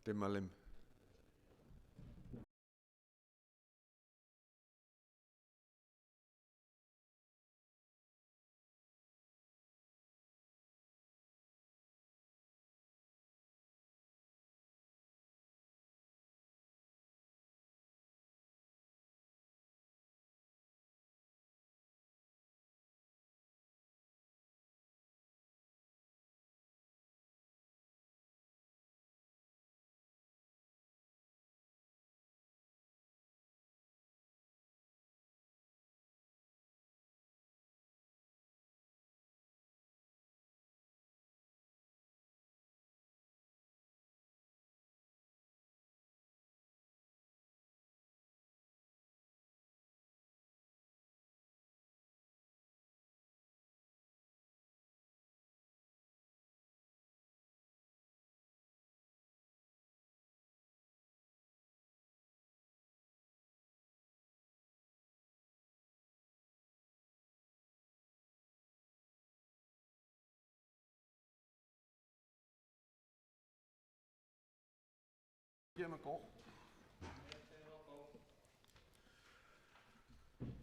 Dimmalim.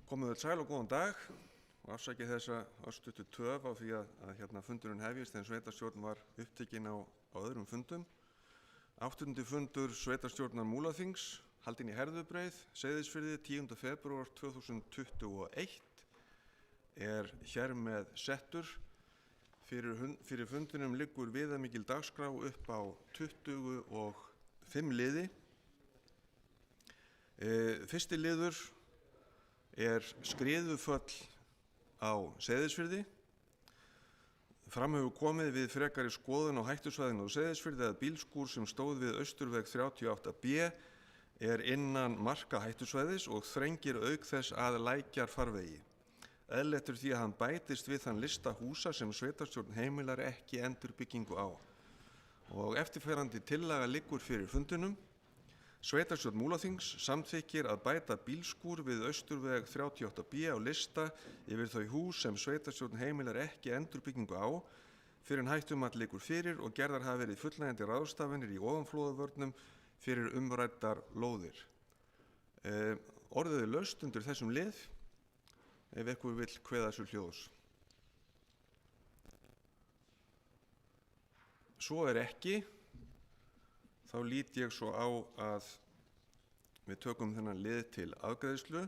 Komið þér sæl og góðan dag og afsakið þessa örstuttu töf á því að fundurinn hefjist en sveitarstjórn var upptekin á öðrum fundum. 8. fundur sveitarstjórnar Múlaþings haldinn í Herðubreið, Seyðisfirði 10. febrúar 2021 er hér með settur. Fyrir fundinum liggur viðamikil dagskrá upp á 25 liði. Fyrsti liður er skriðuföll á Seyðisfirði. Fram hefur komið við frekari skoðun á hættusvæðinu á Seyðisfirði að bílskúr sem stóð við Austurveg 38B er innan marka hættusvæðis og þrengir auk þess að lækjarfarvegi. Eðlilegt er því að hann bætist við þann lista húsa sem sveitarstjórn heimilar ekki endurbyggingu á. Og eftirfarandi tillaga liggur fyrir fundinum. Sveitarstjórn Múlaþings samþykkir að bæta bílskúr við Austurveg 38B á lista yfir þau hús sem sveitarstjórn heimilar ekki endurbyggingu á fyrr en hættumat liggur fyrir og gerðar hafa verið fullnægjandi ráðstafanir í ofanflóðavörnum fyrir umræddar lóðir. Orðið er laust undir þessum lið ef einhver vill kveða sér hljóðs. Svo er ekki. Þá lít ég svo á að við tökum þennan lið til afgreiðslu.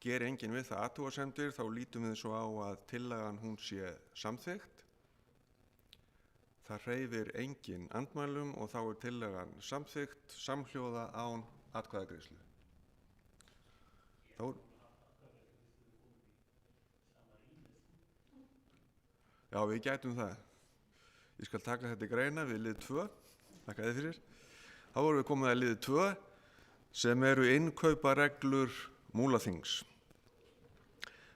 Geri enginn við það athugasemdir, þá lítum við svo á að tillagan hún sé samþykkt. Það hreyfir enginn andmælum og þá er tillagan samþykkt samhljóða án atkvæðagreiðslu. Já, við gætum það. Ég skal taka þetta í greina við lið 2. Þakka þið fyrir. Þá vorum við komið að liði 2 sem eru innkaupareglur Múlaþings.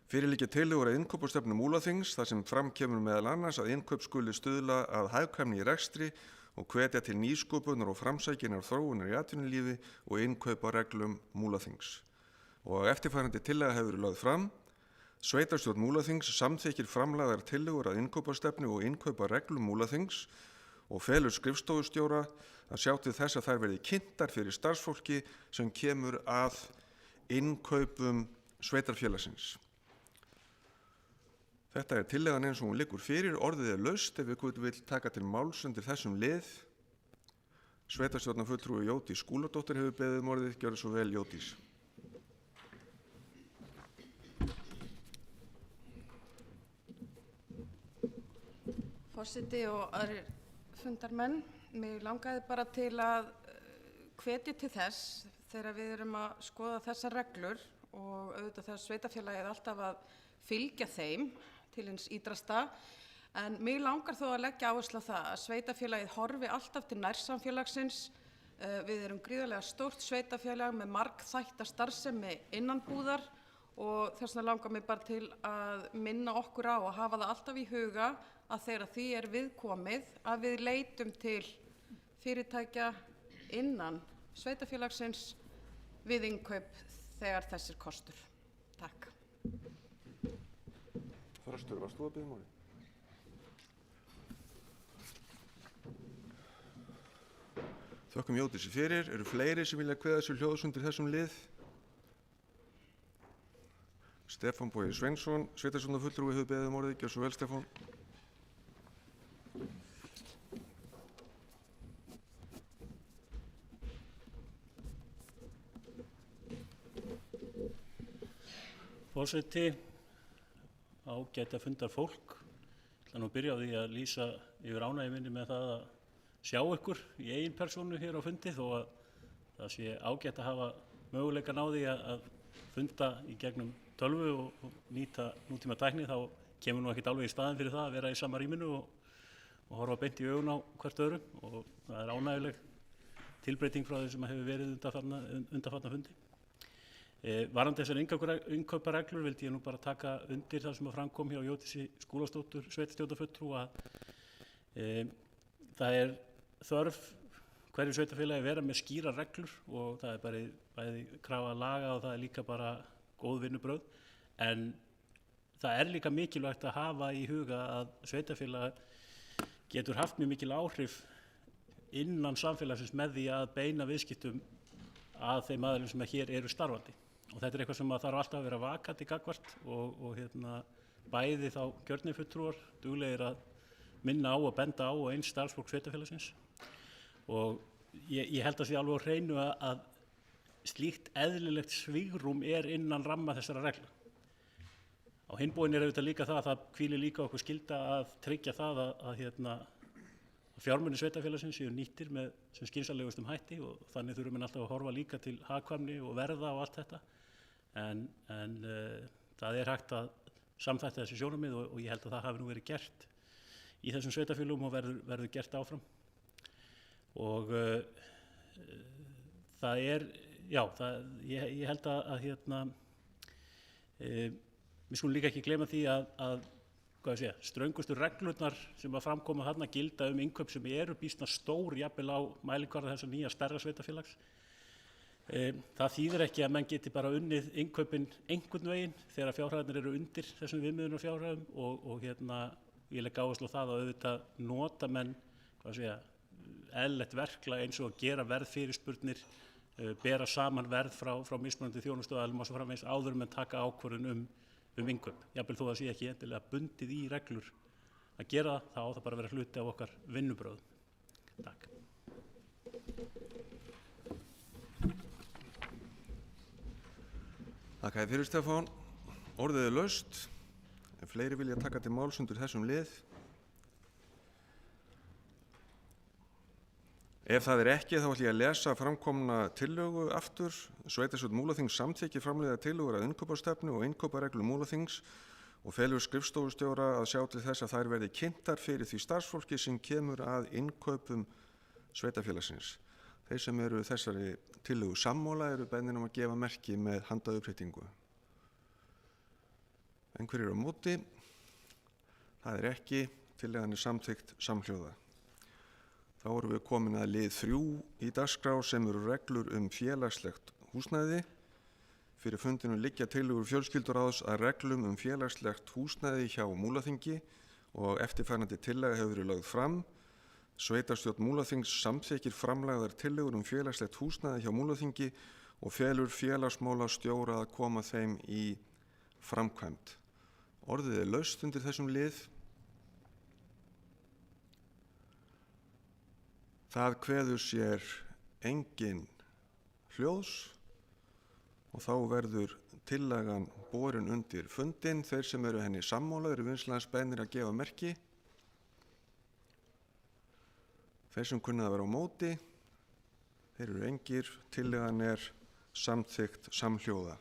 Fyrir liggja tillögur að innkaupastefnu Múlaþings þar sem fram kemur meðal annars að innkaup skuli stuðla að hagkvæmni í rekstri og hvetja til nýsköpunar og framsækinnar þróunar í atvinnulífi og innkaupareglum Múlaþings. Og eftirfarandi tillaga hefur verið lögð fram. Sveitarstjórn Múlaþings samþykkir framlagðar tillögur að innkaupastefnu og innkaupareglum Múlaþings og felur skrifstofustjóra að sjá til þess að þær verði kynntar fyrir starfsfólki sem kemur að innkaupum sveitarfélagsins. Þetta er tillagan eins og hún liggur fyrir. Orðið er laust ef ykkur vill taka til máls undir þessum lið. Sveitarstjórnarfulltrúi Jódís Skúladóttir hefur beðið orðið. Gjörðu svo vel, Jódís. Forseti og aðrir fundarmenn, mig langaði bara til að hvetja til þess þegar við erum að skoða þessar reglur og auðvitað þess sveitarfélagið alltaf að fylgja þeim til hins ítrasta, en mig langar þó að leggja áherslu á það að sveitarfélagið horfi alltaf til nærsamfélagsins. Við erum gríðarlega stórt sveitarfélag með margþætta starfsemi innanbúðar og þess vegna langar mig bara til að minna okkur á að hafa það alltaf í huga að þegar því er viðkomið að við leitum til fyrirtækja innan sveitarfélagsins við innkaup þegar þessir kostur. Takk. Þröstur, varst þú að biðja orðið? Þökkum Jódísi fyrir. Eru fleiri sem vilja kveða sér hljóðs undir þessum lið? Stefán Bogi Sveinsson, sveitarstjórnarfulltrúi, hefur beðið um orðið. Gjörðu svo vel, Stefán. Forseti, ágæta fundar fólk. Ég ætla nú að byrja á því að lýsa yfir ánægju minni með það að sjá ykkur í eigin persónu hér á fundi, þó að það sé ágætt að hafa möguleikann á því að funda í gegnum tölvu og nýta nútíma tækni. Þá kemur nú ekkert alveg í staðinn fyrir það að vera í sama rýminu og horfa beint í augun á hvert öðru, og það er ánægjuleg tilbreyting frá því sem hefur verið undanfarna fundi. Varðandi þessar innkaupareglur vildi ég nú bara taka undir það sem framkom hjá Jódísi Skúlasdóttur, sveitarstjórnarfulltrúa, að það er þörf hverju sveitarfélagi að vera með skýrar reglur, og það er bæði krafa laga og það er líka bara góð vinnubrögð. En það er líka mikilvægt að hafa í huga að sveitarfélag getur haft mjög mikil áhrif innan samfélagsins með því að beina viðskiptum að þeim aðilum sem hér eru starfandi. Og þetta er eitthvað sem þarf alltaf að vera vakandi gagnvart og bæði þá kjörnir fulltrúar duglegir að minna á og benda á og eins starfsfólk sveitarfélagsins. Og ég held að sé alveg á hreinu að slíkt eðlilegt svigrúm er innan ramma þessara regla. Á hinn bóginn er auðvitað líka það hvílir líka okkur skylda að tryggja það að fjármunir sveitarfélagsins séu nýttir með sem skynsamlegustum hætti, og þannig þurfum við alltaf að horfa líka til hagkvæmni og verða og allt þetta. En það er hægt að samþætta þessi sjónarmið og ég held að það hafi nú verið gert í þessum sveitarfélögum og verður gert áfram. Og það er, ég held að við skulum líka ekki gleyma því að ströngustu reglurnar sem að framkoma þarna gilda innkaup sem eru býsna stór, jafnvel á mælikvarða þessa nýja stærra sveitarfélags. Það þýðir ekki að menn geti bara unnið innkaupin einhvern veginn þegar fjárhæðirnir eru undir þessum viðmiðunarfjárhæðum, og ég legg áherslu á það að auðvitað nota menn eðlilegt verklag eins og að gera verðfyrirspurnir, bera saman verð frá mismunandi þjónustuaðilum og svo framvegis áður menn taka ákvörðun um innkaup. Jafnvel þó það sé ekki endilega bundið í reglur að gera það, þá á það bara að vera hluti af okkar vinnubrögðum. Takk. Þakka þér fyrir, Stefán. Orðið er laust. Ef fleiri vilja taka til máls undir þessum lið. Ef það er ekki, þá ætla ég að lesa framkomna tillögu aftur. Sveitarstjórn Múlaþings samþykkir framleiða tillögur að innkaupastefnu og innkaupareglum Múlaþings og felur skrifstofustjóra að sjá til þess að þær verði kynntar fyrir því starfsfólki sem kemur að innkaupum sveitarfélagsins. Þeir sem eru þessari tillögu sammála eru beðnir að gefa merki með handauppréttingu. Einhverjir á móti? Það er ekki. Tillagan er samþykkt samhljóða. Þá erum við komin að lið 3 í dagskrá sem eru reglur félagslegt húsnæði. Fyrir fundinu liggja tillögur fjölskylduráðs að reglum félagslegt húsnæði hjá Múlaþingi og eftirfarandi tillaga hefur verið lögð fram. Sveitarstjórn Múlaþings samþykkir framlagðar tillögur félagslegt húsnæði hjá Múlaþingi og felur félagsmálastjóra að koma þeim í framkvæmd. Orðið er laust undir þessum lið. Það kveður sér engin hljóðs og þá verður tillagan borin undir fundinn. Þeir sem eru henni sammála eru vinsamlegast beðnir að gefa merki. Þeir sem kunna að vera á móti, þeir eru engir. Tillagan er samþykkt samhljóða.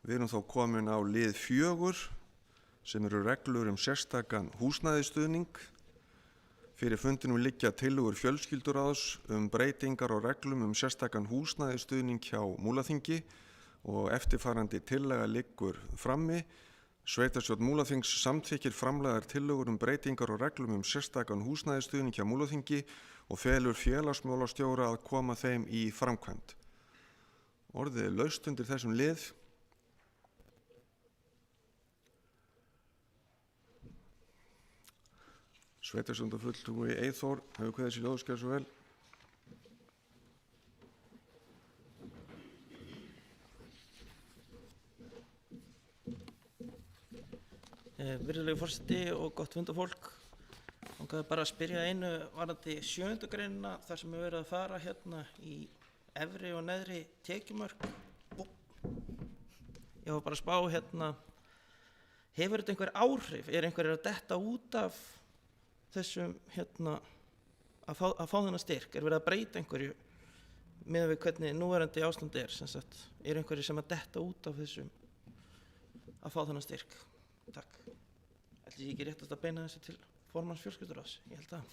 Við erum þá komin á lið 4 sem eru reglur sérstakan húsnæðisstuðning. Fyrir fundinum liggja tillögur fjölskylduráðs breytingar á reglum sérstakan húsnæðisstuðning hjá Múlaþingi og eftirfarandi tillaga liggur frammi. Sveitarstjórn Múlaþings samþykkir framlagðar tillögur breytingar á reglum sérstakan húsnæðisstuðning hjá Múlaþingi og felur félagsmálastjóra að koma þeim í framkvæmd. Orðið er laust undir þessum lið. Sveitarstjórnarfulltrúi Eyþór hefur kveðið sér hljóðs, gjörðu svo vel. Virðulegur forseti og gott fundarfólk. Langaði bara að spyrja einu varðandi 7. greinina þar sem verið að fara hérna í efri og neðri tekjumörk. Ég var bara að spá hérna, hefur þetta einhver áhrif? Einhverjir að detta út af þessum hérna að fá þennan styrk? Verið að breyta einhverju með við hvernig núverandi ástand sem sagt? Einhverjir sem að detta út af þessum að fá þennan styrk? Takk. Ætli ég ekki réttast að beina þessi til formanns fjölskylduráðs? Ég held að.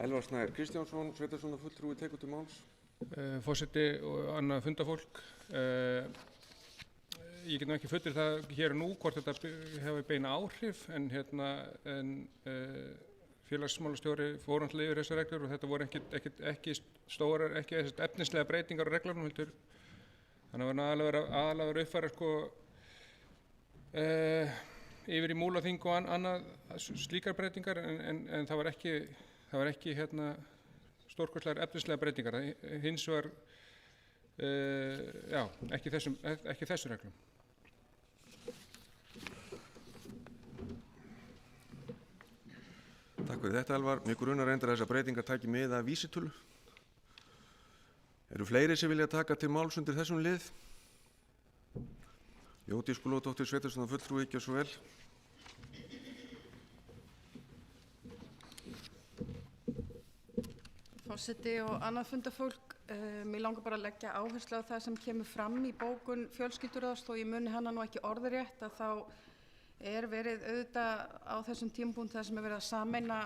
Elvar Snær Kristjánsson, sveitarstjórnarfulltrúi, tekur til máls. Forseti og annað fundafólk. Ég get nú ekki fullir það hér og nú hvort þetta hefur beina áhrif en félagsmálastjóri fór náttúrulega yfir þessar reglur og þetta voru ekki stórar, ekki efnislega breytingar á reglunum heldur. Þannig að það var aðalega verið uppfæra yfir í Múlaþing og annað slíkar breytingar en það var ekki stórkostlegar efnislega breytingar. Hins vegar ekki þessu reglum. Takk fyrir þetta, Elvar. Mig grunar reyndar að þessar breytingar taki mið af vísitölu. Eru fleiri sem vilja taka til máls undir þessum lið? Jódís Skúladóttir, sveitarstjórnarfulltrúi, gjörðu svo vel. Forseti og annað fundarfólk, mér langar bara að leggja áherslu á það sem kemur fram í bókun fjölskylduráðs, þó ég muni hana nú ekki orðrétt, að þá verið auðvitað á þessum tímapunkt þar sem verið að sameina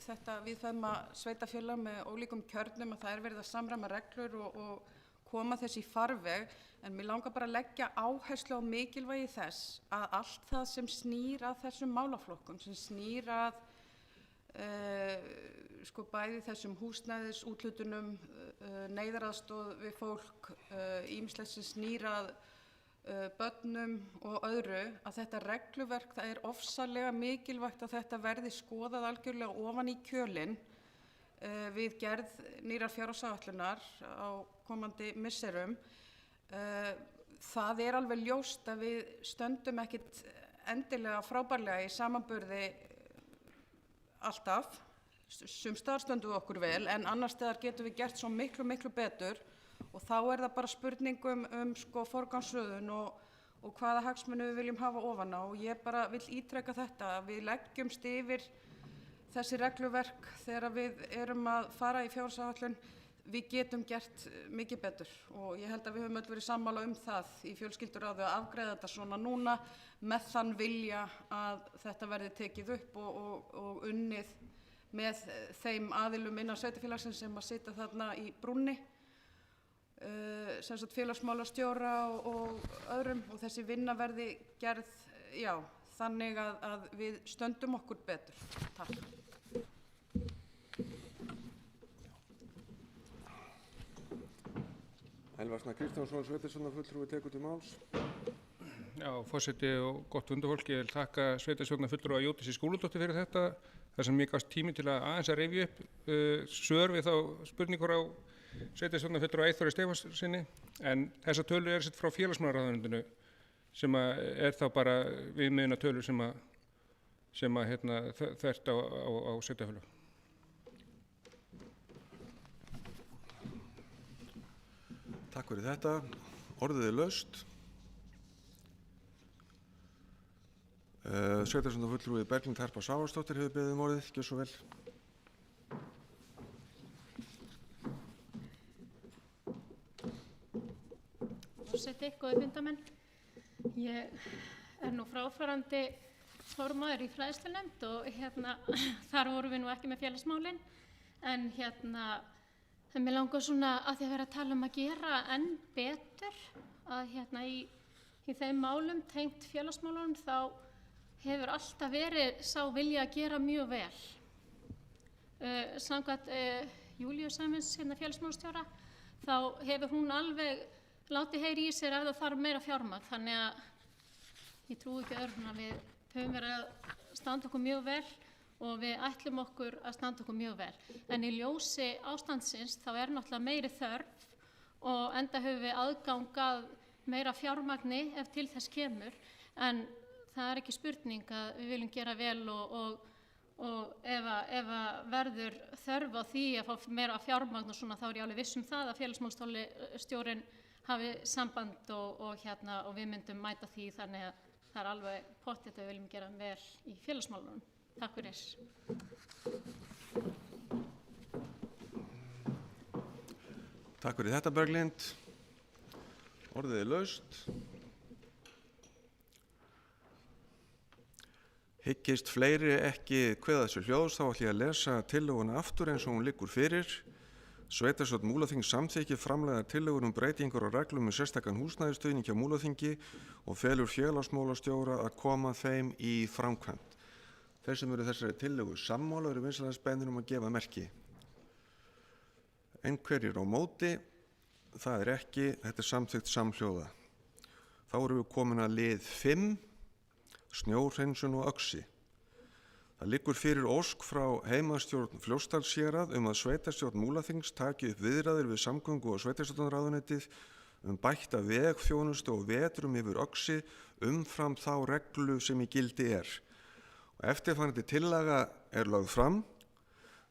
þetta víðfeðma sveitarfélag með ólíkum kjörnum, að það verið að samræma reglur og koma þess í farveg, en mér langar bara að leggja áherslu á mikilvægi þess að allt það sem snýr að þessum málaflokkum, sem snýr að bæði þessum húsnæðisúthlutunum, neyðaraðstoð við fólk, ýmislegt sem snýr að börnum og öðru, að þetta regluverk, það ofsalega mikilvægt að þetta verði skoðað algjörlega ofan í kjölinn við gerð nýrrar fjárhagsáætlunar á komandi misserum. Það alveg ljóst að við stöndum ekkit endilega frábærlega í samanburði alltaf. Sums staðar stöndum við okkur vel en annars staðar getum við gert svo miklu betur. Og þá það bara spurning forgangsröðun og hvaða hagsmuni við viljum hafa ofan á. Og ég bara vil ítreka þetta að við leggjumst yfir þessi regluverk þegar við erum að fara í fjárhagsáætlun. Við getum gert mikið betur og ég held að við höfum öll verið sammála það í fjölskylduráði að afgreiða þetta svona núna með þann vilja að þetta verði tekið upp og unnið með þeim aðilum innan sveitarfélagsins sem að sitja þarna í brúnni. Félagsmálastjóra og öðrum og þessi vinna verði gerð þannig að við stöndum okkur betur. Takk. Elvar Snær Kristjánsson, sveitarstjórnarfulltrúi, tekur til máls. Já, forseti og gott fundafólk, ég vil þakka sveitarstjórnarfulltrúa Jódísi Skúladóttur fyrir þetta. Það sem mér gafst tími til að aðeins að rifja upp svör við þá spurningur á sveitarstjórnarfulltrúa Eyþóri Stefánssyni, en þessar tölur sett frá félagsmálaráðuneytinu sem þá bara viðmiðunartölur sem þvert á sveitarfélög. Takk fyrir þetta. Orðið laust. Sveitarstjórnarfulltrúi Berglind Harpa Svavarsdóttir hefur beðið orðið, gjörðu svo vel. Forseti, góðir fundarmenn. Ég nú fráfarandi formaður í fræðslunefnd og þar vorum við nú ekki með félagsmálin en mér langar svona að því að vera að tala að gera enn betur að í þeim málum tengt félagsmálunum þá hefur alltaf verið sá vilja að gera mjög vel. Samkvæmt Júlíu Sæmunds félagsmálastjóra þá hefur hún alveg látið heyra í sér ef það þarf meira fjármagn, þannig að ég trúi ekki öðru að við höfum verið að standa okkur mjög vel og við ætlum okkur að standa okkur mjög vel. En í ljósi ástandsins þá náttúrulega meiri þörf og enda höfum við aðgang að meira fjármagni ef til þess kemur, en það er ekki spurning að við viljum gera vel og ef að verður þörf á því að fá meira fjármagn og svona, þá er ég alveg viss það að félagsmálastjórinn hafi samband og við myndum mæta því, þannig að það er alveg pottþétt að við viljum gera vel í félagsmálunum. Takk fyrir. Takk fyrir þetta, Berglind. Orðið er laust. Hyggist fleiri ekki kveða þessu hljóðs, þá ætla ég að lesa tillöguna aftur eins og hún liggur fyrir. Sveitarstjórn Múlaþings samþykkir framlagðar tillögur breytingar og reglum sérstakan húsnæðisstuðning hjá Múlaþingi og felur félagsmálastjóra að koma þeim í framkvæmd. Þeir sem eru þessari tillögu sammála eru vinsamlegast beðnir að gefa merki. Einhverjir á móti? Það er ekki, þetta er samþykkt samhljóða. Þá erum við komin að lið 5, snjóhreinsun og öxi. Það liggur fyrir ósk frá heimastjórn Fljótsdalshérað að sveitarstjórn Múlaþings taki upp viðræður við samgöngu- og sveitarstjórnarráðuneytið bætta vegþjónustu og vetrum yfir öxi umfram þá reglu sem í gildi er. Og eftirfarandi tillaga er lögð fram.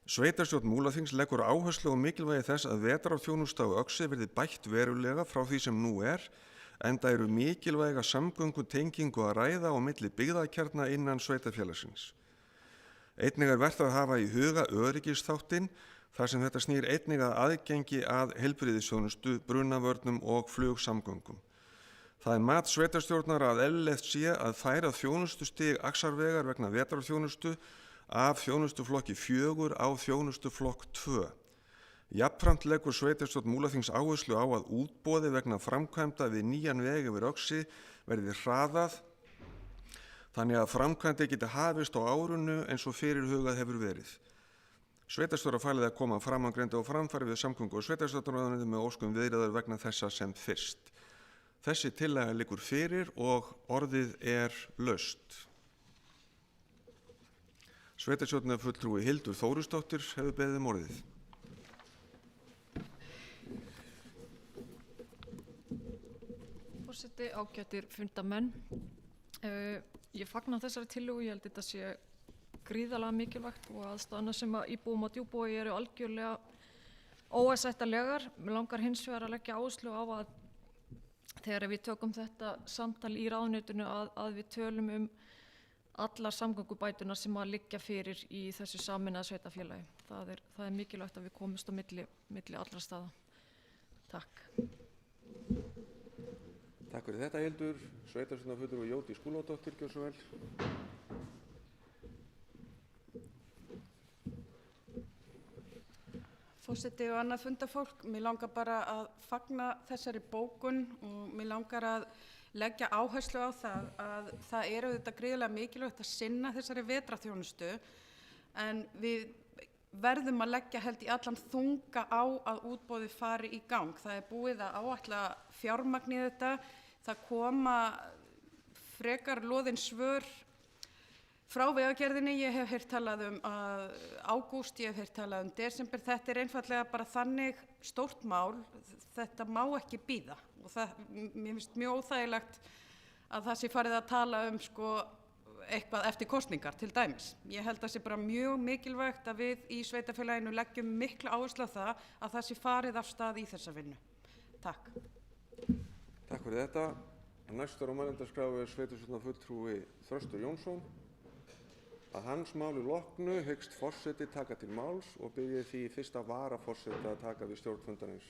Sveitarstjórn Múlaþings leggur áherslu á mikilvægi þess að vetrarþjónusta á öxi verði bætt verulega frá því sem nú er, enda eru mikilvæga samgöngutengingu að ræða á milli byggðakjarna innan sveitarfélagsins. Einnig er vert að hafa í huga öryggisþáttinn þar sem þetta snýr einnig að aðgengi að heilbrigðisþjónustu, brunavörnum og flugsamgöngum. Það er mat sveitarstjórnar að eðlilegt sé að færa þjónustustig Axarvegar vegna vetrarþjónustu af þjónustuflokki 4 á þjónustuflokk 2. Jafnframt leggur sveitarstjórn Múlaþings áherslu á að útboði vegna framkvæmda við nýjan veg yfir öxi verði hraðað þannig að framkvæmdi geti hafist á árinu eins og fyrirhugað hefur verið. Sveitarstjóra falið að koma framangreindu á framfæri við samgöngu- og sveitarstjórnarráðuneytið með óskum viðræður vegna þessa sem fyrst. Þessi tillaga liggur fyrir og orðið er laust. Sveitarstjórnarfulltrúi Hildur Þórusdóttir hefur beðið orðið. Forseti, ágætir fundamenn. Ég fagna þessari tillögu, ég held þetta sé gríðarlega mikilvægt og aðstæðurnar sem að íbúum á Djúpavogi eru algjörlega óásættanlegar. Mig langar hins vegar að leggja áherslu á að þegar við tökum þetta samtal í ráðuneytinu að við tölum allar samgöngubæturnar sem að liggja fyrir í þessu sameinaða sveitarfélagi. Það er mikilvægt að við komumst á milli allra staða. Takk. Takk fyrir þetta, Hildur. Sveitarstjórnarfulltrúi Jódís Skúladóttir, gjörðu svo vel. Forseti og annað fundafólk, mér langar bara að fagna þessari bókun og mér langar að leggja áherslu á það að það er auðvitað gríðarlega mikilvægt að sinna þessari vetrarþjónustu, en við verðum að leggja held í allan þunga á að útboðið fari í gang. Það er búið að áætla fjármagn í þetta, það koma frekar loðin svör frá Vegagerðinni. Ég hef heyrt talað ágúst, ég hef heyrt talað desember. Þetta er einfallega bara þannig stórt mál, þetta má ekki bíða og mér finnst mjög óþægilegt að það sé farið að tala eitthvað eftir kosningar til dæmis. Ég held að það sé bara mjög mikilvægt að við í sveitarfélaginu leggjum mikla áherslu á að það sé farið af stað í þessa vinnu. Takk. Takk fyrir þetta. Næstur á mælendaskrá er sveitarstjórnarfulltrúi Þröstur Jónsson. Að hans máli loknu hyggst forseti taka til máls og byrja því fyrsta varaforseta að taka við stjórn fundarins.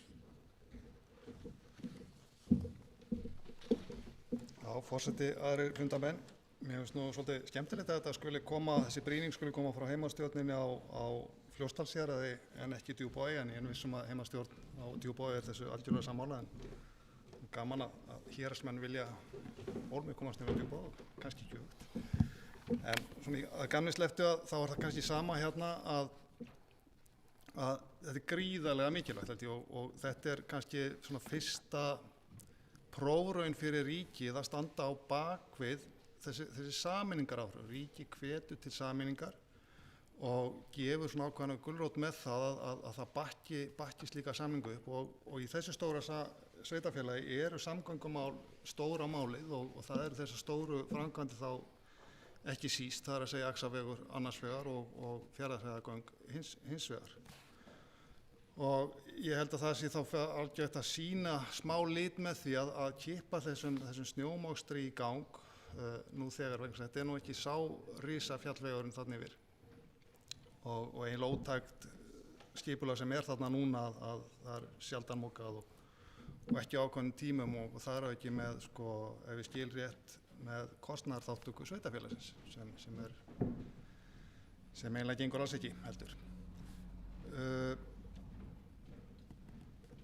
Já, forseti, aðrir fundamenn. Mér finnst nú svolítið skemmtilegt að þessi brýning skuli koma frá heimastjórninni á Fljótsdalshéraði en ekki Djúpavogi, en ég er vissum að heimastjórn á Djúpavogi er þessu algjörlega sammála, en gaman að héraðsmenn vilja ólmið komast yfir Djúpavogi, kannski ekki öfugt. En svona að gamni slepptu þá er það kannski sama hérna að þetta er gríðarlega mikilvægt held ég, og þetta er kannski svona fyrsta prófraun fyrir ríkið að standa á bakvið þessi sameiningaráhrif. Ríki hvetur til sameiningar og gefur svona ákveðna gulrót með það að það bakki slíka samningu upp og í þessu stóra sveitafélagi eru samgöngumál stóra málið og það eru þessar stóru framkvæmdir þá ekki síst, það er að segja Axarvegur annars vegar og Fjarðarheiðargöng hins vegar. Og ég held að það sé þá algjört að sýna smá lit með því að kippa þessum snjómokstri í gang nú þegar, vegna þetta nú ekki sá risa fjallvegurinn þarna yfir og eiginlega ótækt skipulag sem þarna núna að það er sjaldan mokað og ekki ákveðnum tímum og það er ekki með, sko, ef ég skil rétt, með kostnaðarþáttöku sveitafélagsins sem eiginlega gengur alls ekki heldur.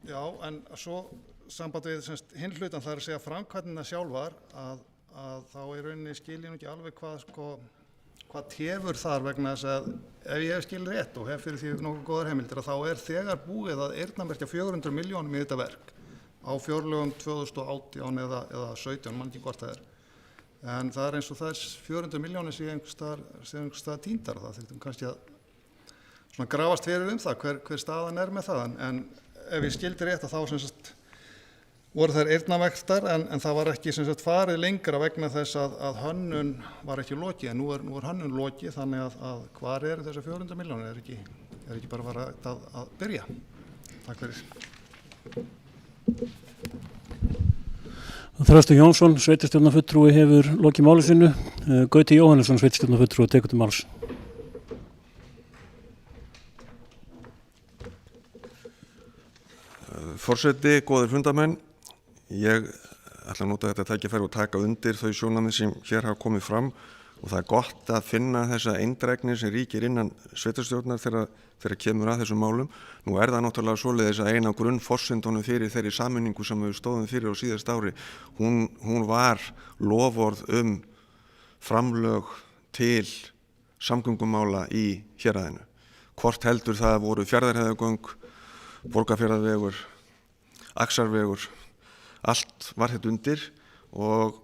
Já, en svo samband við hinn hlutan, það er að segja framkvæmdina sjálfar að þá í rauninni skil ég nú ekki alveg hvað tefur þar vegna þess að ef ég hef skilið rétt og hef fyrir því nokkuð góðar heimildir að þá þegar búið að eyrnamerkja 400 milljónum í þetta verk á fjárlögum 2018 eða 17, mann ekki hvort það er. En það er eins og þess 400 milljónir sé einhvers staðar týndar það þurftum kannski að svona grafast fyrir það hver staðan er með það en ef ég skildi rétt að þá sem sagt voru þær eyrnamerktar en það var ekki sem sagt farið lengra vegna þess að hönnun var ekki lokið en nú er hönnun lokið þannig að hvar eru þessar 400 milljónir er ekki bara að fara að byrja. Takk fyrir. Þröstur Jónsson, sveitarstjórnarfulltrúi hefur lokið máli sínu. Gauti Jóhannesson, sveitarstjórnarfulltrúi, tekur til máls. Forseti, góðir fundamenn, ég ætla að nota þetta tækifæri og taka undir þau sjónarmið sem hér hafa komið fram og það er gott að finna þessa eindrægni sem ríkir innan sveitarstjórnar þegar kemur að þessum málum. Nú er það náttúrulega svoleiðis að eina af grunnforsendunum fyrir þeirri sameiningu sem við stóðum fyrir á síðast ári, hún var loforð framlög til samgöngumála í héraðinu. Hvort heldur það voru Fjarðarheiðargöng, Borgarfjarðarvegur, Axarvegur, allt var þetta undir og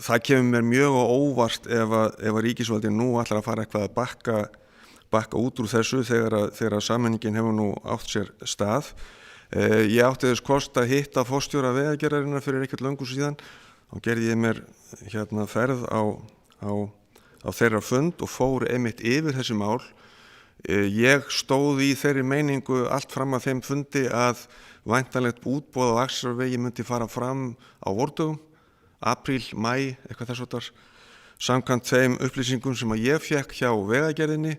það kemur mér mjög á óvart ef ríkisvaldið nú ætlar að fara eitthvað að bakka út úr þessu þegar sameiningin hefur nú átt sér stað. Ég átti þess kost að hitta forstjóra Vegagerðarinnar fyrir ekkert löngu síðan og gerði ég mér ferð á þeirra fund og fór einmitt yfir þessi mál. Ég stóð í þeirri meiningu allt fram að þeim fundi að væntanlegt útboð á Axarvegi myndi fara fram á vordögum, apríl, maí, eitthvað þess háttar. Samkvæmt þeim upplýsingum sem að ég fékk hjá Vegagerðinni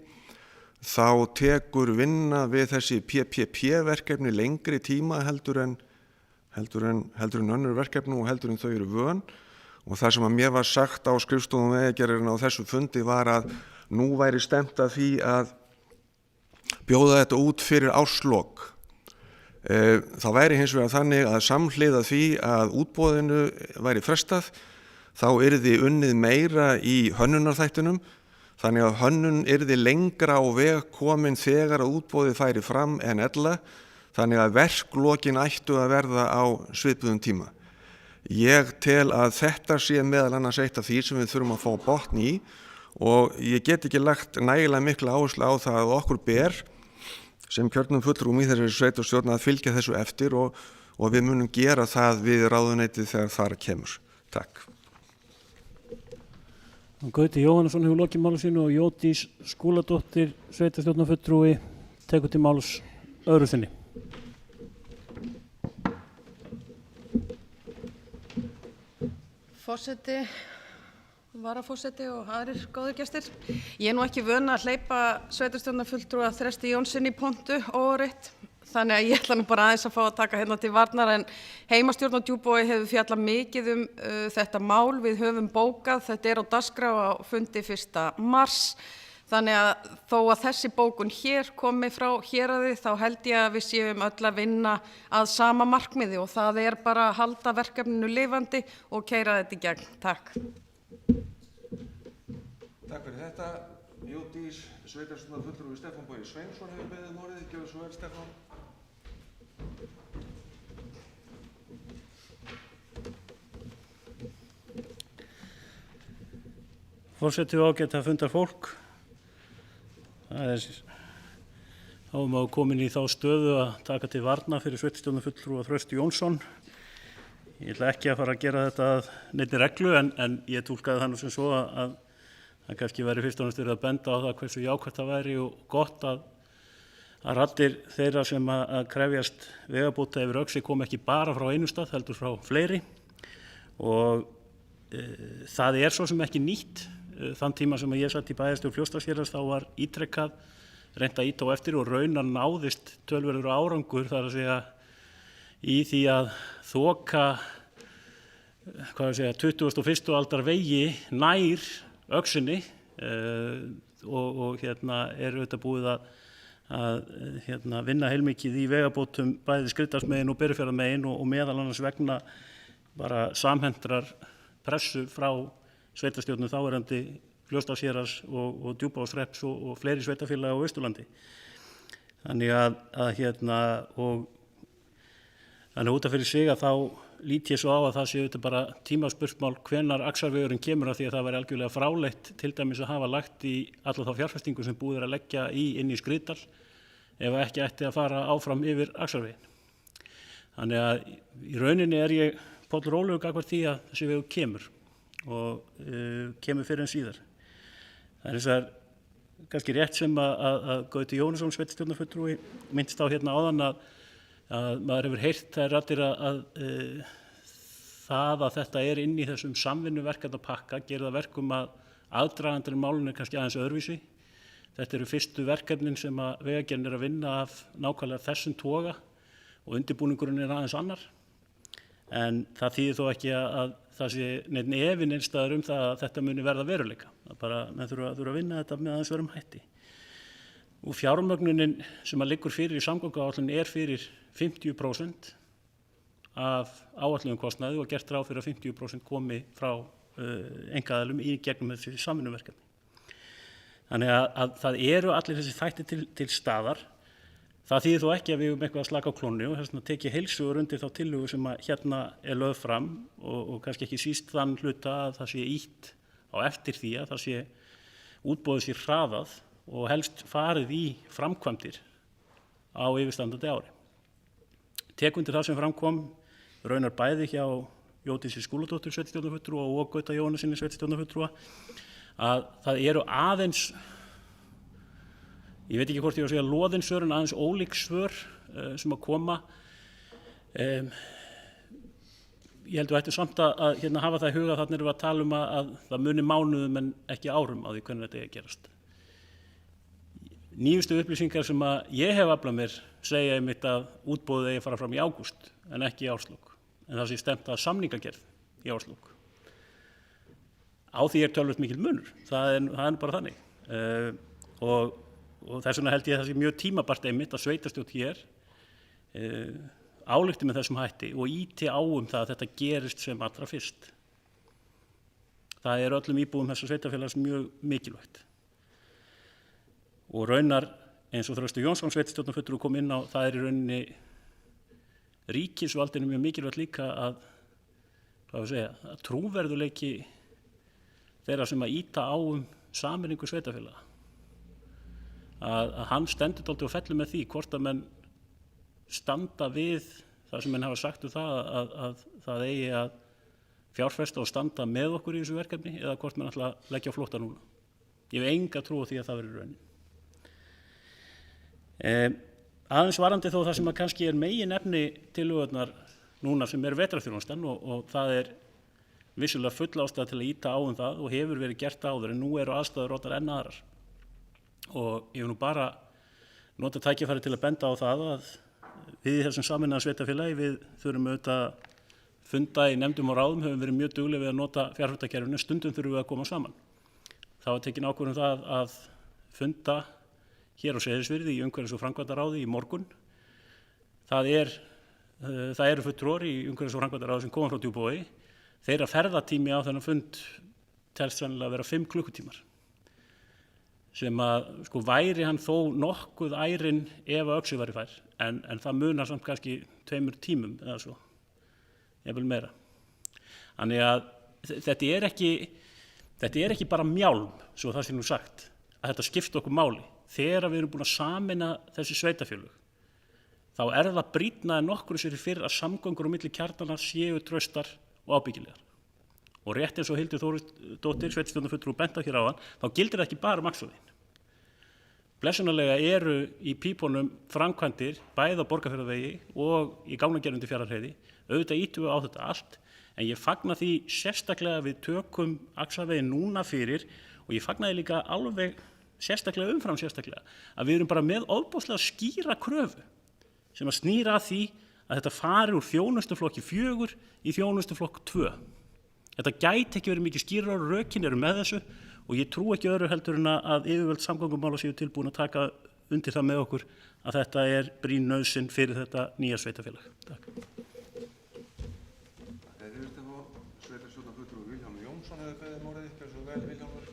þá tekur vinna við þessi PPP-verkefni lengri tíma heldur en önnur verkefni og heldur en þau eru vön og það sem að mér var sagt á skrifstofum Vegagerðarinnar á þessu fundi var að nú væri stefnt að því að bjóða þetta út fyrir árslok. Það væri hins vegar þannig að samhliða því að útboðinu væri frestað þá yrði unnið meira í hönnunarþættinum þannig að hönnun yrði lengra á veg komin þegar að útboðið færi fram en ella þannig að verklokin ættu að verða á svipuðum tíma. Ég tel að þetta sé meðal annars eitt af því sem við þurfum að fá botn í og ég get ekki lagt nægilega mikla áherslu á það að okkur ber sem kjörnum fulltrúum í þessari sveitarstjórn að fylgja þessu eftir og við munum gera það við ráðuneytið þegar þar kemur. Takk. Gauti Jóhannesson hefur lokið máli sínu og Jódís Skúladóttir, sveitarstjórnarfulltrúi, tekur til máls öðru sinni. Forseti, varaforseti og aðrir góðir gestir. Ég er nú ekki vön að hleypa sveitarstjórnarfulltrúa Þresti Jónssyni í pontu óreitt, þannig að ég ætla nú bara aðeins að fá að taka hérna til varnar en heimastjórn á Djúpavogi hefur fjallað mikið þetta mál. Við höfum bókað, þetta er á dagskrá á fundi 1. mars, þannig að þó að þessi bókun hér komi frá héraði þá held ég að við séum öll að vinna að sama markmiði og það er bara að halda verkefninu lifandi og keyra þetta í gegn. Takk. Takk fyrir þetta. Jódís, sveitarstjórnarfulltrúi Stefán Bogi Sveinsson hefur beðið orðið. Gjörðu svo vel, Stefán. Forseti og ágæta fundarfólk. þá er maður komin í þá stöðu að taka til varna fyrir sveitarstjórnarfulltrúa Þröst Jónsson. Ég ætla ekki að fara að gera þetta að neinni reglu en ég túlkaði það nú sem svo að það kannski væri fyrst og næst verið að benda á það hversu jákvætt það væri og gott að raddir þeirra sem að krefjast vegabóta yfir Öxi kom ekki bara frá einum stað, heldur frá fleiri og það er svo sem ekki nýtt. Þann tíma sem ég satt í bæjarstjórn Fljótsdalshéraðs þá var ítrekkað reynt að ýta á eftir og raunar náðist tölverður árangur þar að segja í því að þoka 21. aldar vegi nær Öxinni og er auðvitað búið að vinna heilmikið í vegabótum bæði Skriðdalsmegin og Berufjarðarmegin og meðal annars vegna bara samhendrar pressu frá sveitarstjórnum þáverandi Fljótsdalshéraðs og Djúpavogshrepps og fleiri sveitarfélaga á Austurlandi. Þannig þannig út af fyrir sig að þá lít ég svo á að það sé auðvitað bara tímaspursmál hvenær Axarvegurinn kemur af því að það væri algjörlega fráleitt til dæmis að hafa lagt í alla þá fjárfestingu sem búið að leggja inn í Skriðdal ef ekki ætti að fara áfram yfir Axarveginn. Þannig að í rauninni er ég pollur rólegur gagnvart því að þessi vegur kemur og kemur fyrir en síðar. Það er þess að kannski rétt sem að Gauti Jónasson sveitarstjórnarfulltrúi minntist á hérna áðan að maður hefur heyrt þær raddir að það að þetta er inn í þessum samvinnuverkefnapakka gerir það verkum að aðdragandinn málun er kannski aðeins öðruvísi. Þetta eru fyrstu verkefnin sem að Vegagerðin er að vinna af nákvæmlega þessum toga og undirbúningurinn er aðeins annar. En það þýðir þó ekki að það sé neinn efinn einstæður það að þetta muni verða veruleika. Það bara, menn þurfa að vinna þetta með aðeins verum hætti. Og fjármögnunin sem að liggur fyrir í samgönguáætlun er fyrir 50% af áætluðum kostnaði og gert ráð fyrir að 50% komi frá einkaaðilum í gegnum þessi samvinnuverkefni. Þannig að það eru allir þessi þættir til staðar. Það þýðir þó ekki að við höfum eitthvað að slaka á klónni og þess vegna tek ég heils hugar undir þá tillögu sem að hérna er lögð fram og kannski ekki síst þann hluta að það sé ýtt á eftir því að það sé útboðið sér hraðað og helst farið í framkvæmdir á yfirstandandi ári. Tek undir það sem framkom raunar bæði hjá Jódísi Skúladóttur sveitarstjórnarfulltrúa og Gauta Jónassyni sveitarstjórnarfulltrúa að það eru aðeins ég veit ekki hvort ég var að segja loðinsvör en aðeins ólík svör sem að koma. Ég held að við ættum samt að hafa það í huga þannig erum við að tala um að það muni mánuðum en ekki árum á því hvernig þetta er að gerast. Nýjustu upplýsingar sem að ég hef aflað mér segja einmitt að útboðið eigi að fara fram í ágúst en ekki í árslok. En það sé stefnt að samningagerð í árslok. Á því er töluvert mikil munur. Það er bara þannig. Og þess vegna held ég að það sé mjög tímabært einmitt að sveitarstjórn hér álykti með þessum hætti og ýti á það að þetta gerist sem allra fyrst. Það er öllum íbúum þessa sveitarfélags mjög mikilvægt. Og raunar eins og Þröstur Jónsson sveitarstjórnarfulltrúi kom inn á það er í rauninni ríkisvaldinu mjög mikilvægt líka að trúverðuleiki þeirra sem að ýta á sameiningu sveitarfélaga. Að hann stendur dálítið og fellur með því hvort að menn standa við það sem menn hafa sagt að það eigi að fjárfesta og standa með okkur í þessu verkefni eða hvort menn ætla að leggja á flótta núna. Ég hef enga trú á því að það verður raunin. Aðeins varandi þó það sem að kannski er meginefni tillögurnar núna sem er vetrarþjónustan og það er vissulega full ástæða til að ýta á það og hefur verið gert áður en nú eru aðstæður orðnar enn aðrar. Og ég vil nú bara nota tækifæri til að benda á það að við í þessum sameinaða sveitarfélagi við þurfum auðvitað að funda í nefndum og ráðum, höfum verið mjög dugleg við að nota fjarfundakerfinu, stundum þurfum við að koma saman. Það var tekin ákvörðun það að funda hér á Seyðisfirði í umhverfis- og framkvæmdaráði í morgun. Það eru fulltrúar í umhverfis- og framkvæmdaráði sem koma frá Djúpavogi. Þeirra ferðatími á þennan fund telst sennilega að vera 5 klukkutímar. Sem að væri hann þó nokkuð ærinn ef að Öxi væri fær, en það munar samt kannski 2 tímum eða svo, jafnvel meira. Þannig að þetta er ekki bara mjálm, svo það sé nú sagt, að þetta skipti okkur máli. þegar við erum búin að sameina þessi sveitafélög, þá er það brýnna en nokkru sér fyrir að samgöngur á milli kjarnanna séu traustar og ábyggilegar. Og rétt eins og Hildur Þórisdóttir, sveitarstjórnarfulltrúi, benti á hér áðan, þá gildir það ekki bara Maksveginn. Blessunarlega eru í pípunum framkvæmdir bæði á Borgarfjarðarvegi og í gangnagerð undir Fjarðarheiði. Auðvitað ýtum við á þetta allt, en ég fagna því sérstaklega að við tökum Axarveginn núna fyrir, og ég fagna því líka alveg sérstaklega umfram sérstaklega að við erum bara með ofboðslega skýra kröfu sem að snýra að því að þetta fari úr þjónustuflokki 4 í þjónustuflokk 2. Þetta gæti ekki verið mikið skýrar og rökin eru með þessu, og ég trú ekki öðru heldur en að yfirvöld samgöngumála séu tilbúin að taka undir það með okkur að þetta er brýn nauðsyn fyrir þetta nýja sveitafélag. Takk. Sveitarstjórnarfulltrúi Vilhjálmur Jónsson hefur beðið um orðið. Gjörðu svo vel, Vilhjálmur.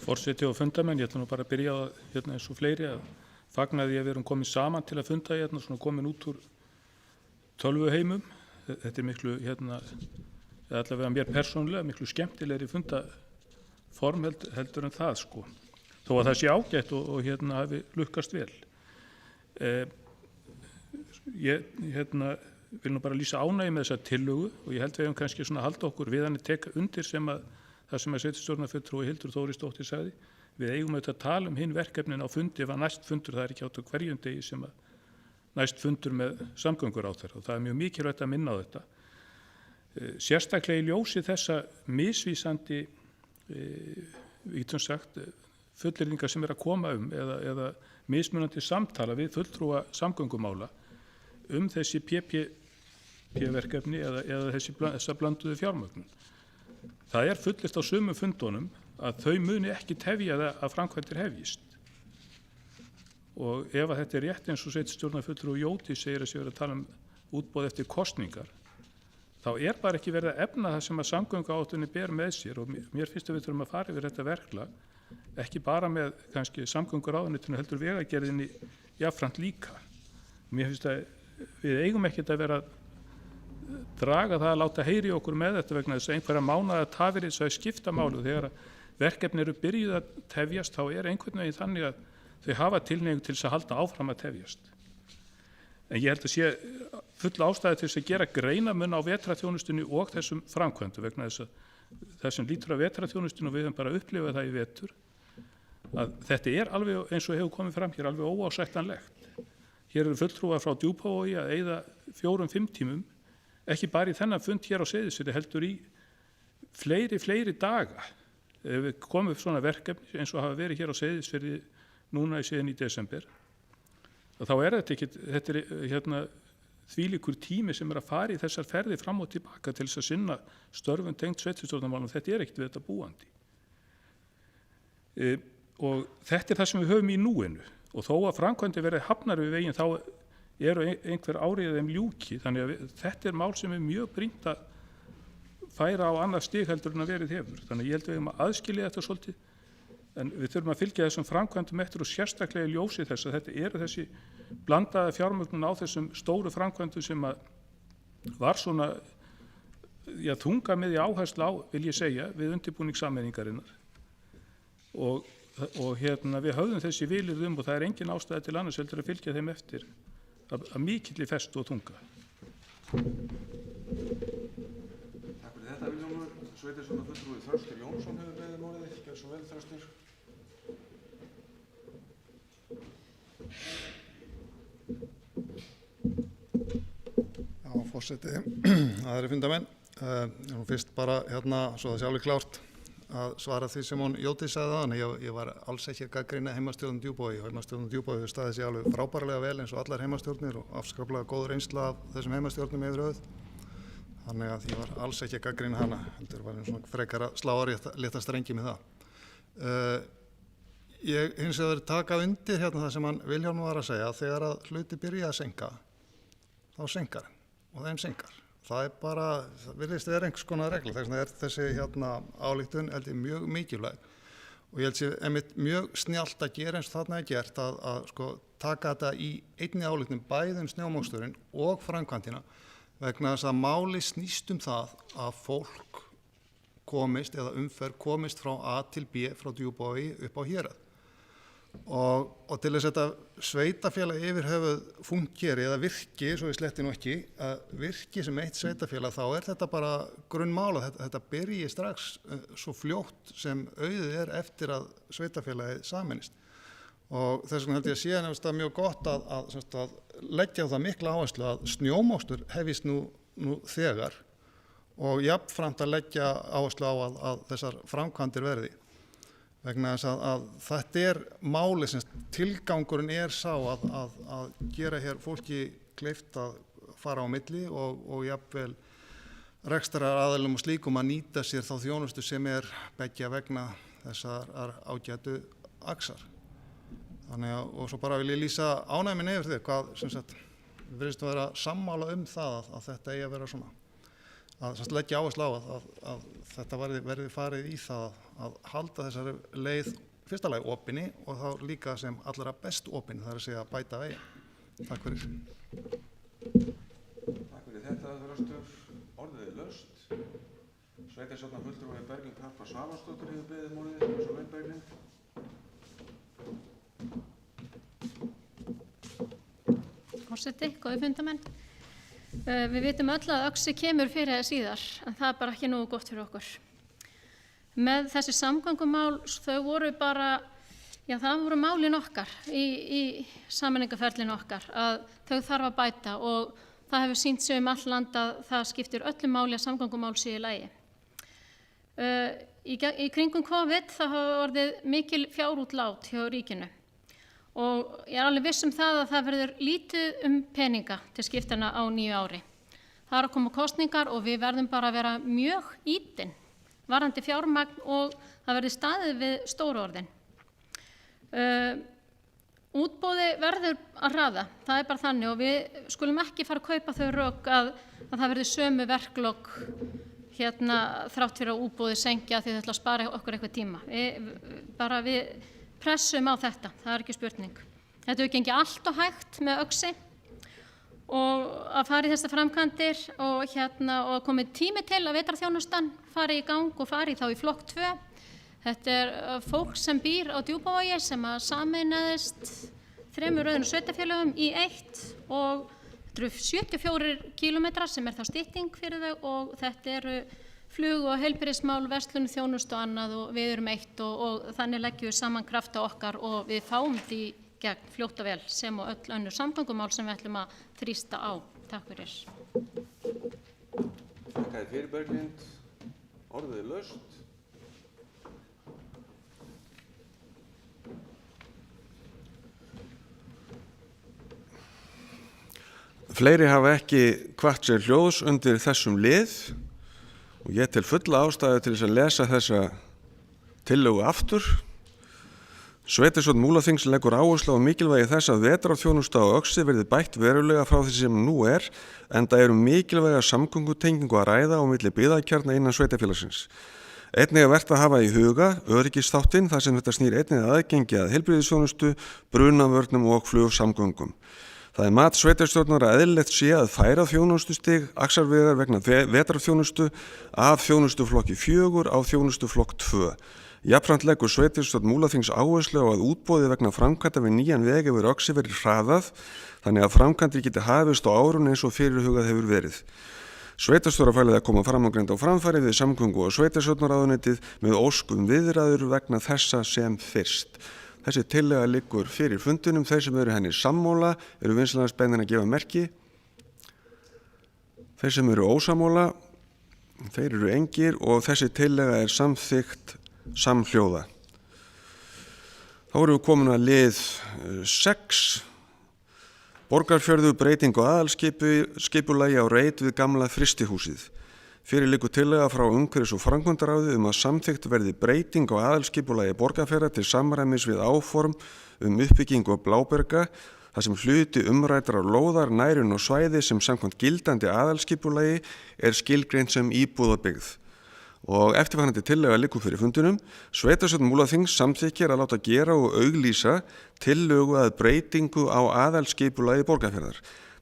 Forseti og fundamenn, ég ætla nú bara að byrja á hérna eins og fleiri að fagna því að við erum komin saman til að funda hérna, svona komin út úr tölvuheimum. Þetta er miklu, allavega mér persónulega, miklu skemmtilegri fundaform heldur en það, sko. Þó að það sé ágætt og hafi lukkast vel. Ég vil nú bara lýsa ánægju með þessa tillögu og ég held við hefum kannski svona halda okkur við hann teka undir það sem að sveitarstjórnarfulltrúi Hildur Þórisdóttir sagði. Við eigum auðvitað að tala um hinn verkefnin á fundi ef að næst fundur, það er ekki átt á hverjum degi sem að næst fundur með samgönguráðherra og það er mjög mikilvægt að minna á þetta. Sérstaklega í ljósi þessa misvísandi, við getum sagt, fullyrðingar sem er að koma eða mismunandi samtala við fulltrúa samgöngumála þessi PP-verkefni eða þessa blanduðu fjármögnun. Það er fullyrt á sumum fundunum að þau muni ekki tefja það að framkvæmdir hefjist. Og ef að þetta er rétt eins og sveitarstjórnarfulltrúi Jóti segir að sé verið að tala um útboð eftir kosningar, þá er bara ekki verið að efna það sem að samgönguáætlunin ber með sér og mér finnst að við þurfum að fara yfir þetta verklag, ekki bara með kannski samgönguráðuneytinu heldur vegagerðinni jafnframt líka. Mér finnst að við eigum ekkert að vera að draga það að láta heyri okkur með þetta vegna þess að einhverja mánaða tafir þess að skipta máli og þegar verkefni eru byrjuð að tefjast þá er einhvern veginn þannig að þau hafa tilhneigingu til þess að halda áfram að tefjast. En ég held að sé full ástæði til þess að gera greinamun á vetrarþjónustunni og þessum framkvæmdum vegna þess að þessum lítur af vetrarþjónustunni og við höfum bara upplifað það í vetur að þetta er alveg eins og hefur komið fram hér alveg óásættanlegt. Hér eru fulltrúar frá Djúpavogi að eyða 4-5 tímum ekki bara í þennan fund hér á Seyðisfirði heldur í fleiri daga. Ef við komum upp svona verkefni eins og hafa verið hér á Seyðisfirði núna síðan í desember, þá er þetta er þvílíkur tími sem er að fara í þessar ferði fram og tilbaka til þess að sinna störfum tengt sveitarstjórnarmálum. Þetta er ekkert við þetta búandi. Og þetta er það sem við höfum í núinu og þó að framkvæmdir verið hafnar við veginn þá eru einhver árið þeim ljúki, þannig að þetta er mál sem er mjög brýnt að færa á annað stig heldur en að verið hefur. Þannig að ég held að við höfum að aðskilja þetta svolítið, en við þurfum að fylgja þessum framkvæmdum eftir og sérstaklega í ljósi þess að þetta eru þessi blandaða fjármögnun á þessum stóru framkvæmdum sem að var svona þunga með í áherslu á, vil ég segja, við undirbúning sameiningarinnar. Og við höfðum þessi vilirð og það er engin ástæða til annars heldur að fylgja þeim eftir að mikilli festu og þunga. Takk fyrir þetta, Vilhjálmur. Sveitarstjórnarfulltrúi Þröstur Jónsson hefur beðið um orðið. Gjörðu svo vel, Þröstur. Já, forseti, aðrir fundamenn. Nú fyrst bara svo það sé alveg klárt að svara því sem hún Jóti sagði þannig. Ég var alls ekki að gagnrýna heimastjórnum Djúpavogi. Heimastjórnum Djúpavogi hefur staðið sig alveg frábærlega vel eins og allar heimastjórnir og afskaplega góð reynsla af þessum heimastjórnum yfir höfuð. Þannig að ég var alls ekki að gagnrýna hana. Heldur var svona frekar að slá á létta strengi með það. Ég hins vegar taka undir það sem hann Vilhjálmur var að segja. Þegar að hluti byrja að senka, þá senkar og þeim senkar. Það er bara, það virðist vera einhvers konar regla, þess vegna er þessi ályktun held ég mjög mikilvæg og ég held sé einmitt mjög snjallt að gera eins og þarna er gert að taka þetta í einni ályktun bæði snjómoksturinn og framkvæmdina vegna þess að máli snýst það að fólk komist eða umferð komist frá A til B frá Djúpavogi upp á Hérað. Og til þess að þetta sveitafélag yfir höfuð fungeri eða virki, svo ég sletti nú ekki, að virki sem eitt sveitafélag, þá þetta bara grunnmála, þetta byrji strax svo fljótt sem auðið eftir að sveitafélagið sameinist. Og þess vegna held ég að sé nefnst mjög gott að leggja á það mikla áherslu að snjómokstur hefist nú þegar og jafnframt að leggja áherslu á að þessar framkvæmdir verði. Vegna þess að þetta máli sem tilgangurinn sá að gera hér fólki kleift að fara á milli og jafnvel rekstraraðilum og slíkum að nýta sér þá þjónustu sem beggja vegna þessar ágætu aksar. Þannig og svo bara vil ég lýsa ánægju minni yfir því hvað sem sagt virðist að vera sammála það að þetta eigi að vera svona. Að leggja áherslu á að þetta verði farið í það að halda þessari leið fyrsta lagi opinni og þá líka sem allra best opinni, það að segja að bæta veginn. Takk fyrir. Takk fyrir þetta, Þröstur. Orðið laust. Sveitarstjórnarfulltrúi Berglind Harpa Svavarsdóttir hefur beðið málið, eins og veit Berglind. Forseti, góðir fundarmenn. Við vitum öll að öxi kemur fyrir eða síðar, en það bara ekki nógu gott fyrir okkur. Með þessi samgöngumál, þau voru bara, það voru málin okkar í sameiningarferlinu okkar, að þau þarf að bæta og það hefur sýnt sig all land að það skiptir öllu máli að samgöngumál sé í lagi. Í kringum COVID það hafa orðið mikil fjárútlát hjá ríkinu. Og ég alveg viss það að það verður lítið peninga til skiptana á nýju ári. Það að koma kosningar og við verðum bara að vera mjög ítin varðandi fjármagn og það verður staðið við stóru orðin. Útboði verður að hraða, það bara þannig og við skulum ekki fara að kaupa þau rök að það verður sömu verklok þrátt fyrir að útboði sengja því það ætla að spara okkur eitthvað tíma. Við pressum á þetta, það ekki spurning. Þetta hefur gengið allt og hægt með öxi og að fara í þessa framkvæmdir og komið tími til að vetrarþjónustan fari í gang og fari þá í flokk 2. Þetta fólk sem býr á Djúpavogi sem að sameinaðist 3 rauðum sveitarfélögum í 1 og þetta eru 74 kílómetrar sem þá stytting fyrir þau og þetta eru flug- og heilbrigðismál, verslun, þjónustu og annað og við erum 1 og þannig leggjum við saman krafta okkar og við fáum því gegn fljótt og vel sem og öll önnur samgöngumál sem við ætlum að þrýsta á. Takk fyrir. Takk fyrir Berglind. Orðið laust. Fleiri hafa ekki hvart sér hljóðs undir þessum lið og ég tel fulla ástæðu til þess að lesa þessa tillögu aftur. Sveitarstjórn Múlaþings leggur áherslu á mikilvægi þess að vetrarþjónusta á Öxi verði bætt verulega frá því sem nú enda mikilvæga samgöngutengingu að ræða á milli byggðakjarna innan sveitarfélagsins. Einnig vert að hafa í huga öryggisþáttinn þar sem þetta snýr einnig aðgengi að heilbrigðisþjónustu, brunavörnum og flugsamgöngum. Það mat sveitarstjórnar að eðlilegt sé að færa þjónustustig Axarvegar vegna vetrarþjónustu af þjónustuflokki 4 á þjónustuflokk 2. Jafnframt leggur sveitarstjórn Múlaþings áherslu á að útboði vegna framkvæmda við nýjan veg yfir Öxi verði hraðað þannig að framkvæmdir geti hafist á árun eins og fyrirhugað hefur verið. Sveitarstjórnarfælið að koma framangreind á framfæri við samgöngu og sveitarstjórnarráðuneytið með óskum viðræður vegna þessa sem fyrst. Þessi tillaga liggur fyrir fundunum. Þeir sem eru henni sammála eru vinsamlegast beðnir að gefa merki. Þeir sem eru ósammála, þeir eru engir og þessi tillaga samþykkt samhljóða. Þá erum við komin að lið 6. Borgarfjörður breyting á aðalskipulagi á reit við gamla frystihúsið. Fyrir liggur tillaga frá umhverfis- og framkvæmdaráði að samþykkt verði breyting á aðalskipulagi Borgarfjarðar til samræmis við áform uppbyggingu á Bláberga þar sem hluti umræddrar lóðar nær inn á svæði sem samkvæmt gildandi aðalskipulagi skilgreint sem íbúðabyggð. Og eftirfarandi tillaga liggur fyrir fundunum. Sveitarstjórn Múlaþings samþykkir að láta gera og auglýsa tillögu að breytingu á aðalskipulagi Borgarfjarðar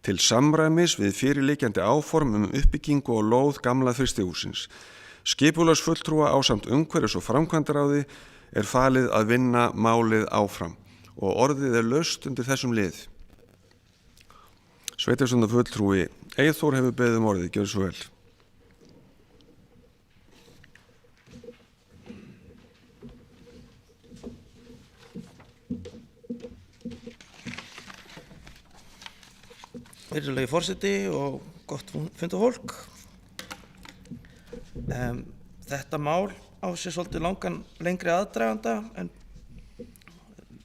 til samræmis við fyrirliggjandi áform uppbyggingu og lóð gamla frystihússins. Skipulagsfulltrúa ásamt umhverfis- og framkvæmdaráði er falið að vinna málið áfram og orðið er laust undir þessum lið. Sveitarstjórnarfulltrúi Eyþór hefur beðið orðið, gjörðu svo vel. Virðulegi forseti og gott fundafólk. Þetta mál á sér svolítið lengri aðdraganda en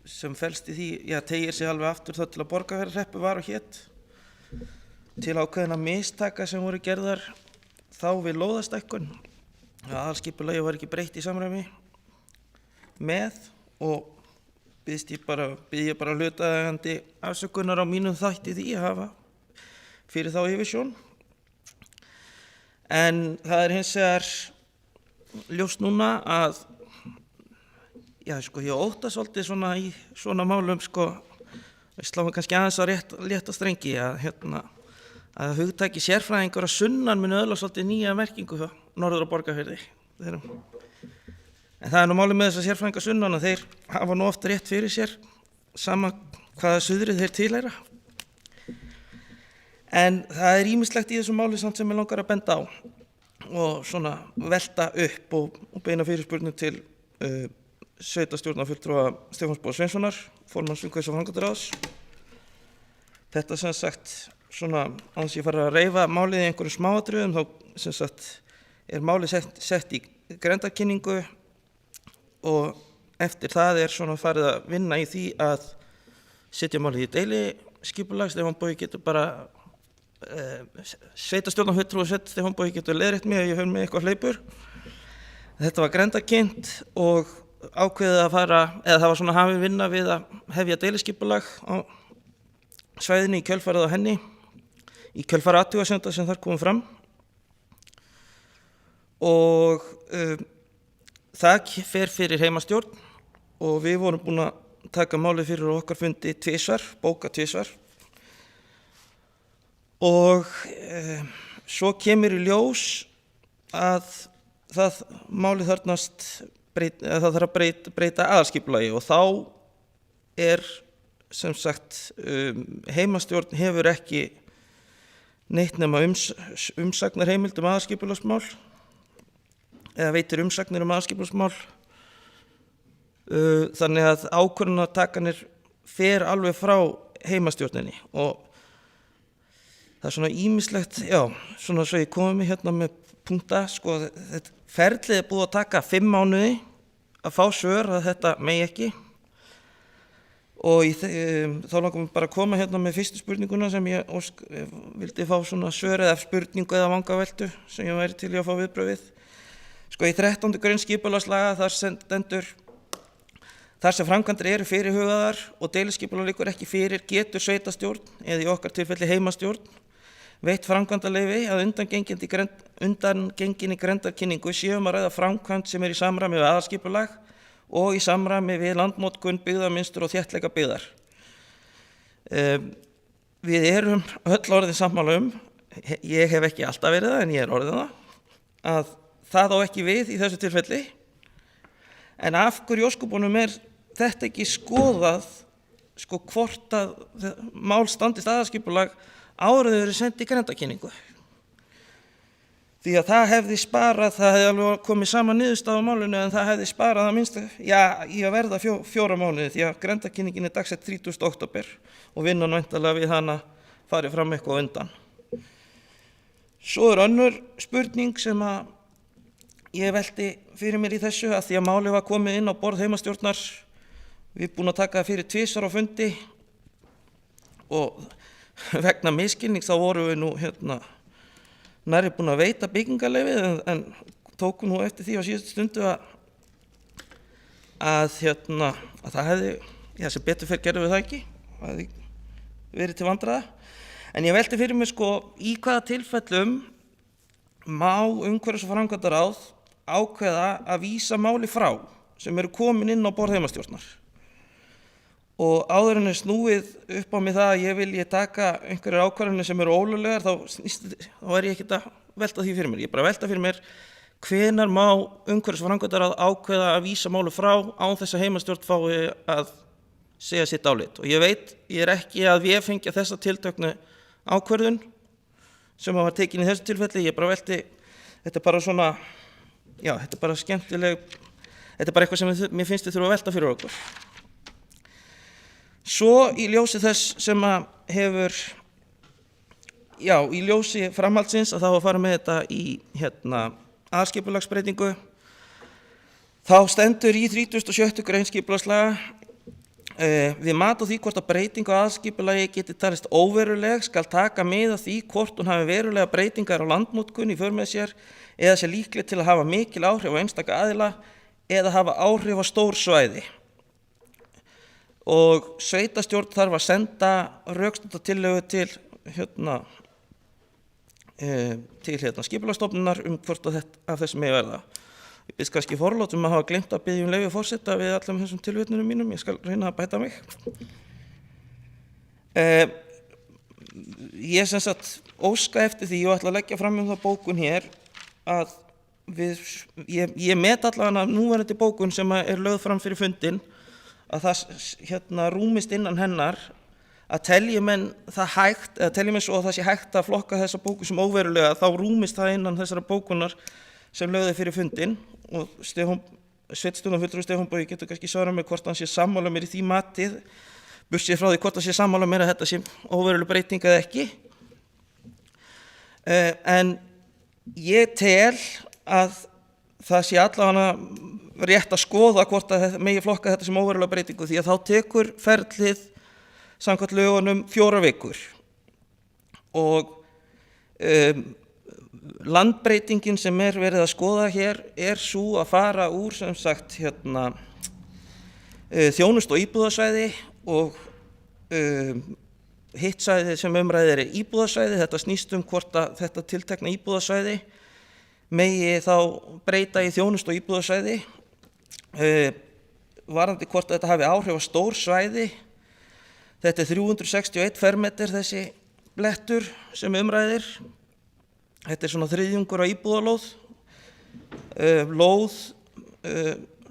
sem felst í því, tegir sig alveg aftur þá til að Borgarfjarðarhreppur var og hét til ákveðina mistaka sem voru gerðar þá við lóðastækkun. Aðalskipulagi var ekki breytt í samræmi með og bið ég bara hlutaðeigandi afsökunar á mínum þætti því að hafa fyrir þá yfirsjón. En það er hins vegar ljóst núna að ég óttast svolítið svona í svona málum við sláum kannski aðeins á létta strengi að hugtaki sérfræðingur að sunnan muni öðlast svolítið nýja merkingu norður á Borgarfirði. En það er nú málið með þessa sérfræðingar sunnan að þeir hafa nú oft rétt fyrir sér sama hvaða suðrið þeir tilheyra. En það er ýmislegt í þessu máli samt sem ég langar að benda á og svona velta upp og beina fyrirspurnum til sveitarstjórnarfulltrúa Stefáns Boga Sveinssonar, formanns umhverfis- og framkvæmdaráðs. Þetta sem sagt svona áðans ég fara að reifa málið í einhverjum smáatriðum þá sem sagt er málið sett í grenndarkynningu og eftir það er svona farið að vinna í því að setja málið í deiliskipulag. Stefán Bogi getur bara sveitarstjórnarfulltrúi Stefán Bogi getur leiðrétt mig ef ég hef með eitthvað hleypur. Þetta var grenndarkynnt og ákveðið að fara, eða það var svona hafin vinna við að hefja deiliskipulag á svæðinu í kjölfarið á henni, í kjölfar athugasemda sem þar komum fram. Og það fer fyrir heimastjórn og við vorum búin að taka málið fyrir okkar fundi bóka tvisvar. Og svo kemur í ljós að málið þarnast það þarf að breyta aðalskipulagi og þá er sem sagt heimastjórn hefur ekki neitt nema umsagnarheimild aðalskipulagsmál eða veitir umsagnir aðalskipulagsmál. Þannig að ákvörðunartakanir fer alveg frá heimastjórninni og það er svona ýmislegt, svona svo ég komið mig hérna með punkta, þetta ferlið er búið að taka 5 mánuði að fá svör að þetta megi ekki og þá langar mér bara að koma hérna með fyrstu spurninguna sem ég vildi fá svona svör eða spurningu eða vangaveltu sem ég væri til í að fá viðbrögð við. Í 13. grein skipulagslaga þar stendur þar sem framkvæmdir eru fyrirhugaðar og deiliskipulag liggur ekki fyrir getur sveitarstjórn eða í okkar tilfelli heimastjórn veitt framkvæmdaleyfi að undangenginni grenndarkynningu séum að ræða framkvæmd sem er í samræmi við aðalskipulag og í samræmi við landnotkun, byggðamynstur og þéttleika byggðar. Við erum öll orðin sammála ég hef ekki alltaf verið það en ég er orðin það, að það á ekki við í þessu tilfelli. En af hverju í ósköpunum er þetta ekki skoðað hvort að mál standist aðalskipulag áður en þau eru send í grenndarkynningu. Því að það hefði sparað, það hefði alveg komið saman niðurstaða á málinu en það hefði sparað að minnst í að verða 4 mánuði því að grenndarkynningin er dagsett 30. október og vinnan væntanlega við hana farið fram eitthvað undan. Svo er önnur spurning sem að ég velti fyrir mér í þessu að því að málið var komið inn á borð heimastjórnar, við erum búin að taka það fyrir 2 á fundi og vegna misskilning þá vorum við nú nærri búin að veita byggingarleyfið en tókum nú eftir því á síðustu stundu að það hefði, sem betur fer gerðum við það ekki, það hefði verið til vandræða. En ég velti fyrir mér í hvaða tilfellum má umhverfis- og framkvæmdaráð ákveða að vísa máli frá sem eru komin inn á borð heimastjórnar. Og áður en snúið upp á mig það að ég vilji taka einhverjar ákvarðanir sem eru ólöglegar þá er ég ekkert að velta því fyrir mér. Ég bara velta fyrir mér hvenær má umhverfisframkvæmdaráð ákveða að vísa málu frá án þess að heimastjórn fái að segja sitt álit. Og ég veit, ég ekki að vefengja þessa tilteknu ákvörðun sem var tekin í þessu tilfelli. Ég bara velti, þetta er bara svona, já, þetta er bara skemmtileg, þetta er bara eitthvað sem mér finnst þið þurfa að velta fyrir okkur. Svo í ljósi þess sem að hefur, já, í ljósi framhaldsins að þá að fara með þetta í aðalskipulagsbreytingu, þá stendur í 36. grein skipulagslaga við mat á því hvort að breyting á aðalskipulagi geti talist óveruleg skal taka mið af því hvort hún hafi verulega breytingar á landnotkun í för með sér eða sé líkleg til að hafa mikil áhrif á einstaka aðila eða hafa áhrif á stór svæði. Og sveitarstjórn þarf að senda rökstuddartillögu til skipulagsstofnunar hvort að þessu megi verða. Ég byrst kannski forlátt að hafa gleymt að biðja leyfi forseta við allum þessum tilvitnunum mínum. Ég skal reyna að bæta mig. Ég sem sagt óska eftir því og ætla að leggja fram það bókun hér að ég met allavega núverandi bókun sem er lögð fram fyrir fundin að það rúmist innan hennar að telji menn það hægt, eða telji menn svo að það sé hægt að flokka þessa bókun sem óverulega, þá rúmist það innan þessara bókunar sem lögði fyrir fundin. Og sveitarstjórnarfulltrúi Stefán Bogi getur kannski svarað mig hvort hann sé sammála mér í því matið, burtséð frá því hvort hann sé sammála mér að þetta sé óveruleg breyting eða ekki. En ég tel að það sé allavega rétt að skoða hvort að megi flokka þetta sem óverulega breytingu, því að þá tekur ferlið samkvæmt lögunum 4 vikur. Og landbreytingin sem verið að skoða hér sú að fara úr sem sagt þjónust- og íbúðasvæði og hitt svæði sem umræðir íbúðasvæði. Þetta snýst hvort að þetta tiltekna íbúðasvæði megi þá breyta í þjónust- og íbúðasvæði. Varðandi hvort að þetta hafi áhrif á stór svæði. Þetta 361 fermetrar þessi blettur sem umræðir. Þetta svona þriðjungur á íbúðalóð.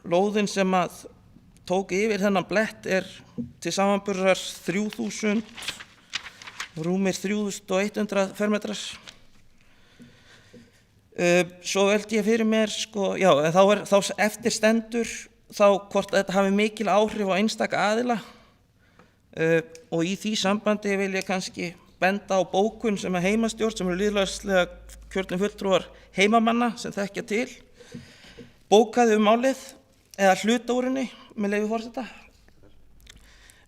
Lóðin sem að tók yfir þennan blett til samanburðar rúmir 3100 fermetrar. Svo veldi ég fyrir mér, já, en þá eftir stendur þá hvort þetta hafi mikil áhrif á einstaka aðila. Og í því sambandi vil ég kannski benda á bókun sem heimastjórn, sem lýðræðislega kjörnir fulltrúar heimamanna sem þekkja til, bókaði málið eða hluta úr henni með leyfi forseta.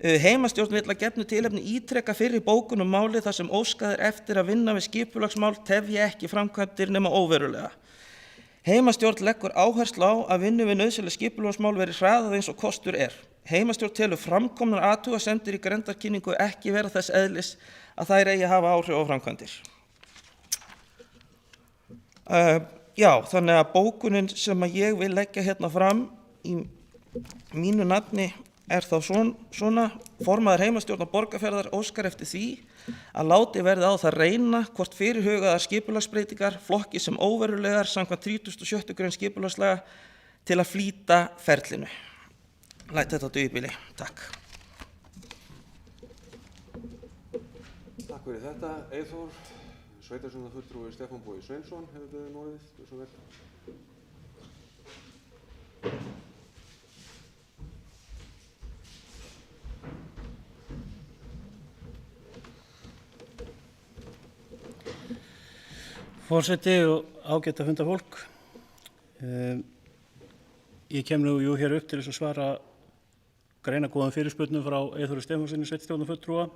Heimastjórn vill að gefnu tilefni ítrekka fyrir bókun málið þar sem óskað eftir að vinna við skipulagsmál tefji ekki framkvæmdir nema óverulega. Heimastjórn leggur áherslu á að vinnu við nauðsynleg skipulagsmál veri hraðað eins og kostur Heimastjórn telur framkomnar athugasemdir í grenndarkynningu ekki vera þess eðlis að þær eigi að hafa áhrif á framkvæmdir. Já, þannig að bókunin sem ég vil leggja hérna fram í mínu nafni þá svona: formaður heimastjórnar Borgarfjarðar óskar eftir því að láti verði á það reyna hvort fyrirhugaðar skipulagsbreytingar flokki sem óverulegar samkvæmt 36. grein skipulagslaga til að flýta ferlinu. Læt þetta duga í bili. Takk. Takk fyrir þetta. Eyþór, sveitarstjórnarfulltrúi Stefán Bogi Sveinsson hefur beðið orðið. Svo vel. Forseti og ágæta fundafólk. Ég kem nú hér upp til þess að svara greinargóðum fyrirspurnum frá Eyþóri Stefánssyni, sveitarstjórnarfulltrúa,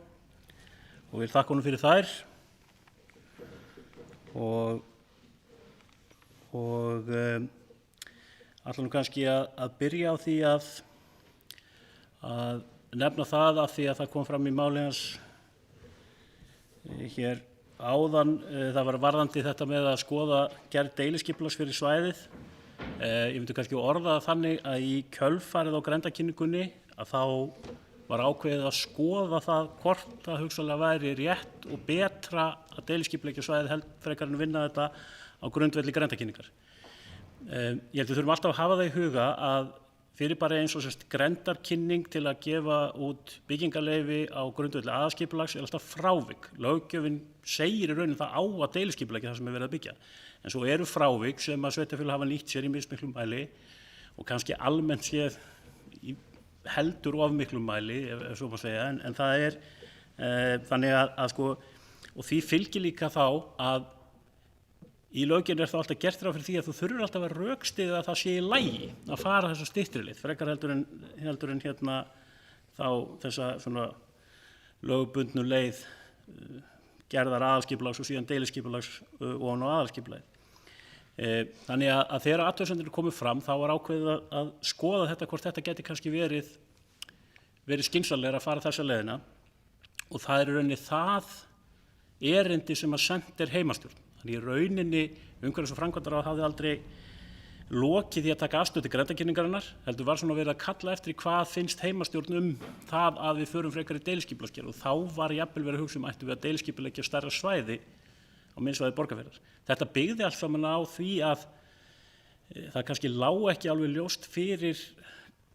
og vil þakka honum fyrir þær. Og ætla nú kannski að byrja á því að nefna það af því að það kom fram í máli hans hér áðan. Það var varðandi þetta með að skoða gerð deiliskipulags fyrir svæðið. Ég myndi kannski orða þannig að í kjölfarið á grenndarkynningunni að þá var ákveðið að skoða það hvort það hugsanlega væri rétt og betra að deiliskipuleggja svæðið frekar en vinna þetta á grundvelli grenndarkynningar. Ég held við þurfum alltaf að hafa það í huga að fyrir bara eins og grenndarkynning til að gefa út byggingarleyfi á grundvelli aðalskipulags er alltaf frávik. Löggjöfin segir í rauninni það á að deiliskipulagi það sem er verið að byggja. En svo eru frávik sem að sveitarfélög hafa nýtt sér í mismiklum mæli og kannski almennt séð heldur of miklum mæli, ef svo má segja, en það er þannig að sko, og því fylgir líka þá að í löggjöfinni er þá alltaf gert ráð fyrir því að þú þurfir alltaf að rökstyðja að það sé í lagi að fara þessa styttri leið, frekar heldur en þá þessa svona lögbundnu leið gerðar aðalskipulags og síðan deiliskipulags ofan á aðalskipulagið. Þannig að þegar athugasemdir komið fram þá var ákveðið að skoða þetta hvort þetta geti kannski verið skynsamlegra að fara þessa leiðina og það er í rauninni það erindi sem að sent er heimastjórn. Þannig í rauninni umhverfis- og framkvæmdaráð hafði aldrei lokið því að taka afstöðu til grenndarkynningarinnar, heldur var svona verið að kalla eftir hvað finnst heimastjórn það að við förum frekar í deiliskipulagsgerð og þá var jafnvel verið að hugsa ættum við að deiliskipuleggja stærra svæði á minnsvæði Borgarfjarðar. Þetta byggði allt saman á því að það kannski lá ekki alveg ljóst fyrir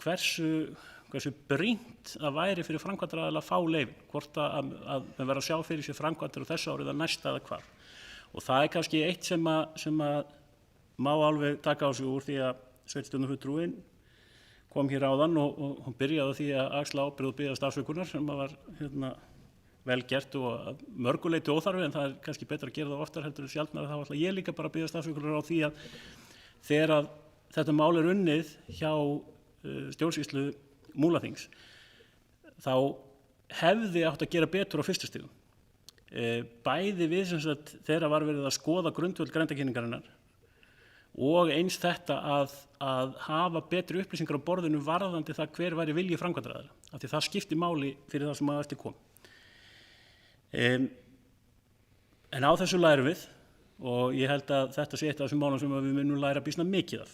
hversu brýnt það væri fyrir framkvæmdaraðila að fá leyfin, hvort að menn verða að sjá fyrir sér framkvæmdir á þessu árið að næsta eða hvað. Og það er kannski eitt sem að má alveg taka á sig úr því að sveitarstjórnarfulltrúinn kom hér áðan og hún byrjaði á því að axla ábyrgð og biðjast afsökunar sem var vel gert og að mörgu leyti óþarfi en það er kannski betra að gera það oftar heldur en sjaldnar þá ætla ég líka bara að biðjast afsökunar á því að þegar að þetta mál er unnið hjá stjórnsýslu Múlaþings þá hefði átt að gera betur á fyrstu stigum. Bæði við sem sagt þegar var verið að skoða grundvöll grenndarkynningarinnar og eins þetta að hafa betri upplýsingar á borðinu varðandi það hver væri vilji framkvæmdaraðila, af því það skipti máli fyrir það sem að eftir kom. En á þessu lærum við og ég held að þetta sé eitt af þessum málum sem við munum læra býsna mikið af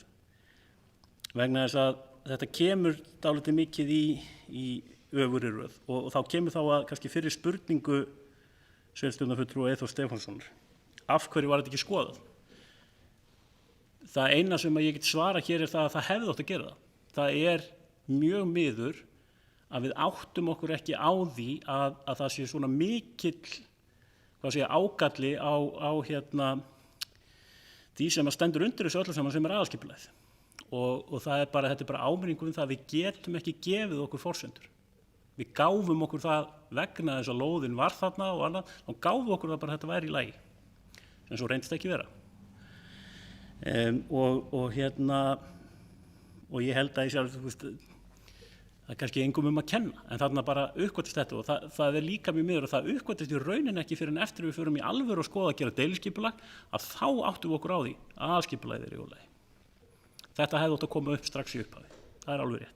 vegna þess að þetta kemur dálítið mikið í öfugri röð og þá kemur þá að kannski fyrir spurningu sveitarstjórnarfulltrúa Eyþórs Stefánssonar. Af hverju var þetta ekki skoðað? Það eina sem ég get svara hér er það að það hefði átt að gera það. Það er mjög miður að við áttum okkur ekki á því að það sé svona mikill ágalli á því sem að stendur undir þessu öllu saman sem er aðalskipulagið. Og það er bara, þetta er bara áminningur það að við getum ekki gefið okkur forsendur. Við gáfum okkur það vegna þess að lóðin var þarna og annað, þá gáfum okkur það bara að þetta væri í lagi. En svo reyndist ekki vera. Og ég held að ég sjálf, það er kannski engum að kenna, en þarna bara uppgötvist þetta og það er líka mjög miður og það uppgötvist í rauninni ekki fyrir en eftir við förum í alvöru og skoða að gera deiliskipulag, að þá áttum við okkur á því að aðalskipulagið er í ólagi. Þetta hefði átt að koma upp strax í upphafi, það er alveg rétt.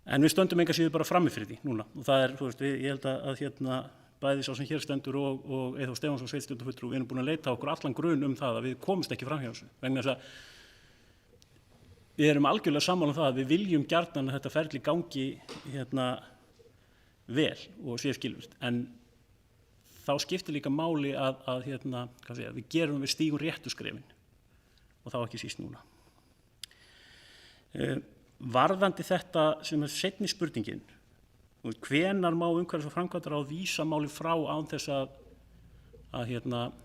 En við stöndum enga síður bara frammi fyrir því núna og það er, ég held að bæði sá sem hér stendur og Eyþór Stefánsson sveitarstjórnarfulltrúi, við erum búin að leita okkur allan grun það að við komumst ekki fram hjá þessu vegna þess að við erum algjörlega sammála það að við viljum gjarnan að þetta ferli gangi vel og sé skilvirkt en þá skiptir líka máli að við gerum við stígum réttu skrefin og þá ekki síst núna. Varðandi þetta sem er seinni spurningin, hvenær má umhverfis- og framkvæmdaráð vísa máli frá án þess að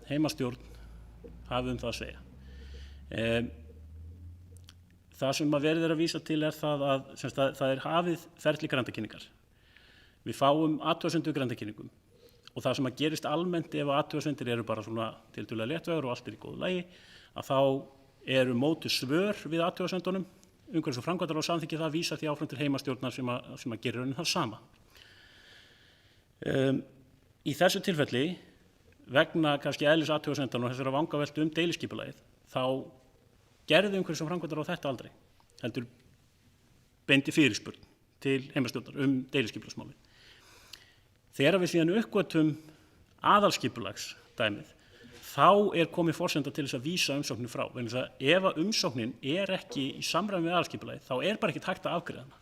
heimastjórn hafi það að segja. Það sem að verið er að vísa til er það að það er hafið ferli grenndarkynningar. Við fáum athugasemdir við grenndarkynningum og það sem að gerist almennt ef athugasemdir eru bara svona tiltölulega léttvægar og allt er í góðu lagi, að þá eru mótuð svör við athugasemdunum. Umhverfis- og framkvæmdaráð samþykki það að vísa því áfram til heimastjórnar sem að gera raunin það sama. Í þessu tilfelli, vegna kannski eðlis athugasemdanna og þessara vangaveltu deiliskipulagið, þá gerði umhverfis- og framkvæmdaráð þetta aldrei, heldur beindi fyrirspurn til heimastjórnar deiliskipulagsmálin. Þegar við síðan uppgötvum aðalskipulagsdæmið, þá er komið forsenda til þess að vísa umsóknin frá. Vegna þess að ef umsóknin er ekki í samræmi við aðalskipulagið, þá er bara ekki hægt að afgreiða hana.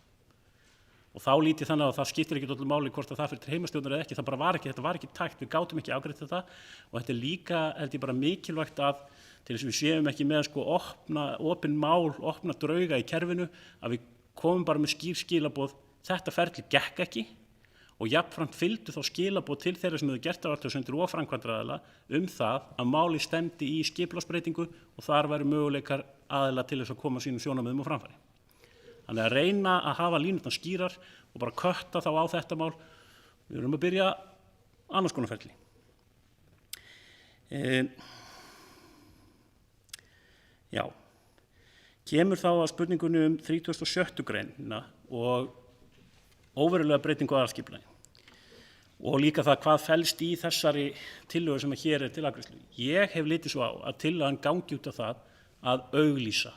Og þá lít ég þannig að það skiptir ekki öllu máli hvort að það fyrir til heimastjórnar eða ekki, þetta var ekki tækt, við gátum ekki afgreitt þetta og þetta er líka, held ég bara mikilvægt að til þess að við séum ekki með sko opin mál, opna drauga í kerfinu, að við komum bara með skýr skilaboð, þetta ferli gekk ekki og jafnframt fylgdu þá skilaboð til þeirra sem hefur gert athugasemdir og framkvæmdaraðila það að máli stefndi í skipulagsbreytingu og þar væru möguleikar aðila til þess að koma sínum sjónarmiðum á framfæri. Þannig að reyna að hafa línurnar skýrar og bara kötta þá á þetta mál. Við erum að byrja annars konar ferli. Já, kemur þá að spurningunni 37. greinina og óverulega breytingu á aðalskipulagi og líka það hvað felst í þessari tillögu sem hér til afgreiðslu. Ég hef litið svo á að tillagan gangi út af það að auglýsa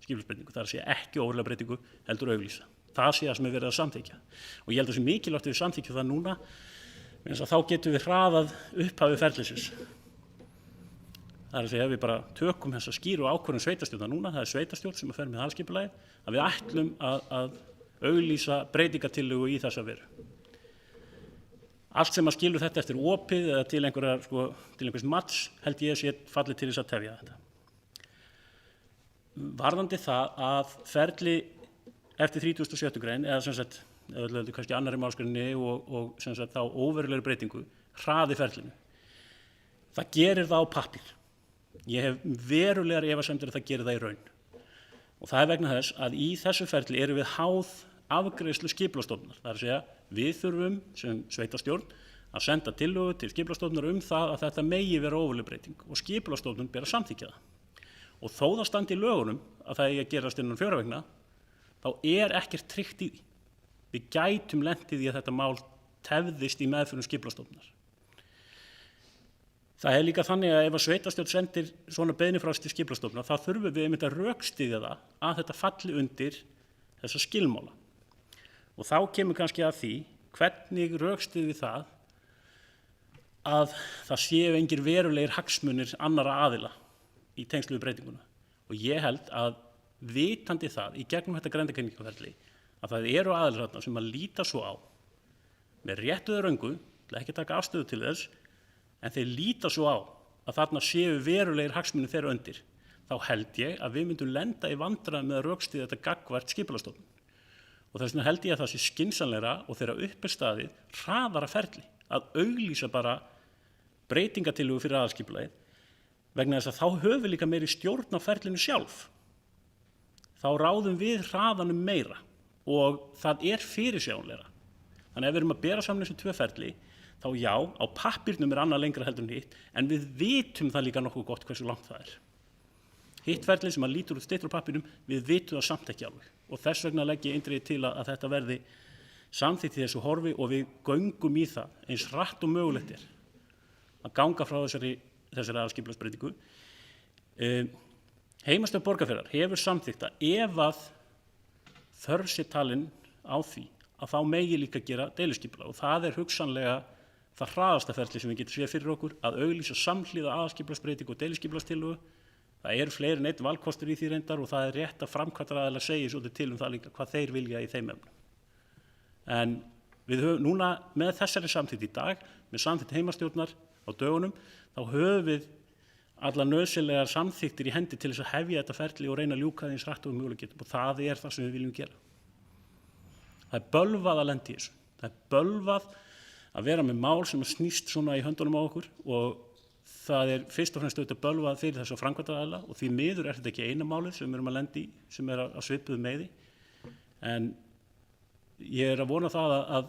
skipulagsbreytingu, það sé ekki óverulega breytingu, heldur auglýsa. Það sé það sem verið að samþykkja. Og ég held að það sé mikilvægt að við samþykkjum það núna, eins og þá getum við hraðað upphafi ferlisins. Það að segja, ef við bara tökum þessa skýru ákvörðun sveitarstjórnar núna, það sveitarstjórn sem fer með aðalskipulagið, að við ætlum að auglýsa breytingatillögu í þessa veru. Allt sem að skilur þetta eftir opið eða til einhvers mats held ég sé fallið til þess að tefja þetta. Varðandi það að ferli eftir 37. grein eða sem sagt, eða kannski annarri málsgreininni og sem sagt þá óverulegri breytingu, hraði ferlinu. Það gerir það á pappír. Ég hef verulegar efasemdir að það gerir það í raun. Og það vegna þess að í þessu ferli erum við háð afgreiðslu skipulagsstofnunar. Það að segja, við þurfum sem sveitarstjórn að senda tillögu til skipulagsstofnunar það að þetta megi vera óveruleg breyting og skipulagsstofnun ber að samþykkja það. Og þó það standi í lögunum að það eigi að gerast innan 4 vikna, þá ekkert tryggt í því. Við gætum lent í því að þetta mál tefðist í meðferðum skipulagsstofnunar. Það líka þannig að ef að sveitarstjórn sendir svona beiðni frá til skipulagsstofnunar, þá þurfum við einmitt að rökstyðja það að þetta falli undir þessa skilmála. Og þá kemur kannski að því hvernig rökstyðjum við það að það séu engir verulegir hagsmunir annarra aðila í tengslu við breytinguna. Og ég held að vitandi það í gegnum þetta grenndarkynningaferli að það eru aðilar þarna sem að líta svo á með réttu eða röngu, ekki taka afstöðu til þess, en þeir líta svo á að þarna séu verulegir hagsmunir þeirra undir, þá held ég að við myndum lenda í vandræðum með að rökstyðja þetta gagnvart skipulagsstofnun. Og þess vegna held ég að það sé skynsamlegra og þeirra staðið hraðara ferli að auglýsa bara breytingatillögu fyrir aðalskipulagið, vegna þess að þá höfum við líka meiri stjórn á ferlinu sjálf. Þá ráðum við hraðanum meira og það fyrirsjáanlegra. Þannig að ef við erum að bera saman þessu 2 ferli, þá já, á pappírnum annað lengra heldur en hitt, en við vitum það líka nokkuð gott hversu langt það er. Hitt ferli sem að lítur út styttur á pappírnum, við vitum það samt ekki alveg. Og þess vegna legg ég eindregið til að þetta verði samþykkt í þessu horfi og við göngum í það eins hratt og mögulegt að ganga frá þessari aðalskipulagsbreytingu. Heimastjórn Borgarfjarðar hefur samþykkt að ef að þörf sé talin á því að þá megi líka gera deiliskipulag og það hugsanlega það hraðasta ferli sem við getum séð fyrir okkur að auglýsa samhliða aðalskipulagsbreytingu og deiliskipulagstillögu. Það fleiri en einn valkostur í því reyndar og það rétt að framkvæmdaraðilar segi svolítið til það líka hvað þeir vilja í þeim efnum. En við höfum núna með þessari samþykkt í dag, með samþykkt heimastjórnar á dögunum, þá höfum við allar nauðsynlegar samþykktir í hendi til þess að hefja þetta ferli og reyna að ljúka því eins hratt og mögulega getum og það það sem við viljum gera. Það bölvað að lenda í þessu. Það bölvað að vera með mál sem snýst svona í höndunum á okkur og það fyrst og fremst auðvitað bölvað fyrir þess að framkvæmdaraðila og því miður þetta ekki eina málið sem við erum að lenda í sem að svipuðu meiði. En ég að vona það að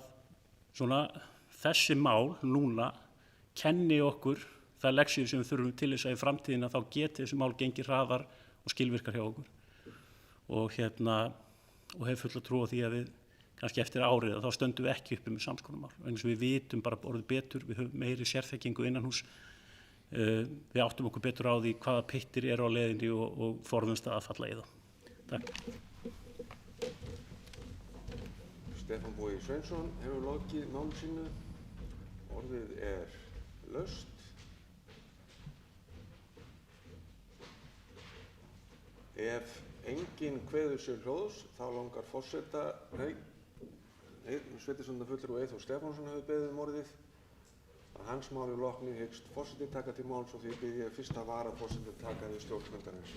svona þessi mál núna kenni okkur það leksíu sem við þurfum til þess að í framtíðina þá geti þessi mál gengið hraðar og skilvirkar hjá okkur. Og hef fulla trú á því að við kannski eftir árið þá stöndum við ekki uppi með samskonumál. Eins og við vitum bara orðið betur, við höfum meiri sérþekkingu innanhús, við áttum okkur betur á því hvaða pittir eru á leiðinni og forðumst að falla í það. Takk. Stefán Bogi Sveinsson hefur lokið máli sínu. Orðið laust. Ef enginn kveður sér hljóðs, þá langar sveitarstjórnarfulltrúi Eyþór Stefánsson hefur beðið orðið, að hans máli loknu hyggst forseti taka til máls og því bið ég fyrsta varaforseta taka við stjórn fundarins.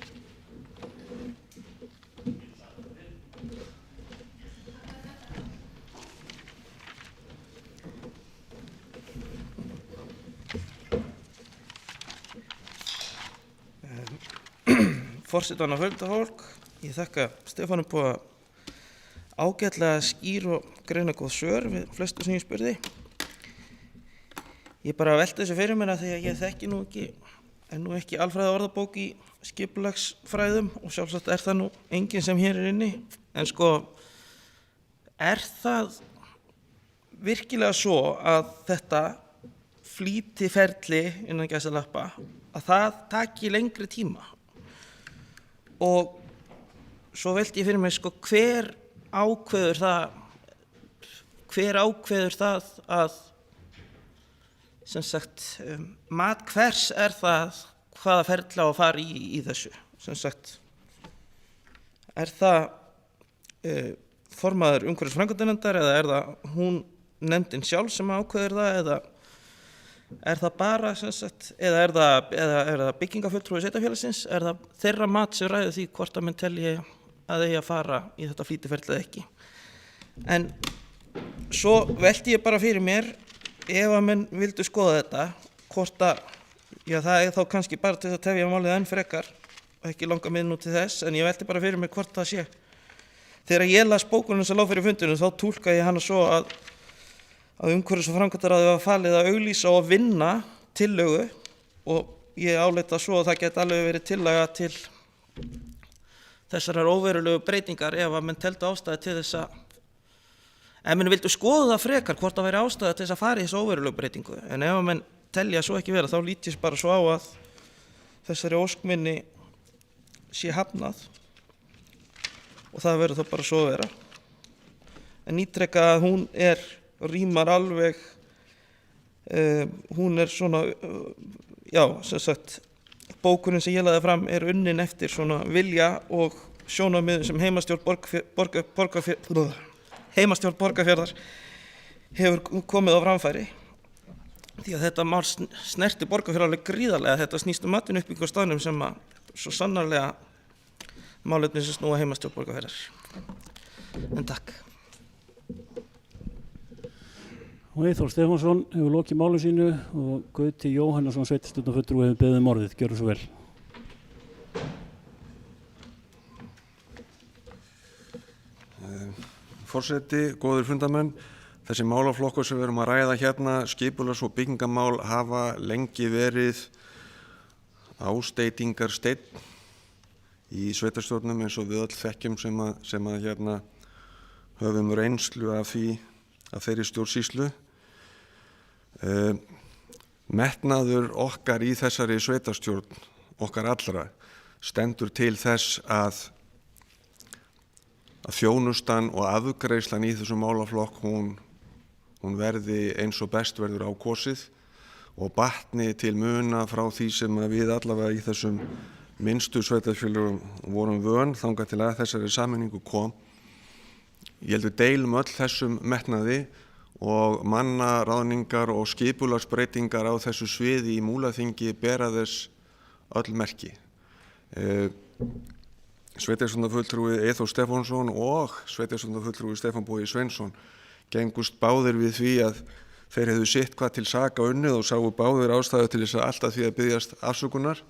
Forsetann og fjöldafólk, ég þakka Stefáni búið ágætlega skýr og greinagóð svör við flestu sem ég spurði. Ég bara velti þessu fyrir mér að því að ég þekki nú ekki alfræði orðabók í skipulagsfræðum og sjálfsagt það nú enginn sem hér inni. En sko, það virkilega svo að þetta flýtiferli innan gæsalappa, að það taki lengri tíma? Og svo velti ég fyrir mig, sko, hver ákveður það að, sem sagt, mat hvers það hvaða ferli á að fara í þessu? Sem sagt, það formaður umhverfisframkvæmdanefndar eða það hún nefndin sjálf sem ákveður það eða það bara, sem sagt, eða það byggingafulltrúi sveitarfélagsins, það þeirra mat sem ræður því hvort að menn telji að eigi að fara í þetta flýtiferli eða ekki. En svo velti ég bara fyrir mér, ef að menn vildu skoða þetta, hvort að, það þá kannski bara til að tefja málið enn frekar, og ekki langa mig nú til þess, en ég velti bara fyrir mér hvort það sé. Þegar ég las bókunum sem lá fyrir fundinu, þá túlka ég hana svo að umhverfis- og framkvæmdaráði var falið að auglýsa og vinna tillögu og ég áleita svo að það geti alveg verið tillaga til þessarar óverulegu breytingar ef að menn teldu ástæði til þess að, ef menn vildu skoða það frekar hvort það væri ástæði til þess að fara í þessa óverulegu breytingu, en ef að menn telja svo ekki vera þá lítist bara svo á að þessari óskminni sé hafnað og það verður þá bara svo að vera. En ítreka að hún rýmar alveg, hún svona, sem sagt, bókunin sem ég lagði fram unnin eftir svona vilja og sjónarmiðum sem heimastjórn Borgarfjarðar hefur komið á framfæri. Því að þetta mál snerti Borgarfjörð alveg gríðarlega, þetta snýst atvinnuuppbyggingu á staðnum sem að svo sannarlega málefni sem snúa heimastjórn Borgarfjarðar. En takk. Og Eyþór Stefánsson hefur lokið málu sínu og Gauti Jóhannesson sveitarstjórnarfulltrúi hefur beðið orðið. Gjörðu svo vel. Forseti, góðir fundarmenn, þessi málaflokkur sem við erum að ræða hérna, skipulags- og byggingamál, hafa lengi verið ásteytingarsteinn í sveitarstjórnum eins og við öll þekkjum sem að hérna höfum reynslu af þeirri stjórnsýslu. Metnaður okkar í þessari sveitarstjórn, okkar allra, stendur til þess að þjónustan og afgreiðslan í þessum málaflokk hún verði eins og best verður á kosið og batni til muna frá því sem við allavega í þessum minnstu sveitarfélögum vorum vön þangað til að þessari sameiningu kom. Ég held við deilum öll þessum metnaði og mannaráðningar og skipulagsbreytingar á þessu sviði í Múlaþingi bera þess öll merki. Sveitarstjórnarfulltrúi Eyþór Stefánsson og sveitarstjórnarfulltrúi Stefán Bogi Sveinsson gengust báðir við því að þeir hefðu sitt hvað til saka unnið og sáu báðir ástæðu til þess að alltaf því að biðjast afsökunar.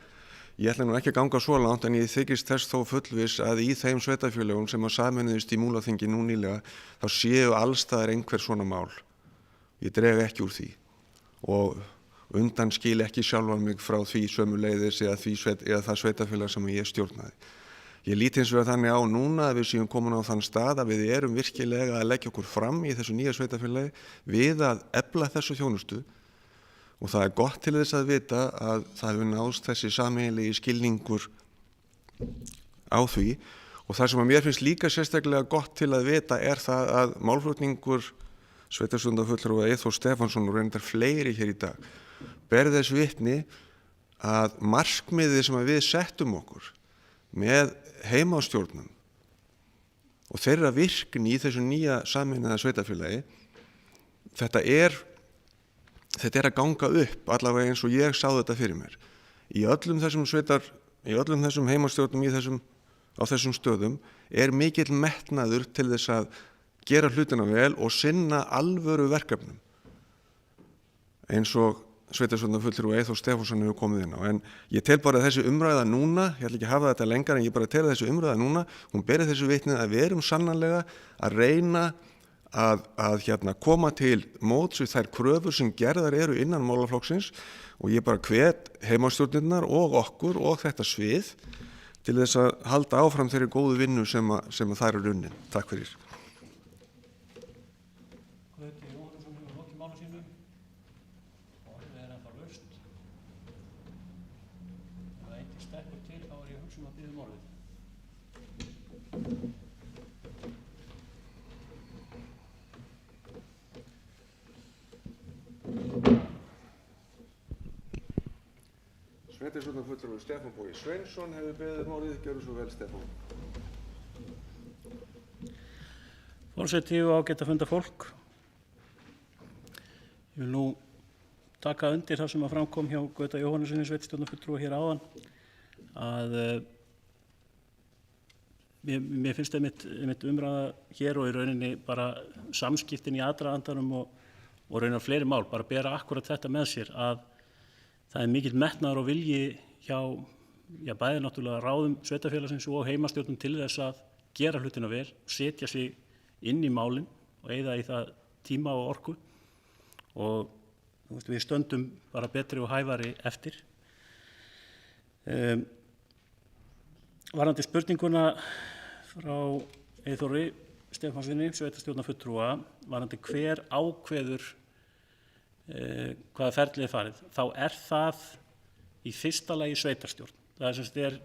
Ég ætla nú ekki að ganga svo langt en ég þykist þess þó fullviss að í þeim sveitarfélögum sem að sameinuðust í Múlaþingi nú nýlega þá séu allstaðar einhver svona mál. Ég dreg ekki úr því og undanskil ekki sjálfan mig frá því sömuleiðis eða það sveitarfélag sem ég stjórnaði. Ég lít hins vegar þannig á núna að við séum komin á þann stað að við erum virkilega að leggja okkur fram í þessu nýja sveitarfélagi við að efla þessu þjónustu og það gott til þess að vita að það hefur náðst þessi sameiginlegi skilningur á því og það sem að mér finnst líka sérstaklega gott til að vita það að málflutningur sveitarstjórnarfulltrúa Eyþór Stefánsson og reyndar fleiri hér í dag ber þess vitni að markmiðið sem að við settum okkur með heimastjórnum og þeirra virkni í þessu nýja sameinaða sveitarfélagi, þetta þetta að ganga upp allavega eins og ég sá þetta fyrir mér. Í öllum þessum heimastjórnum á þessum stöðum mikill metnaður til þess að gera hlutina vel og sinna alvöru verkefnum eins og sveitarstjórnarfulltrúi Eyþór Stefánsson hefur komið inn á. En ég tel bara að þessi umræða núna, ég ætla ekki að hafa þetta lengar, en ég bara tel að þessi umræða núna, hún beri þessu vitni að við erum sannanlega að reyna að koma til móts við þær kröfur sem gerðar eru innan málaflokksins, og ég bara hvet heimastjórnirnar og okkur og þetta svið til þess að halda áfram þeirri góðu vinnu sem þær eru unnin. Takk fyrir. Sveitarstjórnarfulltrúi Stefán Bogi Sveinsson hefur beðið orðið. Gjörðu svo vel, Stefán. Forseti og ágæta fundarfólk. Ég vil nú taka undir það sem að framkom hjá Gauta Jóhannesinni sveitarstjórnarfulltrúi hér áðan, að mér finnst einmitt umræða hér og í rauninni bara samskiptin í aðdragandanum og raunar fleiri mál, bara bera akkurat þetta með sér, að það mikill metnaður og vilji hjá bæði náttúrulega ráðum sveitarfélagsins og heimastjórnum til þess að gera hlutina vel, setja sig inn í málin og eyða í það tíma og orku, og við stöndum bara betri og hæfari eftir. Varðandi spurninguna frá Eyþóri Stefánssyni, sveitarstjórnarfulltrúa, varðandi hver ákveður hvaða ferlið farið, þá það í fyrsta lagi sveitarstjórn. Það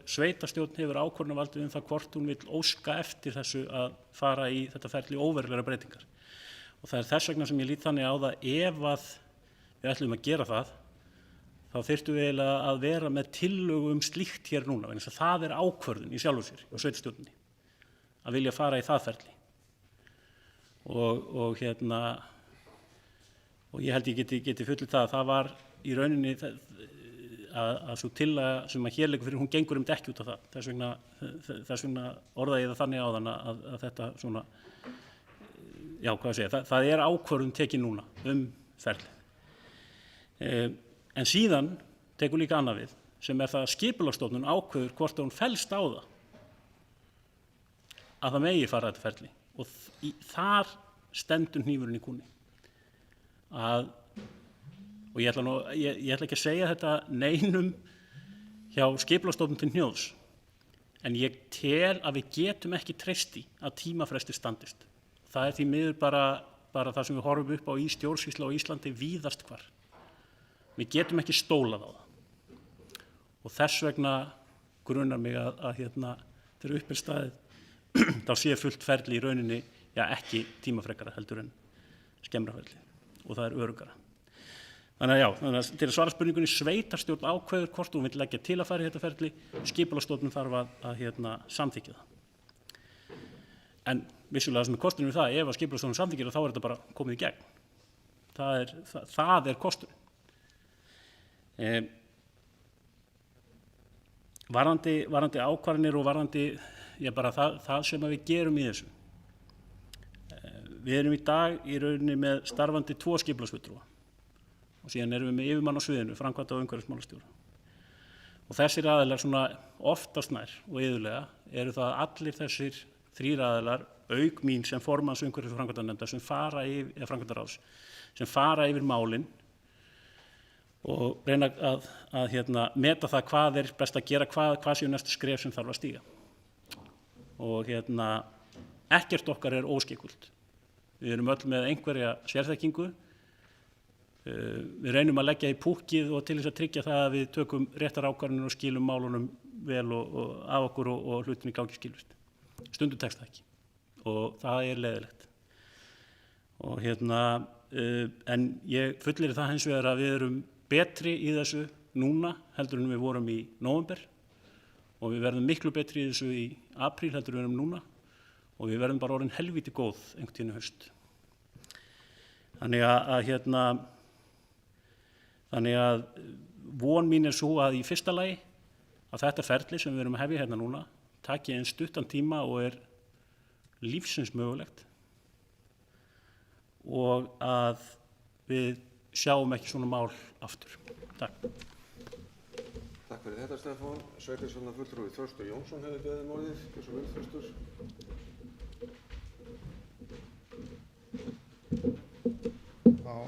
sveitarstjórn hefur ákvörðunarvaldið það hvort hún vill óska eftir þessu að fara í þetta ferli óverulegra breytingar. Og það þess vegna sem ég lít þannig á það, ef að við ætlum að gera það, þá þyrftum við eiginlega að vera með tillögu slíkt hér núna, vegna þess að það ákvörðun í sjálfu sér og sveitarstjórninni að vilja fara í það ferli. Og ég held ég geti fullyrt það að það var í rauninni að svo tillaga sem að hér liggur fyrir, hún gengur ekki út af það. Þess vegna orðaði ég það þannig áðan að þetta svona, það ákvörðun tekin núna ferlið. En síðan tekur líka annað við, sem það að Skipulagsstofnun ákveður hvort hún fellst á það að það megi fara þetta ferli, og þar stendur hnífurinn í kúnni. Og ég ætla ekki að segja þetta neinum hjá Skipulagsstofnun til hnjóðs, en ég tel að við getum ekki treyst í að tímafrestir standist. Það því miður bara það sem við horfum upp á í stjórnsýslu á Íslandi víðast hvar. Við getum ekki stólað á það, og þess vegna grunar mig að þegar upp staðið þá sé fullt ferli í rauninni ekki tímafrekara heldur en skemmra ferli, og það öruggara. Þannig að til að svara spurningunni, sveitarstjórn ákveður hvort hún vill leggja til að fara í þetta ferli, Skipulagsstofnun þarf að samþykkja það. En vissulega sem kosturinn við það, ef að Skipulagsstofnun samþykkir það, þá þetta bara komið í gegn. Það kosturinn. Varðandi ákvarðanir og varðandi það sem við gerum í þessu. Við erum í dag í rauninni með starfandi 2 skipulagsfulltrúa, og síðan erum við með yfirmann á sviðinu, framkvæmda- og umhverfismálastjóra. Og þessir aðilar svona oftast nær og iðulega eru það að allir þessir 3 aðilar, auk mín sem formanns umhverfis- og framkvæmdanefndar, framkvæmdaráðs, sem fara yfir málin og reyna að meta það hvað best að gera, hvað séu næstu skref sem þarf að stíga. Og ekkert okkar óskikkult. Við erum öll með einhverja sérþekkingu. Við reynum að leggja í púkkið og til þess að tryggja það að við tökum réttar ákvarðanir og skilum málunum vel og af okkur og hlutinni gangi skilvist. Stundum tekst það ekki, og það leiðilegt. Og en ég fullyrði það hins vegar að við erum betri í þessu núna heldur en við vorum í nóvember, og við verðum miklu betri í þessu í apríl heldur en við erum núna, og við verðum bara orðin helvíti góð einhvern tíðinu haust. Þannig Þannig að von mín svo að í fyrsta lagi að þetta ferli sem við erum að hefja hérna núna taki einn stuttan tíma og lífsins mögulegt og að við sjáum ekki svona mál aftur. Takk. Takk fyrir þetta, Stefán. Sveitarstjórnarfulltrúi Þröstur Jónsson hefur beðið orðið. Gjörðu svo vel, Þröstur.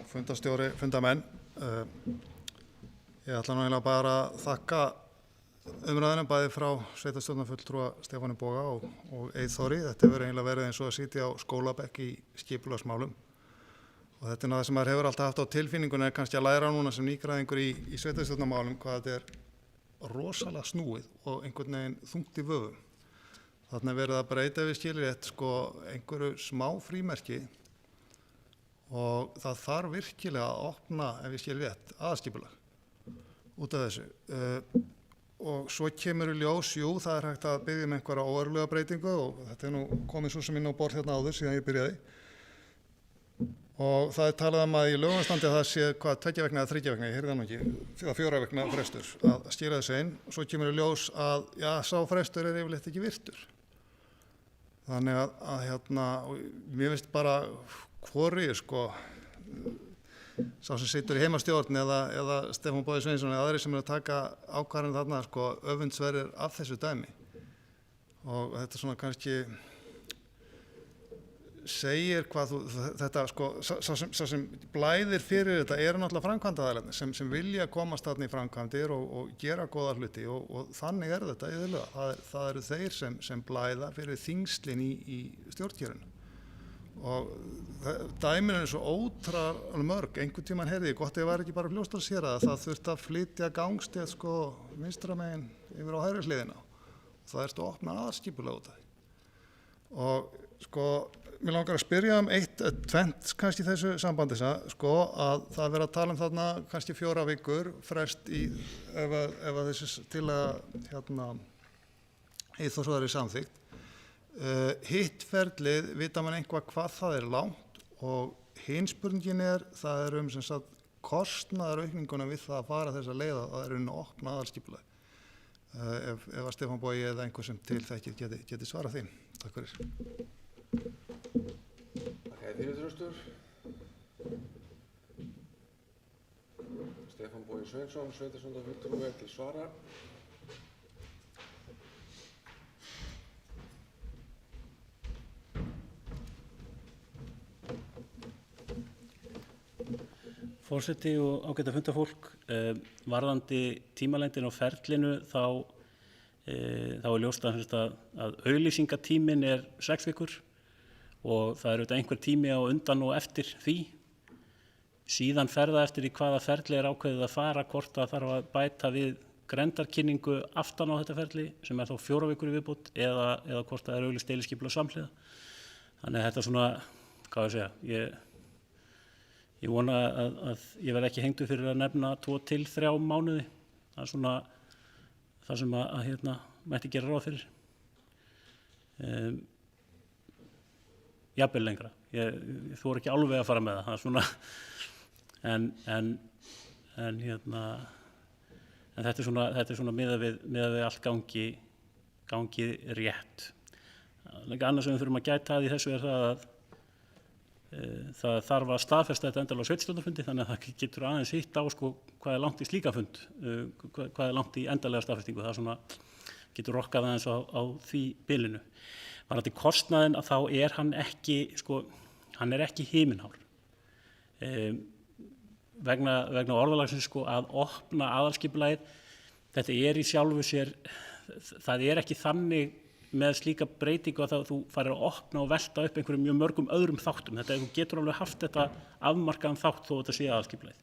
Fundarstjóri, fundamenn. Ég ætla nú eiginlega bara að þakka umræðunum bæði frá sveitarstjórnarfulltrúa Stefáni Boga og Eyþóri. Þetta hefur eiginlega verið eins og að sitja á skólabekk í skipulagsmálum. Og þetta það sem maður hefur alltaf haft á tilfinningunni kannski að læra núna sem nýgræðingur í sveitarstjórnarmálum hvað þetta rosalega snúið og einhvern veginn þungt í vöfum. Þarna verið að breyta við skilrétt einhverju smá frímerki og það þarf virkilega að opna, ef ég skil rétt, aðalskipulag út af þessu. Og svo kemur í ljós, það hægt að byggja einhverja óverulega breytingu og þetta nú komið svo sem inn á borð hérna áður síðan ég byrjaði. Og það talað að í lögumstandi að það sé 2 vegna eða 3 vegna, ég heyrði það nú ekki, 4 vegna frestur að skila þessu inn. Og svo kemur í ljós að sá frestur yfirleitt ekki virtur. Þannig að mér finnst bara hvori, sá sem situr í heimastjórn eða Stefán Bogi Sveinsson eða aðrir sem að taka ákvarðanir þarna, öfundsverðir af þessu dæmi. Og þetta svona kannski segir hvað þetta sá sem blæðir fyrir þetta eru náttúrulega framkvæmdaaðilarnir sem vilja komast þarna í framkvæmdir og gera góða hluti og þannig þetta iðulega. Það eru þeir sem blæða fyrir þingslin í stjórnkerfinu. Og dæmin svo ótrúlega mörg. Einhvern tímann heyrði ég, gott ef var ekki bara Fljótsdalshérað, það þurfti að flytja gangstétt vinstra megin yfir á hægri hliðina. Það ertu að opna aðalskipulag út af því. Og mér langar að spyrja tvennt kannski í þessu sambandi að það vera að tala þarna kannski 4 vikur frest ef þessi tillaga Eyþórs væri samþykkt. Hitt ferlið vita man eitthvað hvað það langt og hin spurningin það sem sagt kostnaðaraukninguna við það að fara þessa leið að það að opna aðalskipulag. Ef að Stefán Bogi eða einhver sem til þekkir geti svarað því. Takk fyrir. Takk fyrir Þröstur. Stefán Bogi Sveinsson, sveitarstjórnarfulltrúi til svara. Forseti og ágæta fundarfólk, varðandi tímalengdin á ferlinu þá ljóst að auglýsingatíminn 6 vikur og það auðvitað einhver tími á undan og eftir því. Síðan fer það eftir í hvaða ferli ákveðið að fara, hvort það þarf að bæta við grenndarkynningu aftan á þetta ferli sem þá 4 vikur í viðbót eða hvort það auglýst deiliskipulag samhliða. Þannig að þetta svona, hvað ég segja, ég vona að ég verð ekki hengdur fyrir að nefna 2 til 3 mánuði. Það svona það sem að mætti gera ráð fyrir. Jafnvel lengra. Ég þori ekki alveg að fara með það. Það svona, en þetta er svona miðað við allt gangi rétt. Annað sem við þurfum að gæta að í þessu það að það þarf að staðfesta þetta endalega á sveitarstjórnarfundi þannig að það getur aðeins hitt á hvað langt í slíka fund, hvað langt í endalega staðfestingu. Það svona getur rokkað aðeins á því bilinu. Varðandi kostnaðinn að þá hann ekki, hann ekki himinhár. Vegna orðalagsins að opna aðalskipulagið, þetta í sjálfu sér, það ekki þannig með slíka breytingu að þú farir að opna og velta upp einhverjum mjög mörgum öðrum þáttum. Þú getur alveg haft þetta afmarkaðan þátt þó þetta sé aðalskipulagið.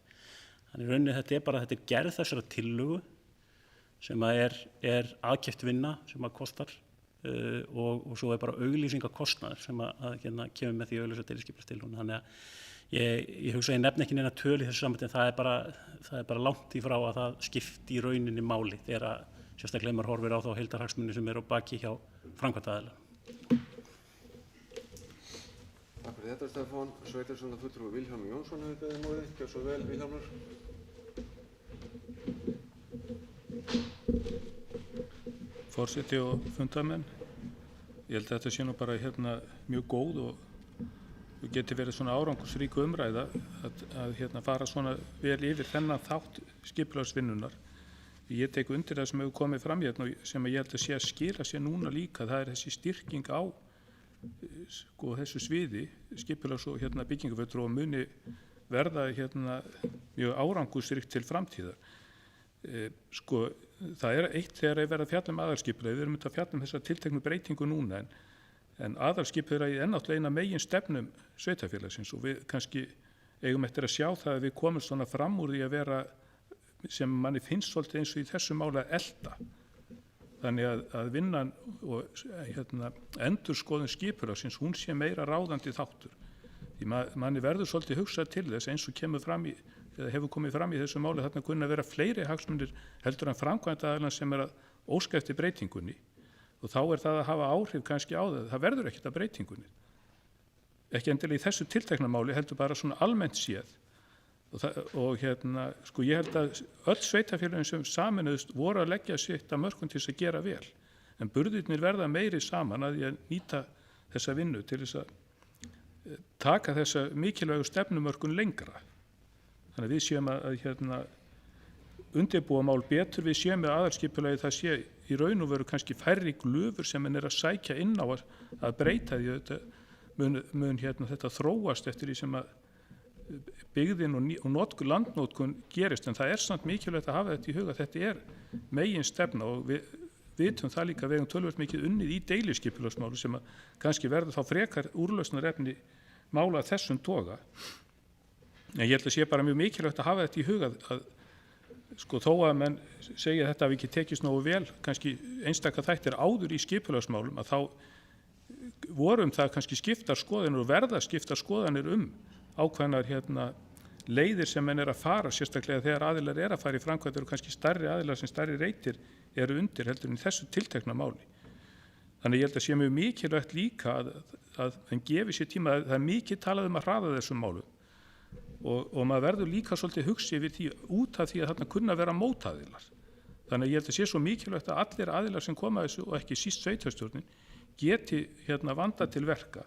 Þannig rauninni þetta er gerð þessara tillögu sem aðkeypt vinna sem kostar og svo bara auglýsingakostnaður sem kemur með því að auglýsa deiliskipulagstilhögun. Þannig að ég hugsa ég nefni ekki neina töl í þessu sambandi en það er bara langt í frá að það skipti í rauninni máli þegar sérstaklega maður horfir á þá heildarhagsmuni sem á baki hjá framkvæmdaaðila. Takk fyrir þetta, Stefán. Sveitarstjórnarfulltrúi Vilhjálmur Jónsson hefur beðið orðið. Gjörðu svo vel, Vilhjálmur. forseti og fundarmenn. Ég held að þetta sé nú bara mjög góð og geti verið svona árangursrík umræða að fara svona vel yfir þennan þátt skipulagsvinnunar. Ég tek undir það sem hefur komið fram sem ég held að sé að skila sér núna líka. Það er þessi styrking á þessu sviði skipulags- og byggingafulltrúa og muni verða mjög árangursríkt til framtíðar. Það er eitt þegar að vera að fjalla aðalskipulagið. Við erum að fjalla þessa tilteknu breytingu núna en aðalskipulagið er náttúrulega eina megin stefnum sveitarfélagsins og við kannski eigum eftir að sjá það að við komum svona fram úr því að vera sem manni finnst svolítið eins og í þessu máli að elda. Þannig að vinnan og endurskoðun skipulagsins, hún sé meira ráðandi þáttur. Því manni verður svolítið hugsað til þess eins og hefur komið fram í þessu máli þarna kunna vera fleiri hagsmunir heldur en framkvæmdaaðilar sem er að óska eftir breytingunni og þá er það að hafa áhrif kannski á það verður ekkert að breytingunni. Ekki endilega í þessu tiltekna máli heldur bara svona almennt séð og ég held að öll sveitarfélögin sem saminuðust voru að leggja sitt að mörkum til þess að gera vel en burðirnir verða meiri saman að því að nýta þessa vinnu til þess að taka þessa mikilvægu stefnumörkun lengra. Þannig að við séum að undirbúa mál betur, við séum með aðalskipulagið það sé í raun og veru kannski færri glufur sem er að sækja inn á að breyta því að mun þetta þróast eftir því sem að byggðin og landnotkun gerist en það er samt mikilvægt að hafa þetta í huga, þetta er megin stefna og við vitum það líka við eigum töluvert mikið unnið í deiliskipulagsmálu sem að kannski verður þá frekar úrlausnarefni mála þessum toga. En ég held að sé bara mjög mikilvægt að hafa þetta í huga að þó að menn segja þetta hafi ekki tekist nógu vel, kannski einstaka þættir áður í skipulagsmálum að þá vorum það kannski skiptar skoðanir og verða skiptar skoðanir ákveðnar leiðir sem menn er að fara, sérstaklega þegar aðilar er að fara í framkvæmdir og kannski stærri aðilar sem stærri reitir eru undir heldur en í þessu tiltekna máli. Þannig ég held að sé mjög mikilvægt líka að hann gefi sér tíma að það er mikið talað að hraða þessum málum og maður verður líka svolítið hugsi yfir því út af því að þarna kunna vera mótaðilar. Þannig að ég held að sé svo mikilvægt að allir aðilar sem koma að þessu og ekki síst sveitarstjórnin geti vanda til verka.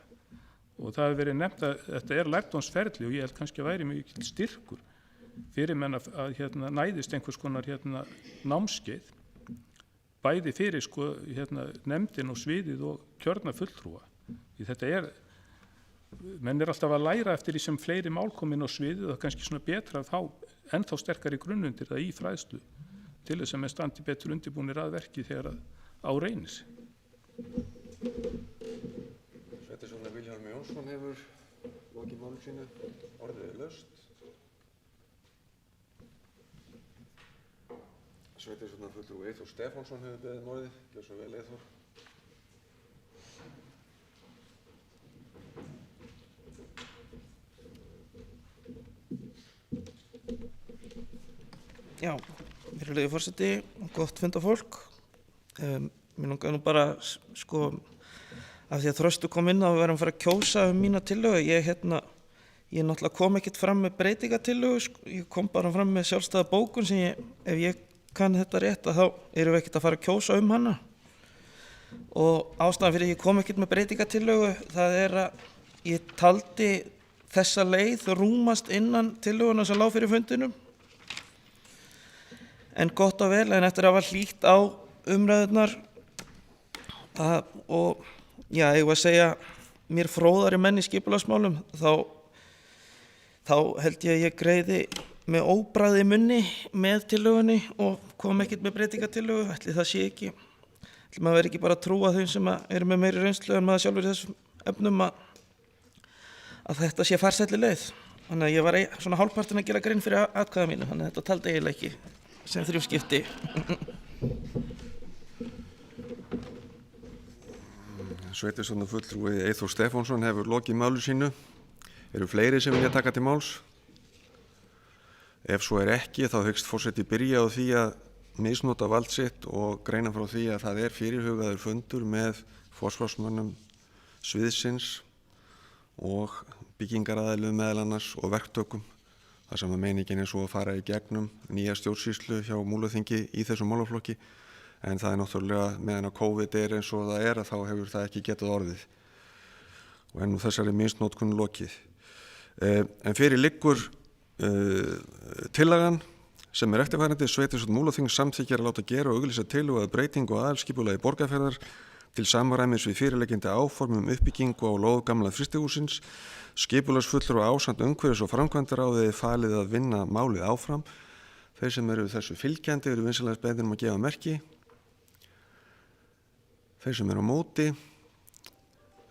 Og það hefur verið nefnt að þetta er lærdómsferli og ég held kannski að væri mjög styrkur fyrir menn að næðist einhvers konar námskeið bæði fyrir nefndin og sviðið og kjörna fulltrúa. Því þetta menn er alltaf að læra eftir því sem fleiri mál kom inn á sviðið og kannski svona betra að fá ennþá sterkari grunnundir það í fræðslu til þess að menn standi betur undirbúnir að verki þegar á reynis. Sveitarstjórnar Vilhjálmur Jónsson hefur lokið máli sínu, orðið er laust. Sveitarstjórnarfulltrúi Eyþór Stefánsson hefur beðið orðið, gjörðu svo vel Eyþór. Já, virðulegi forseti, gott fundarfólk. Mér langaði nú bara, af því að Þröstur kom inn á að við erum að fara að kjósa mína tillögu. Ég náttúrulega kom ekkert fram með breytingatillögu, ég kom bara fram með sjálfstæða bókun sem ef ég kann þetta rétt að þá erum við ekkert að fara að kjósa hana. Og ástæðan fyrir ég kom ekkert með breytingatillögu, það er að ég taldi þessa leið rúmast innan tillöguna sem lá fyrir fundinum. En gott og vel, en eftir að hafa hlýtt á umræðurnar og já, ég var að segja mér fróðari menn í skipulagsmálum, þá held ég að ég greiði með óbragði munni með tillögunni og kom ekkert með breytingatillögu, ætli það sé ekki. Ætli maður veri ekki bara að trúa þeim sem eru með meiri reynslu en maður sjálfur í þessum efnum að þetta sé farsælli leið. Þannig að ég var svona hálfpartinn að gera grein fyrir atkvæða mínu, þannig að þetta taldi eiginlega ekki sem 3 skipti. Sveitarstjórnarfulltrúi Eyþór Stefánsson hefur lokið máli sínu. Eru fleiri sem vilja taka til máls? Ef svo er ekki, þá hyggst forseti byrja á því að misnota vald sitt og greina frá því að það er fyrirhugaður fundur með forsvarsmönnum sviðsins og byggingaraðilum meðal annars og verktökum. Það sem að meiningin er svo að fara í gegnum nýja stjórnsýslu hjá Múlaþingi í þessum málaflokki en það náttúrulega meðan að COVID eins og það að þá hefur það ekki getað orðið og nú þessari misnotkun lokið. En fyrir liggur tillagan sem eftirfarandi: Sveitarstjórn Múlaþings samþykkir að láta gera og auglýsa tillögu að breytingu á aðalskipulagi Borgarfjarðar til samræmis við fyrirliggjandi áform uppbyggingu á lóð gamla frystihússins. Skipulagsfulltrúi ásamt umhverfis- og framkvæmdaráði falið að vinna málið áfram. Þeir sem eru þessu fylgjandi eru vinsamlegast beðnir að gefa merki. Þeir sem eru á móti,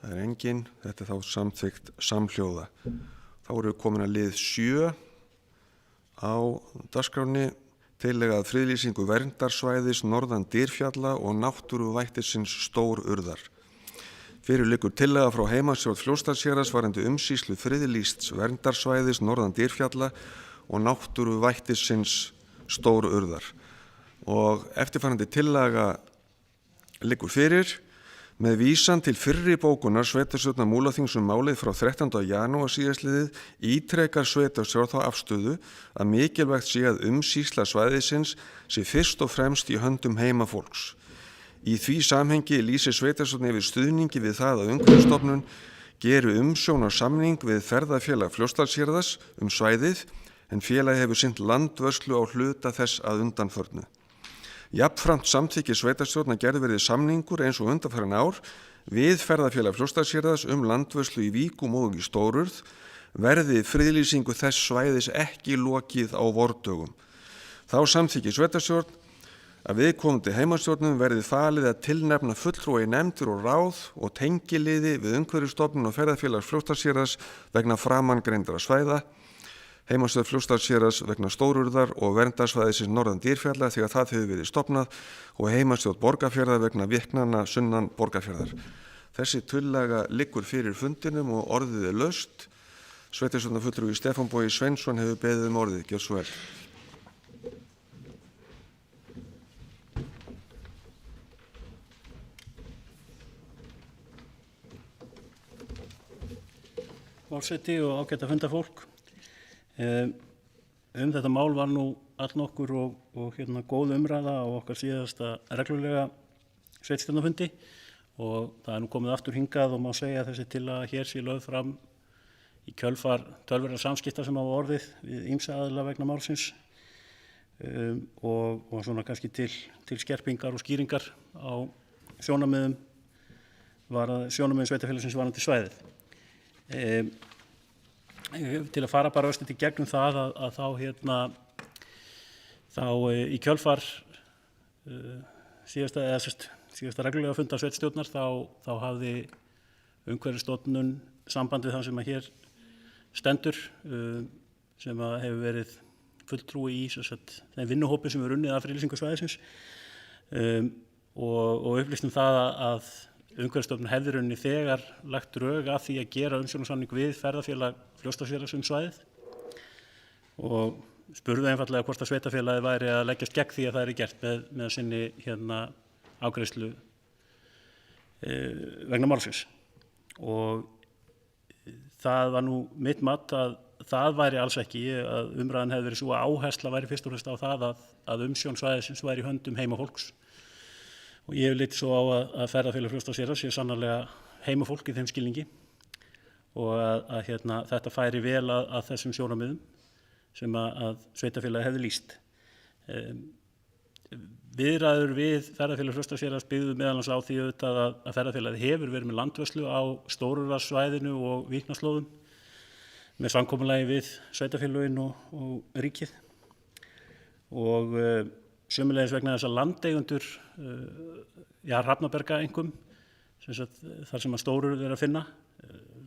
það er engin, þetta er þá samþykkt samhljóða. Þá eru við komin að lið 7 á dagskránni, tillaga að friðlýsingu verndarsvæðis norðan Dyrfjalla og náttúruvættisins Stórurðar. Fyrir liggur tillaga frá heimastjórn Fljótsdalshéraðs varðandi umsýslu friðlýsts verndarsvæðis norðan Dyrfjalla og náttúruvættisins Stórurðar. Og eftirfarandi tillaga liggur fyrir: með vísan til fyrri bókunar sveitarstjórnar Múlaþings málið frá 13. janúar síðastliðið ítrekar sveitarstjórn þá afstöðu að mikilvægt sé að umsýsla svæðisins sé fyrst og fremst í höndum heimafólks. Í því samhengi lýsir sveitarstjórn yfir stuðningi við það að Umhverfisstofnun geri umsjónarsamning við ferðafélag Fljótsdalshéraðs svæðið, en félagi hefur sinnt landvörslu á hluta þess að undanförnu. Jafnframt samþykkir sveitarstjórn að gerð verði samningur eins og undanfarin ár við ferðafélag Fljótsdalshéraðs landvörslu í Víkum og í Stórurð, verði friðlýsingu þess svæðis ekki lokið á vordögum. Þá samþykkir sveitarstjórn að viðkomandi heimastjórnum verði falið að tilnefna fulltrúa í nefndir og ráð og tengiliði við Umhverfisstofnun og ferðafélags Fljótsdalshéraðs vegna framangreindra svæða, heimastjórn Fljótsdalshéraðs vegna Stórurðar og verndarsvæðisins norðan Dyrfjalla þegar það hefur verið stofnað og heimastjórn Borgarfjarðar vegna virknanna sunnan Borgarfjarðar. Þessi tillaga liggur fyrir fundinum og orðið er laust. Sveitarstjórnarfulltrúi Stefán Bogi Sveinsson hefur beðið orðið. Gjörðu svo vel. Forseti og ágæta fundarfólk. Þetta mál var nú allnokkur og góð umræða á okkar síðasta reglulega sveitarstjórnarfundi og það er nú komið aftur hingað og má segja að þessi tillaga hér sé lögð fram í kjölfar töluverðra samskipta sem hafa orðið við ýmsa aðila vegna málsins og svona kannski til skerpingar og skýringar á sjónarmiðum sveitarfélagsins varðandi svæðið. Til að fara bara östuð í gegnum það að þá í kjölfar síðasta reglulega fundar sveitarstjórnar þá hafði Umhverfisstofnun samband við þann sem að hér stendur sem að hefur verið fulltrúi í þeim vinnuhópi sem er unnið að friðlýsingu svæðisins og upplýstum það að Umhverfisstofnun hefði rauninni þegar lagt drög að því að gera umsjónarsamning við ferðafélag Fljótsdalshéraðs svæðið og spurði einfallega hvort að sveitarfélagið væri að leggjast gegn því að það er gert með sinni afgreiðslu vegna málsins. Og það var nú mitt mat að það væri alls ekki, að umræðan hefði verið svo að áhersla væri fyrst og fremst á það að umsjón svæðisins væri í höndum heimafólks. Og ég hef litið svo á að ferðafélag Fljótsdalshéraðs sé sannarlega heimafólk í þeim skilningi og að þetta færi vel að þessum sjónarmiðum sem að sveitarfélagi hefði lýst. Viðræður við ferðafélag Fljótsdalshéraðs byggðu meðal annars á því auðvitað að ferðafélagið hefur verið með landvörslu á Stórurðarsvæðinu og Víknaslóðum með samkomulagi við sveitarfélögin og ríkið og sömulegis vegna þess að landeigendur, Hrafnaberga einkum, þar sem að Stórurð er að finna,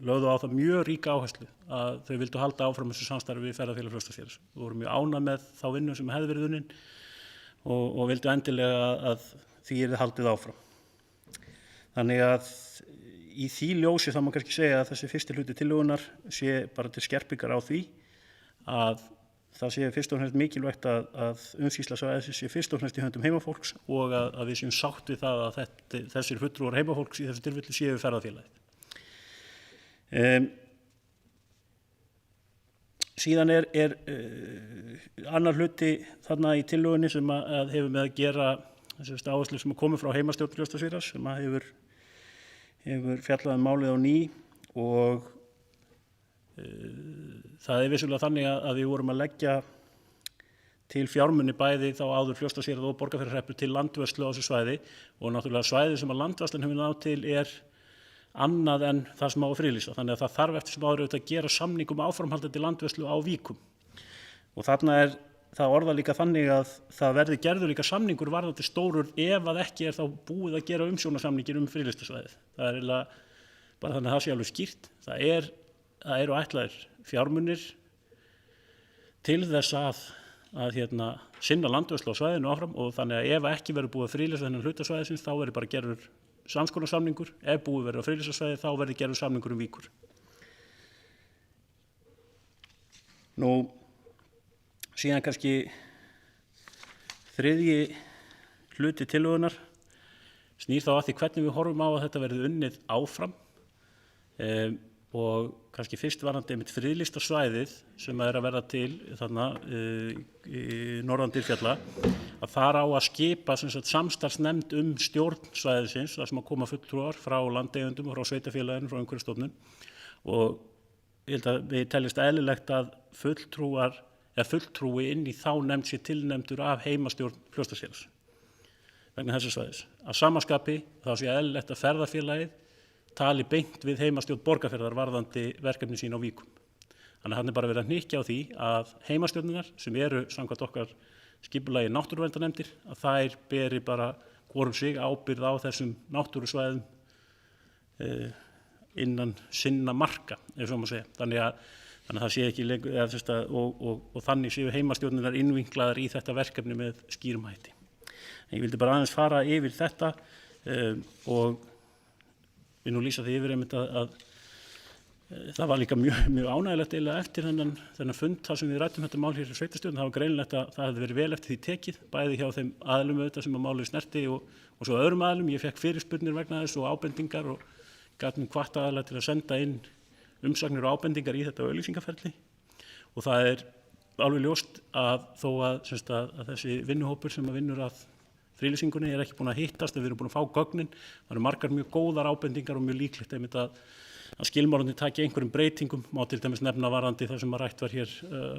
lögðu á það mjög ríka áherslu að þau vildu halda áfram þessu samstarfi við ferðafélag Fljótsdalshéraðs. Þau voru mjög ánægð með þá vinnu sem hefði verið unnin og vildu endilega að því yrði haldið áfram. Þannig að í því ljósi þá má kannski segja að þessi fyrsti hluti tillögunnar sé bara til skerpingar á því að það sé fyrst og fremst mikilvægt að umsýsla svæðisins sé fyrst og fremst í höndum heimafólks og að við séum sátt við það að þessir fulltrúar heimafólks í þessu tilfelli séu ferðafélagið. Síðan er annar hluti þarna í tillögunni sem að hefur með að gera þessari áherslu sem komið frá heimastjórn Fljótsdalshéraðs sem hefur fjallað málið á ný og það vissulega þannig að við vorum að leggja til fjármuni bæði þá áður Fljótsdalshérað og Borgarfjarðarhreppur til landvörslu á þessu svæði og náttúrulega svæði sem að landvörslan hefur náð til annað en það sem á að friðlýsa. Þannig að það þarf eftir sem áður að gera samning áframhaldandi landvörslu á Víkum. Og þarna það orðað líka þannig að það verði gerður líka samningur varðandi stórur ef að ekki þá búið að gera umsjónarsamningir friðlýstasvæðið. Það bara þannig að það sé alveg skýrt. Það eru ætlaðir fjármunir til þess að sinna landvörslu á svæðinu áfram og þannig að ef ekki verður búið að friðlýsa þennan hluta svæðisins þá verður bara gerður samskonar ef búið verður á friðlýstasvæði þá verður gerður samningur Víkur. Nú síðan kannski þriðji hluti tillögunnar snýr þá að því hvernig við horfum á að þetta verði unnið áfram og kannski fyrst varðandi einmitt friðlýstasvæðið sem að verða til þarna í norðan Dýrfjalla að þar á að skipa samstarfsnefnd stjórn svæðisins þar sem að koma fulltrúar frá landeigendum og frá sveitarfélaginu, frá Umhverfisstofnun og ég held að við teljast eðlilegt að fulltrúi inn í þá nefnd sé tilnefndur af heimastjórn Fljótsdalshéraðs vegna þessu svæðis. Að sama skapi þá sé eðlilegt að ferðafélagið tali beint við heimastjórn Borgarfjarðar varðandi verkefni sín á Víkum. Þannig að hann bara verið að hnykkja á því að heimastjórninar sem eru samkvæmt okkar skipulagi náttúruverndarnefndir að þær beri bara hvorum sig ábyrgð á þessum náttúrusvæðum innan sinna marka, ef svo má segja. Þannig að það sé ekki lengur og þannig séu heimastjórninar innvinklaðar í þetta verkefni með skýrum hætti. En ég vildi bara aðeins fara yfir þetta og við nú lýsa því yfir einmitt að það var líka mjög ánægilegt eiginlega eftir þennan fund þar sem við ræddum þetta mál hér í sveitarstjórn. Það var greinilegt að það hefði verið vel eftir því tekið, bæði hjá þeim aðilum auðvitað sem að málið snerti og svo öðrum aðilum. Ég fékk fyrirspurnir vegna þess og ábendingar og gat mig hvatt aðilega til að senda inn umsagnir og ábendingar í þetta auglýsingaferli. Og það alveg ljóst að þó að þessi vinnuhópur sem að vinnur að friðlýsingunni ekki búin að hittast en við erum búin að fá gögnin. Það eru margar mjög góðar ábendingar og mjög líklegt einmitt að skilmálandi taki einhverjum breytingum, má til dæmis nefna varðandi það sem að rætt var hér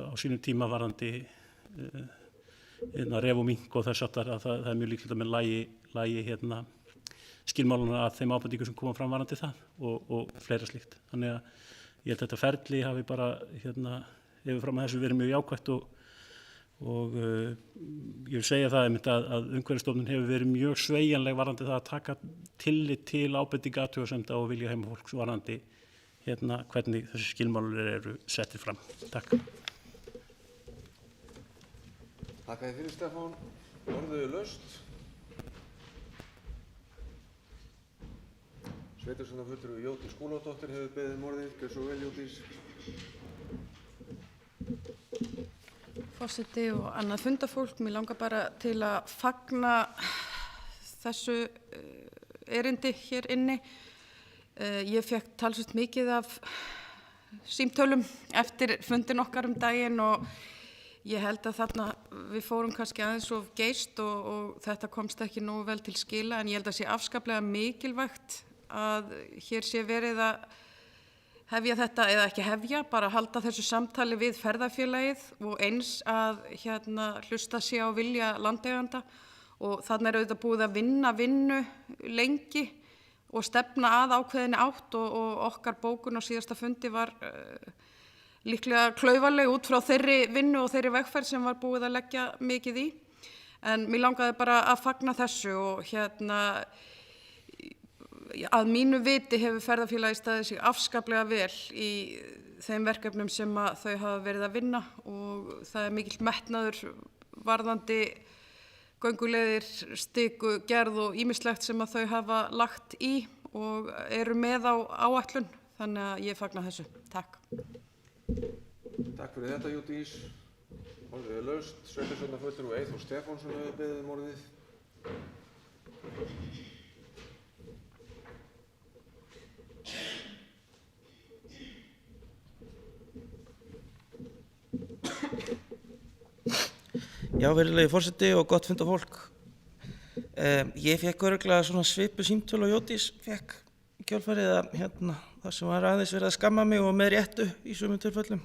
á sínum tíma varðandi ref og mink og þess aftar að það mjög líklegt að með lagi skilmálana að þeim ábendingum sem koma fram varðandi það og fleira slíkt. Þannig að ég held að þetta ferli hafi bara yfir fram að þessu verið mjög jákvætt og ég vil segja það einmitt að Umhverfisstofnun hefur verið mjög sveigjanleg varðandi það að taka tillit til ábendinga athugasemda og vilja heimafólks varðandi hvernig þessi skilmálar eru settir fram. Takk. Takk fyrir Stefán. Orðið laust. Sveitarstjórnarfulltrúi Jódís Skúladóttir hefur beðið orðið. Gjörðu svo vel, Jódís. Forseti og annað fundarfólk, mér langar bara til að fagna þessu erindi hér inni. Ég fékk talsvert mikið af símtölum eftir fundin okkar daginn og ég held að þarna við fórum kannski aðeins of geyst og þetta komst ekki nógu vel til skila en ég held að sé afskaplega mikilvægt að hér sé verið að hefja þetta eða ekki hefja, bara halda þessu samtali við ferðafélagið og eins að hlusta sé á vilja landeiganda og þarna auðvitað búið að vinnu lengi og stefna að ákveðinni átt og okkar bókun á síðasta fundi var líklega klaufaleg út frá þeirri vinnu og þeirri vegferð sem var búið að leggja mikið í. En mér langaði bara að fagna þessu og að mínu viti hefur ferðafélagið staðið sig afskaplega vel í þeim verkefnum sem þau hafa verið að vinna og það mikill metnaður varðandi gönguleiðir, stiku, gerð og ýmislegt sem þau hafa lagt í og eru með á áætlun. Þannig að ég fagna þessu. Takk. Takk fyrir þetta, Jódís. Orðið laust. Sveitarstjórnarfulltrúi Eyþór Stefánsson hefur beðið orðið. Já, virðulegi forseti og gott fundarfólk. Ég fekk örugglega svona svipu símtöl og Jódís fekk í kjölfarið að það sem var aðeins verið að skamma mig og með réttu í sumum tilfellum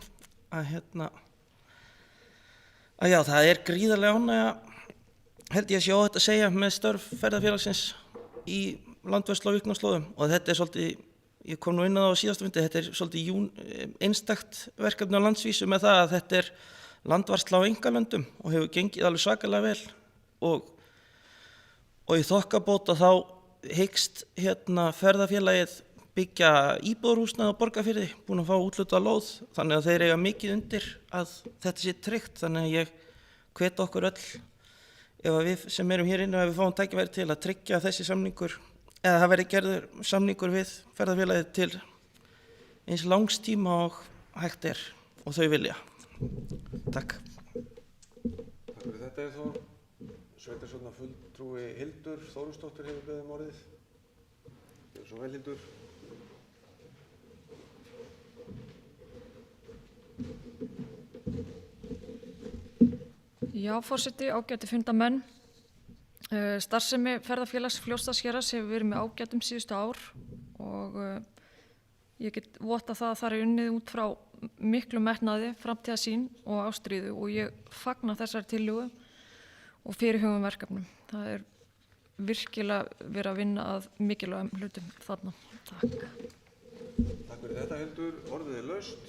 að já, það er gríðarlega ánægja held ég að sé óhætt að segja með störf ferðafélagsins í landvörslu á viknarslóðum og þetta er svolítið, ég kom nú inn á það á síðastu fundi, þetta er svolítið einstakt verkefni á landsvísu með það að þetta er landvarsla á einkalöndum og hefur gengið alveg svakalega vel og í þokkabót þá hyggst ferðafélagið byggja íbúðarhúsnæði á Borgarfirði, búin að fá úthlutað lóð, þannig að þeir eiga mikið undir að þetta sé tryggt, þannig að ég hvet okkur öll, ef að við sem erum hér inni, ef við fáum tækifæri til að tryggja þessi samningur, eða það verði gerður samningur við ferðafélagið til eins langs tíma og hægt er og þau vilja. Takk. Takk fyrir þetta Eyþór. Sveitarstjórnarfulltrúi Hildur Þórisdóttir hefur beðið orðið. Gjörðu svo vel Hildur. Já, forseti, ágæti fundamenn. Starfsemi ferðafélags Fljótsdalshéraðs hefur verið með ágætum síðustu ár og ég get vottað það að það er unnið út frá miklu metnaði, framtíðarsýn og ástríðu og ég fagna þessari tillögu og fyrirhugum verkefnum. Það er virkilega verið að vinna að mikilvægum hlutum þarna. Takk. Takk fyrir þetta Hildur. Orðið er laust.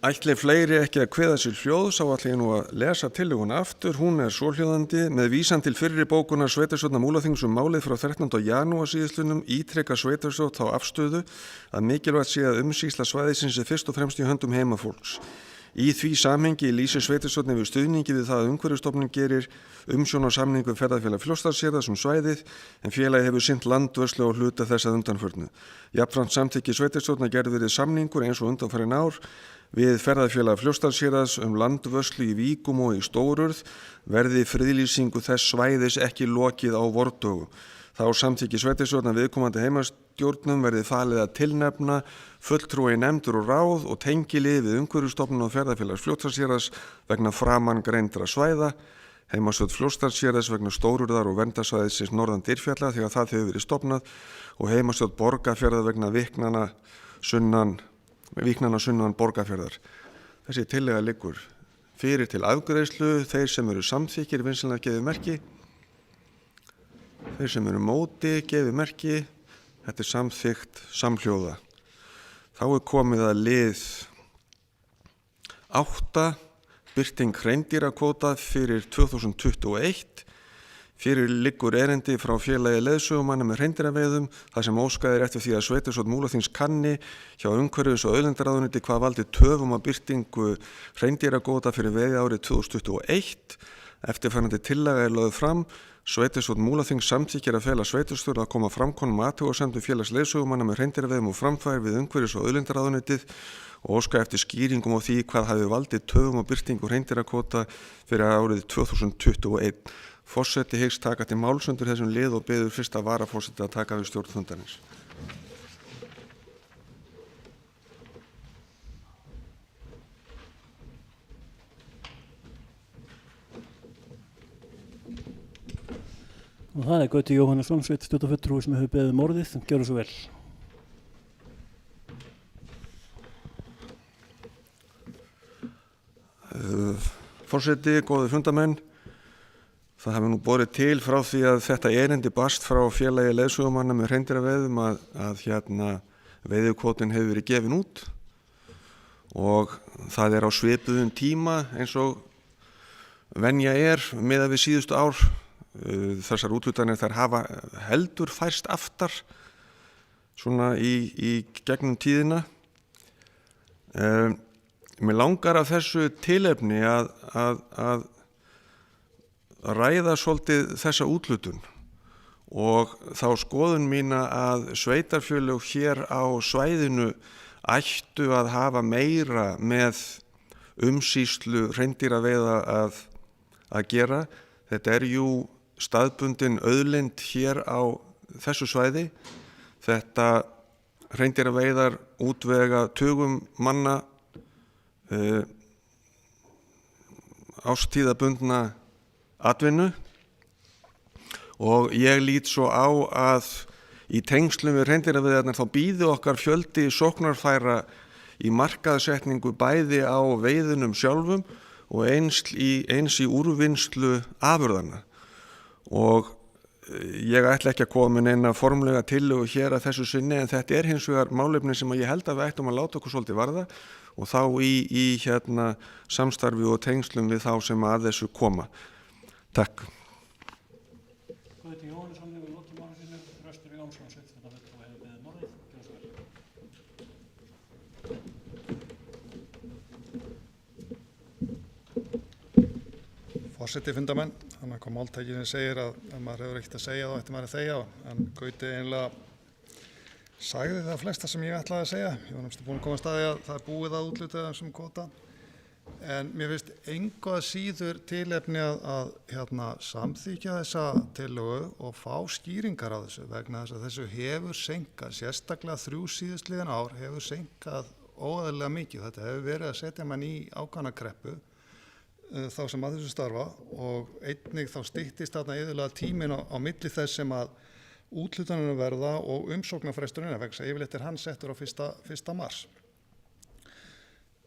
Ætli fleiri ekki að kveða sér hljóðs á ætla ég nú að lesa tillöguna aftur. Hún er svohljóðandi: með vísan til fyrri bókunar sveitarstjórnar Múlaþings málið frá 13. janúar síðastlunum ítrekar sveitarstjórn þá afstöðu að mikilvægt sé að umsýsla svæðisins er fyrst og fremst í höndum heimafólks. Í því samhengi lýsir sveitarstjórnin við stuðningi við það að Umhverfisstofnun gerir umsjón á samningu ferðafélag Fljótsdalshéraðs svæðið en félagið hefur sinnt landvörslu og hluta þess að undanförnu. Jafnframt samþykki sveitarstjórnar gerð verið samningur eins og undanfarin ár við ferðafélag Fljótsdalshéraðs landvörslu í Víkum og í Stórurð verði friðlýsingu þess svæðis ekki lokið á vordögu. Þá samþykki sveitarstjórnar viðkomandi heimastjórnum verði falið að tilnefna fulltrúa í nefndir og ráð og tengilið við Umhverfisstofnun og ferðafélags Fljótsdalshéraðs vegna framangreindra svæða, heimastjórn Fljótsdalshéraðs vegna Stórurðar og verndarsvæðisins norðan Dyrfjalla þegar það hefur verið stofnað og heimastjórn Borgarfjarðar vegna víknanna sunnan Borgarfjarðar. Þessi tillaga liggur fyrir til afgreiðslu. Þeir sem eru samþykkir vinsamlega gefið merki. Þeir sem eru móti gefið merki. Þetta er samþykkt samhljóða. Þá er komið að lið 8, birting hreindýrakvóta fyrir 2021. Fyrir liggur erindi frá félagi leiðsögumanna með hreindýraveiðum þar sem óskað er eftir því að sveitarstjórn Múlaþings kanni hjá umhverfis- og auðlindaráðuneyti hvað valdi töfum á birtingu hreindýrakvóta fyrir veiðiárið 2021. Eftirfarandi tillaga er lögð fram. Sveitarstjórn Múlaþings samþykkir að fela sveitarstjórn að koma framkomnum athugasemdum félags leiðsögumanna með hreindýraveiðum og framfæri við umhverfis- og auðlindaráðuneytið og óska eftir skýringum á því hvað hafi valdið töfum á birtingu hreindýrakvóta fyrir árið 2021. Forseti hyggst taka til máls undir þessum lið og biður fyrsta varaforseti að taka við stjórn fundarins. Og það er Gauti Jóhannesson, sveitarstjórnarfulltrúi sem hefur beðið orðið. Gjörðu svo vel. Forseti, góðir fundamenn. Það hefur nú borið til frá því að þetta erindi barst frá félagi leiðsögumanna með hreindýraveiðum að veiðikvótinn hefur verið gefin út og það er á svipuðum tíma eins og venja er miðað við síðustu ár. Þessar úthlutanir þær hafa heldur færst aftar svona í gegnum tíðina. Mér langar af þessu tilefni að ræða svolítið þessa úthlutun og þá skoðun mína að sveitarfélög hér á svæðinu ættu að hafa meira með umsýslu hreindýraveiða að gera. Þetta er jú staðbundin auðlind hér á þessu svæði. Þetta hreindýraveiðar útvega tugum manna ástíðabundna atvinnu og ég lít svo á að í tengslum við hreindýraveiðarnar þá býði okkar fjöldi sóknarfæra í markaðsetningu bæði á veiðunum sjálfum og eins í úrvinnslu afurðanna. Og ég ætla ekki að koma með neina formlega tillögu hér að þessu sinni, en þetta er hins vegar málefni sem ég held að við ættum að láta okkur svolítið varða og þá í samstarfi og tengslum við þá sem að þessu koma. Takk. Guðmundur Jóhannesson hefur lokið máli sínu. Þröstur Jónsson, sveitarstjórnarfulltrúi, hefur beðið orðið. Gjörðu svo vel. Forseti fundarmenn, þannig að máltækinin segir að ef maður hefur ekkert að segja þá ætti maður að þegja, en Gauti einlega sagði það flesta sem ég ætlaði að segja. Ég var náttúrulega búin að koma að staði að það er búið að útluta þessum kvóta, en mér finnst engu að síður tilefni að samþykja þessa tillögu og fá skýringar á þessu, vegna þess að þessu hefur seinkað, sérstaklega 3 síðastliðin ár hefur seinkað óeðlilega mikið. Þetta hefur verið að setja mann í ákveðna kreppu þá sem að þessu starfa, og einnig þá styttist þarna yfirlega tíminn á milli þess sem að úthlutanir verða og umsóknarfresturinn er, vegna þess að yfirleitt er hann settur á 1. mars.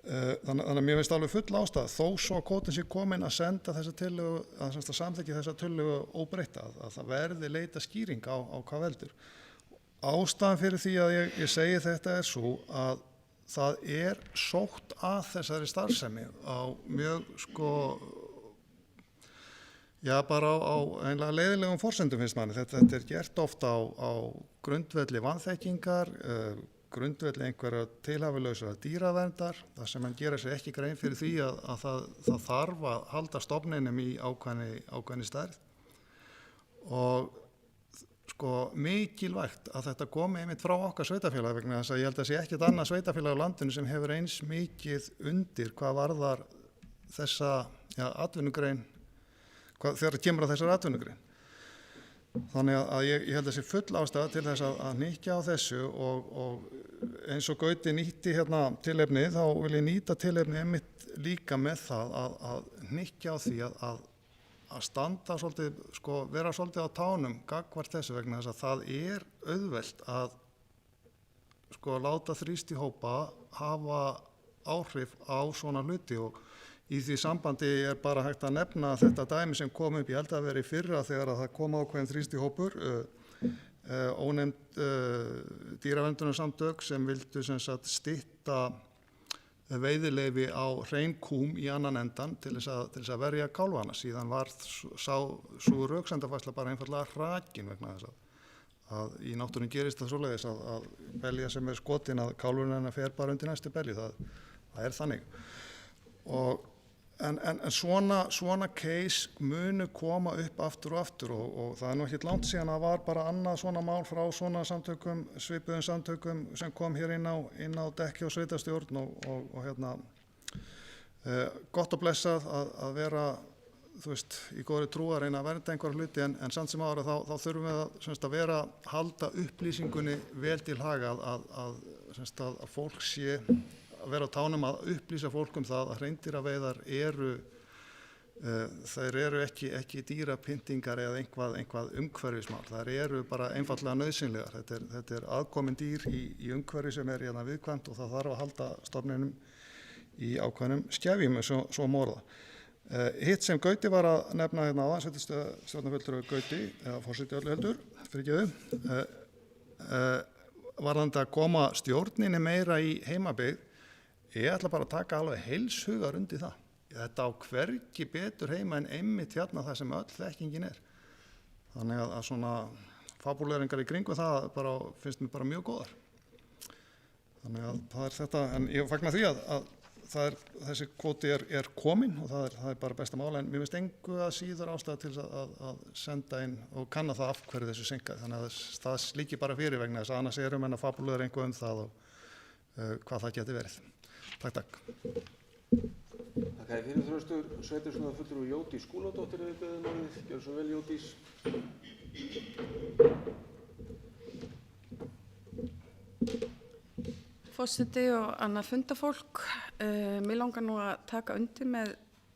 Þannig að mér finnst alveg full ástæða, þó svo að kvótinn sé komin að senda þessa tillögu, að samþykkja þessa tillögu óbreytta, að það verði leita skýring á hvað veldur. Ástæðan fyrir því að ég segi þetta er svo að það er sótt að þessari starfsemi á mjög bara á einlega leiðilegum forsendum finnst manni. Þetta er gert ofta á grundvelli vanþekkingar, grundvelli einhverja tilhæfulausra dýraverndar, þar sem hann gera sér ekki grein fyrir því að það þarf að halda stofninum í ákveðni stærð, og mikilvægt að þetta komi einmitt frá okkar sveitafélag, vegna þess að ég held að sé ekkert annað sveitafélag á landinu sem hefur eins mikið undir hvað varðar þessa atvinnugrein, þegar kemur að þessar atvinnugrein. Þannig að ég held að sé full ástæða til þess að hnykkja á þessu, og eins og Gauti nýtti tilefni, þá vil ég nýta tilefni einmitt líka með það að hnykkja á því að standa svolítið, vera svolítið á tánum gagnvart þessu, vegna þess að það er auðvelt að láta þrýstihópa hafa áhrif á svona hluti, og í því sambandi er bara hægt að nefna þetta dæmi sem kom upp, ég held að vera í fyrra þegar að það kom ákveðin þrýstihópur, ónefnd dýraverndunarsamtök sem vildu stytta veiðileyfi á hreinkúm í annan endan til þess að verja kálfana. Síðan var sú röksendafærsla bara einfaldlega hrakin, vegna þess að í náttúrunni gerist það svoleiðis að belja sem er skotin, að kálfurinn hennar fer bara undir næstu belju, það er þannig. En svona case munu koma upp aftur og aftur, og það er nú ekkert langt síðan að var bara annað svona mál frá svona samtökum, svipuðum samtökum sem kom hér inn á dekki og sveitarstjórn, og gott og blessað að vera, í góðri trú að reyna að vernda einhverja hluti, en samt sem ára þá þurfum við að vera halda upplýsingunni vel til haga, að fólk sé að vera á tánum, að upplýsa fólk það að hreindýraveiðar þær eru ekki dýrapyntingar eða einhvað umhverfismál. Þær eru bara einfaldlega nauðsynlegar. Þetta er aðkomin dýr í umhverfi sem er viðkvæmt, og það þarf að halda stofninum í ákveðnum skefjum, svo morða. Hitt sem Gauti var að nefna áðan, sveitarstjórnarfulltrúi Gauti, eða forseti öllu heldur, fyrirgefðu, varðandi að koma stjórninni meira í heimabyggð. Ég ætla bara að taka alveg heilshugar undir það. Þetta á hvergi betur heima en einmitt það sem öll þekkingin er. Þannig að svona fabuleringar í kringum það finnst mér bara mjög góðar. Þannig að það er þetta, en ég fagna því að þessi kvóti er komin, og það er bara besta mál, en mér finnst engu að síður ástæða til að senda inn og kanna það af hverju þessu seinkaði. Þannig að það slíki bara fyrir, vegna þess að annars erum en að fabuleringu það og hvað það geti verið. Takk. Þakka þér fyrir, Þröstur. Sveitarstjórnarfulltrúi Jódís Skúladóttir hefur beðið orðið. Gjörðu svo vel, Jódís. Forseti og annað fundafólk, mér langar nú að taka undir með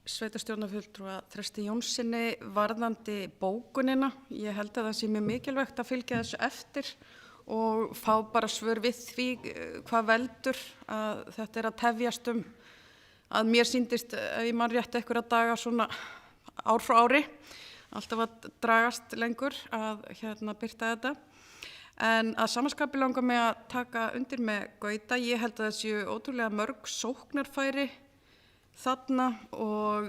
sveitarstjórnarfulltrúa Þresti Jónssoni varðandi bókunina. Ég held að það sé mjög mikilvægt að fylgja þessu eftir og fá bara svör við því hvað veldur að þetta að tefjast að mér sýndist, ef ég man rétt einhverja daga svona ár frá ári, alltaf að dragast lengur að birta þetta. En að samanskapi langar mig að taka undir með Gauta. Ég held að það séu ótrúlega mörg sóknarfæri þarna og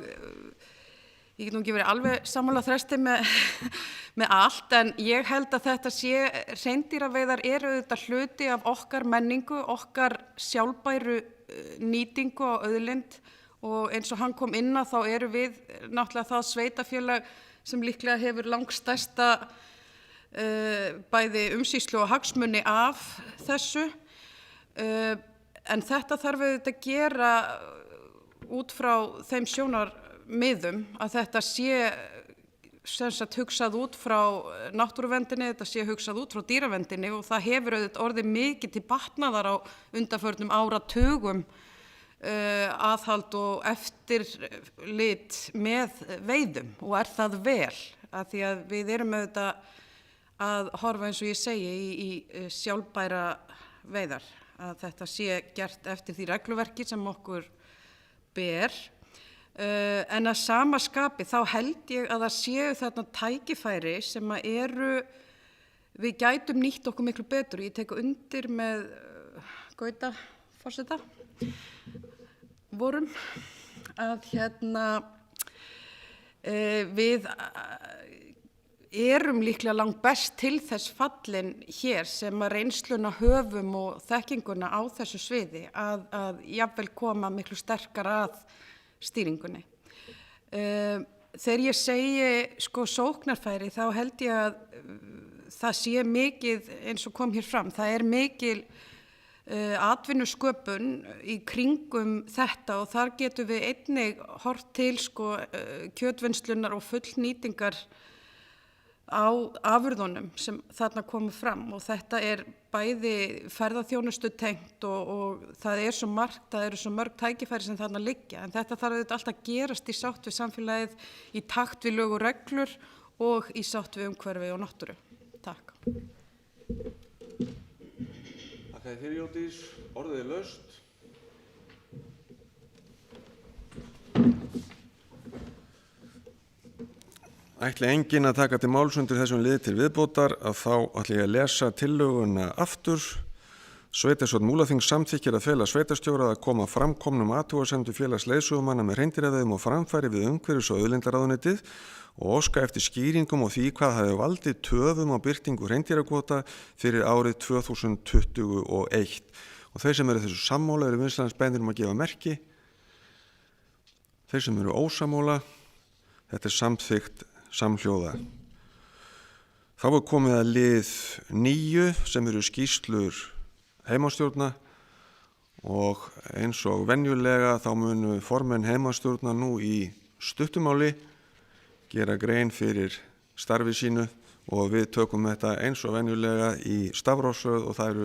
ég get nú ekki verið alveg sammála Þresti með allt, en ég held að þetta sé, hreindýraveiðar eru auðvitað hluti af okkar menningu, okkar sjálfbæru nýtingu á auðlind og eins og hann kom inn á þá eru við náttúrulega það sveitarfélag sem líklega hefur langstærsta bæði umsýslu og hagsmuni af þessu, en þetta þarf auðvitað að gera út frá þeim sjónarmiðum að þetta sé sem sagt hugsað út frá náttúruverndinni, þetta sé hugsað út frá dýraverndinni og það hefur auðvitað orðið mikið til batnaðar á undanförnum áratugum aðhald og eftirlit með veiðum og er það vel að því að við erum auðvitað að horfa eins og ég segi í sjálfbæra veiðar, að þetta sé gert eftir því regluverki sem okkur ber, en að sama skapi þá held ég að það séu þarna tækifæri sem að við gætum nýtt okkur miklu betur. Ég tek undir með Gauta forseta vorum að við erum líklega langt best til þess fallin hér sem að reynsluna höfum og þekkinguna á þessu sviði að jafnvel koma miklu sterkar að stýringunni. Þegar ég segi sóknarfæri þá held ég að það sé mikið eins og kom hér fram. Það er mikil atvinnusköpun í kringum þetta og þar getum við einnig horft til kjötvinnslunar og fullnýtingar á afurðunum sem þarna komu fram og þetta er bæði ferðaþjónustu tengt og það er svo margt, það eru svo mörg tækifæri sem þarna liggja, en þetta þarf auðvitað alltaf að gerast í sátt við samfélagið, í takt við lög og reglur og í sátt við umhverfi og náttúru. Takk. Þakka þér fyrir, Jódís. Orðið er laust. Ætli enginn að taka til máls undir þessum liði til viðbótar að þá ætla ég að lesa tillöguna aftur. Sveitarstjórn Múlaþings samþykkir að fela sveitarstjóra að koma framkomnum athugasemdum félags leiðsögumanna með hreindýraveiðum og framfæri við umhverfis- og auðlindaráðuneytið og óska eftir skýringum og því hvað hafi valdið töfum á birtingu hreindýrakvóta fyrir árið 2021. Og þeir sem eru þessu sammála eru vinstri bænir að gefa merki. Þeir sem eru ósammála, þetta er samþykkt samhljóða. Þá er komið að lið 9 sem eru skýrslur heimastjórna og eins og venjulega þá munu formenn heimastjórna nú í stuttumáli gera grein fyrir starfi sínu og við tökum þetta eins og venjulega í stafrófsröð og það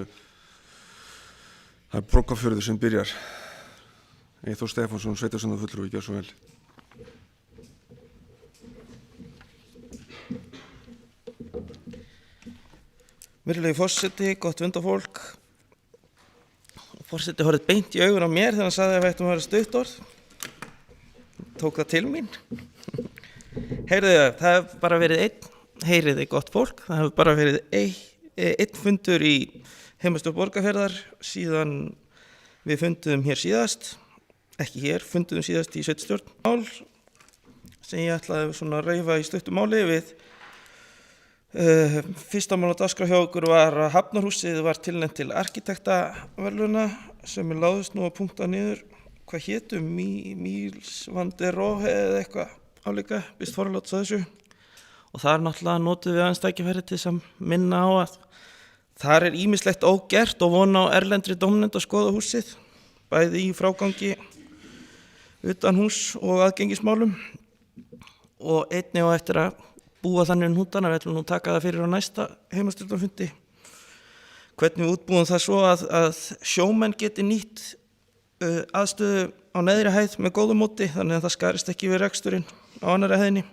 er Brókafjörður sem byrjar. Eyþór Stefánsson, sveitarstjórnarfulltrúi, gjör svo vel. Virðulegi forseti, gott fundarfólk. Forseti horfði beint í augun á mér þegar hann sagði að við ættum að vera stutt orð. Tók það til mín. Heyrðu, það hefur bara verið heyriði gott fólk, það hefur bara verið einn fundur í heimastjórn Borgarfjarðar síðan við funduðum hér síðast, ekki hér, funduðum síðast í sveitarstjórn mál sem ég ætlaði svona að reifa í stuttu máli við. Fyrsta mál á dagskrá hjá okkur var að Hafnarhúsið var tilnefnt til arkitektaverðlauna sem láðist nú að punkta niður hvað hétu, Míls van der Rohe eða eitthvað álíka, býst forláts að þessu og þar náttúrulega notuðum við aðeins tækifæri til þess að minna á að þar er ýmislegt ógert og vona á erlendri dómnefnd að skoða húsið bæði í frágangi utan hús og aðgengismálum og einnig á eftir að búa þannig hnútana, við ætlum nú taka það fyrir á næsta heimastjórnarfundi. Hvernig við útbúum það svo að sjómenn geti nýtt aðstöðu á neðri hæð með góðu móti þannig að það skarist ekki við reksturinn á annarri hæðinni.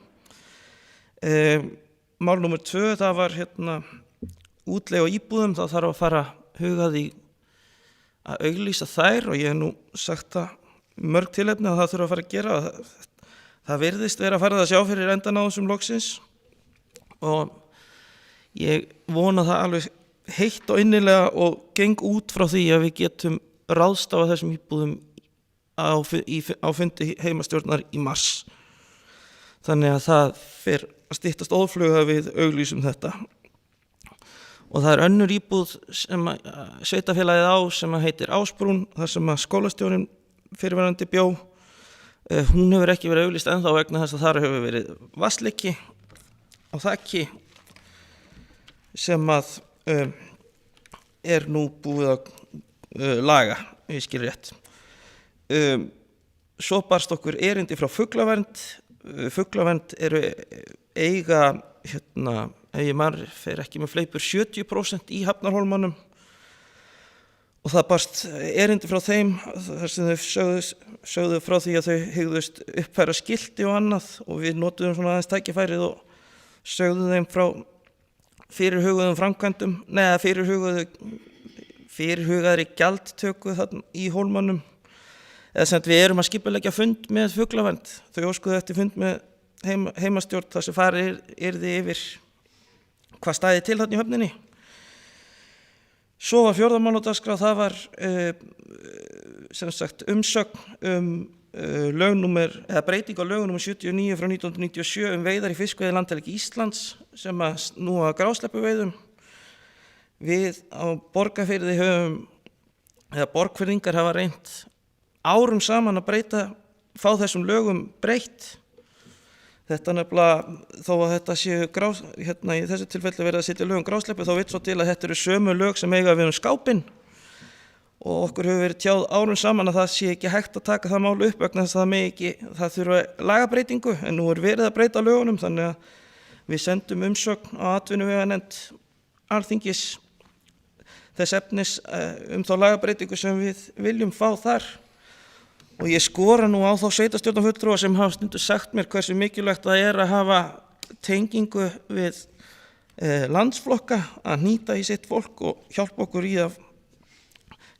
Mál númer 2, það var útleið á íbúðum, þá þarf að fara hugað í að auglýsa þær og ég hef nú sagt það mörg tilefni að það þurfa að fara að gera. Það virðist vera að fara að sjá fyrir endan á þessum loksins og ég vona það alveg heitt og innilega og geng út frá því að við getum ráðstafað þessum íbúðum á fundi heimastjórnar í mars. Þannig að það fer að styttast óðfluga við auglýsum þetta. Og það er önnur íbúð sem sveitafélagið á sem heitir Ásbrún, þar sem skólastjórinn fyrirverandi bjó. Hún hefur ekki verið auglýst ennþá vegna þess að þar hefur verið vatnsleki á þakki sem að er nú búið að laga, ég skil rétt. Svo barst okkur erindi frá Fuglavernd. Fuglavernd eru eiga, ef ég maður fer ekki með fleipur, 70% í Hafnarhólmanum og það barst erindi frá þeim þar sem þau sögðu frá því að þau hygðust uppfæra skilti og annað og við notuðum svona aðeins tækifærið og sögðu þeim frá fyrirhuguðum framkvæmdum, neða fyrirhugaðri gjaldtöku þarna í Hólmanum. Eða sem við erum að skipuleggja fund með Fuglavernd. Þau óskuðu eftir fund með heimastjórn þar sem farið yrði yfir hvað stæði til þarna í höfninni. Svo var 4. mál á dagskrá, það var umsögn breyting á lögum númer 79 frá 1997 veiðar í fiskveiði landhelgi Íslands sem að snúa að grásleppuveiðum. Við á Borgarfirði Borgfirðingar hafa reynt árum saman að fá þessum lögum breytt. Þetta nefnilega, þó að þetta séu í þessu tilfelli verið að setja lög grásleppu, þá vill svo til að þetta eru sömu lög sem eiga við skápinn og okkur hefur verið tjáð árum saman að það sé ekki hægt að taka það mál upp vegna þess að það þurfa lagabreytingu, en nú er verið að breyta lögunum þannig að við sendum umsögn á atvinnuveganefnd Alþingis þess efnis þá lagabreytingu sem við viljum fá þar. Og ég skora nú á þá sveitarstjórnarfulltrúa sem hafa stundu sagt mér hversu mikilvægt það er að hafa tengingu við landsflokka, að nýta í sitt fólk og hjálpa okkur í að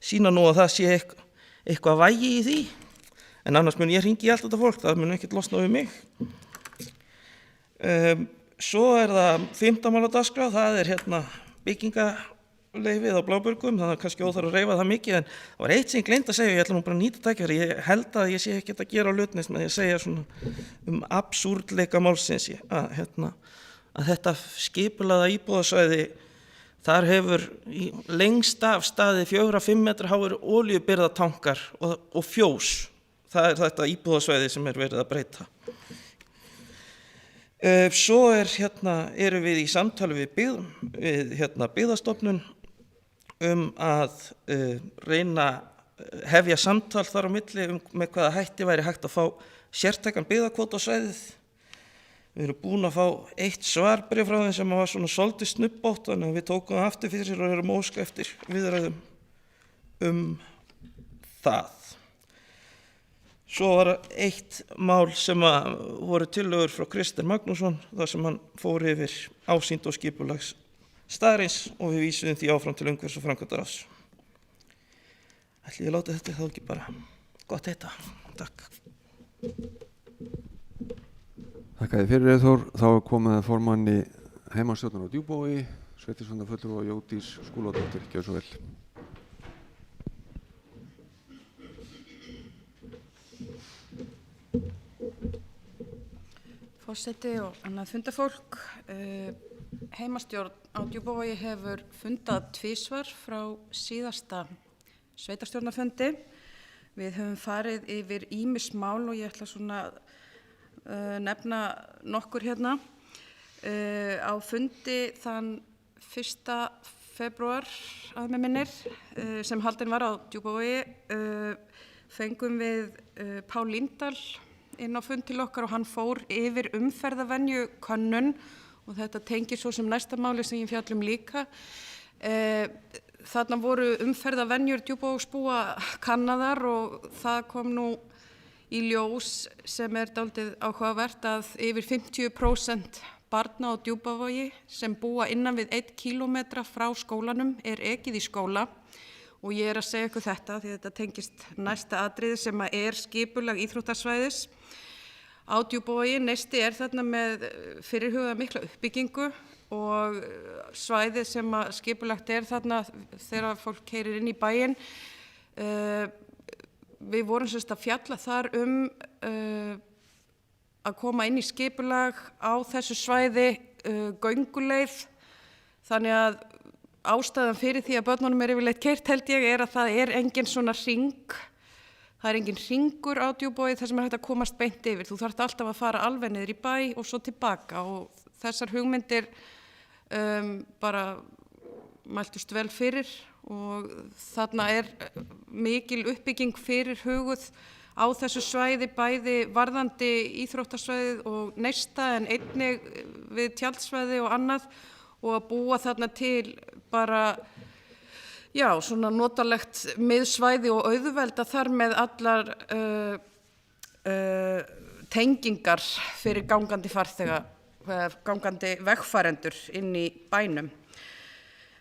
sína nú að það sé eitthvað vægi í því. En annars mun ég hringi í allt þetta fólk, það mun ekkert losna við mig. Svo er það 15. mál á dagskrá, það er byggingarleyfið á Blábörgum, þannig að kannski óþarf að reyfa það mikið, en það var eitt sem ég gleymdi að segja, ég ætla nú bara að nýta tækifæri, ég held að ég sé ekkert að gera á hlutnist með því að segja svona absúrdleika málsins, að þetta skipulaða íbúðasvæði, þar hefur lengst af staðið 4-5 metra háir olíubirgðatankar og fjós, það er þetta íbúðasvæði sem er verið að breyta. Svo erum við í samtali við Byggðastofnun að reyna hefja samtal þar á milli með hvaða hætti væri hægt að fá sértækan byggðakvóta á svæðið. Við erum búin að fá eitt svarbréf frá þeim sem var svona svolítið snubbótt, þannig að við tókum það aftur fyrir sér og erum óska eftir viðræðum það. Svo var eitt mál sem voru tillögur frá Kristinn Magnússon, þar sem hann fór yfir ásýnd og skipulags staðarins og við vísuðum því áfram til umhverfis- og framkvæmdaráðs. Ætli ég láti þetta þá ekki bara gott heita. Takk. Þakka þér fyrir, Eyþór. Þá er komið að formanni heimastjórnar á Djúpavogi, sveitarstjórnarfulltrúa Jódís Skúladóttir. Gjörðu svo vel. Forseti og annað fundafólk. Heimastjórn á Djúpavogi hefur fundað tvisvar frá síðasta sveitarstjórnarfundi. Við höfum farið yfir ýmis mál og ég ætla svona nefna nokkur hérna. Á fundi þann 1. febrúar að mig minnir sem haldinn var á Djúpavogi fengum við Pál Líndal inn á fund til okkar og hann fór yfir umferðarvenju könnun og þetta tengir svo sem næsta máli sem ég fjallum líka. þarna voru umferðarvenjur Djúpavogsbúa kannaðar og það kom nú í ljós sem dálítið áhugavert að yfir 50% barna á Djúpavogi sem búa innan við 1 kílómetra frá skólanum ekið í skóla og ég að segja ykkur þetta því þetta tengist næsta atriði sem skipulag íþróttasvæðis á Djúpavogi. Neisti þarna með fyrirhugaða mikla uppbyggingu og svæðið sem skipulagt þarna þegar fólk keyrir inn í bæinn. Við vorum semst að fjalla þar að koma inn í skipulag á þessu svæði gönguleið, þannig að ástæðan fyrir því að börnunum yfirleitt keyrt held ég að það engin svona hring, það engin hringur á Djúpavogi þar sem hægt að komast beint yfir. Þú þarft alltaf að fara alveg niður í bæ og svo tilbaka og þessar hugmyndir bara mæltust vel fyrir og þarna mikil uppbygging fyrir huguð á þessu svæði, bæði varðandi íþróttasvæðið og neista en einnig við tjaldsvæði og annað og að búa þarna til bara, já, svona notalegt miðsvæði og auðvelda þar með allar tengingar fyrir gangandi farþega, gangandi vegfarendur inn í bænum.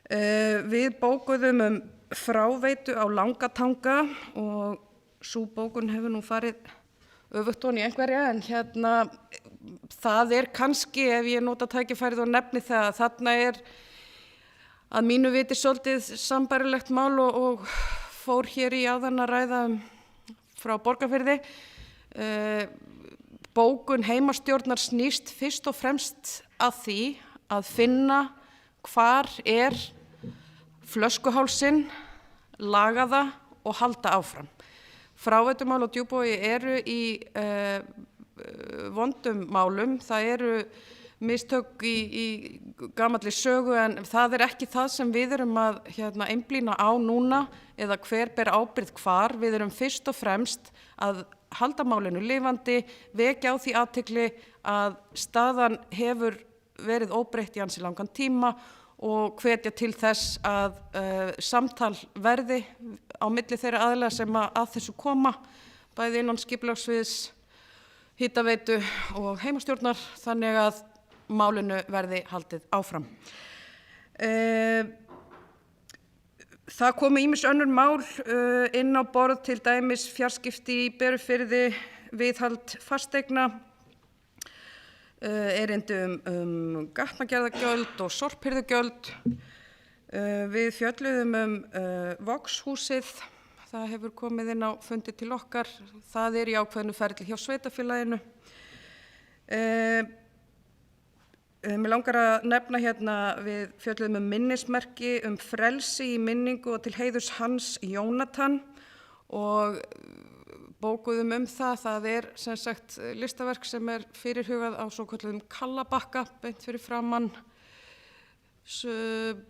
Við bókuðum fráveitu á Langatanga og sú bókun hefur nú farið öfugt ofan í einhverja en það kannski ef ég nota tækifærið og nefni það að þarna að mínu viti svolítið sambærilegt mál og fór hér í áðan að ræða frá Borgarfirði. Bókun heimastjórnar snýst fyrst og fremst að því að finna hvar flöskuhálsinn, laga það og halda áfram. Fráveitumál á Djúpavogi í vondum málum, það mistök í gamalli sögu en það ekki það sem við erum að einblína á núna eða hver ber ábyrgð hvar. Við erum fyrst og fremst að halda málinu lifandi, vekja á því athygli að staðan hefur verið óbreytt í ansi langan tíma og hvetja til þess að samtal verði á milli þeirra aðila sem að þessu koma, bæði innan skipulagssviðs, hitaveitu og heimastjórnar, þannig að málinu verði haldið áfram. Það komu ýmis önnur mál inn á borð, til dæmis fjarskipti í Berufirði, viðhald fasteigna, erindi gatnagerðargjöld og sorphirðugjöld. Við fjölluðum Vogshúsið, það hefur komið inn á fundi til okkar, það í ákveðnu ferli hjá sveitarfélaginu. Mig langar að nefna við fjölluðum minnismerki frelsi í minningu og til heiðurs Hans Jónatan og bókuðum það sem sagt listaverk sem fyrirhugað á svokölluðum Kallabakka, beint fyrir framann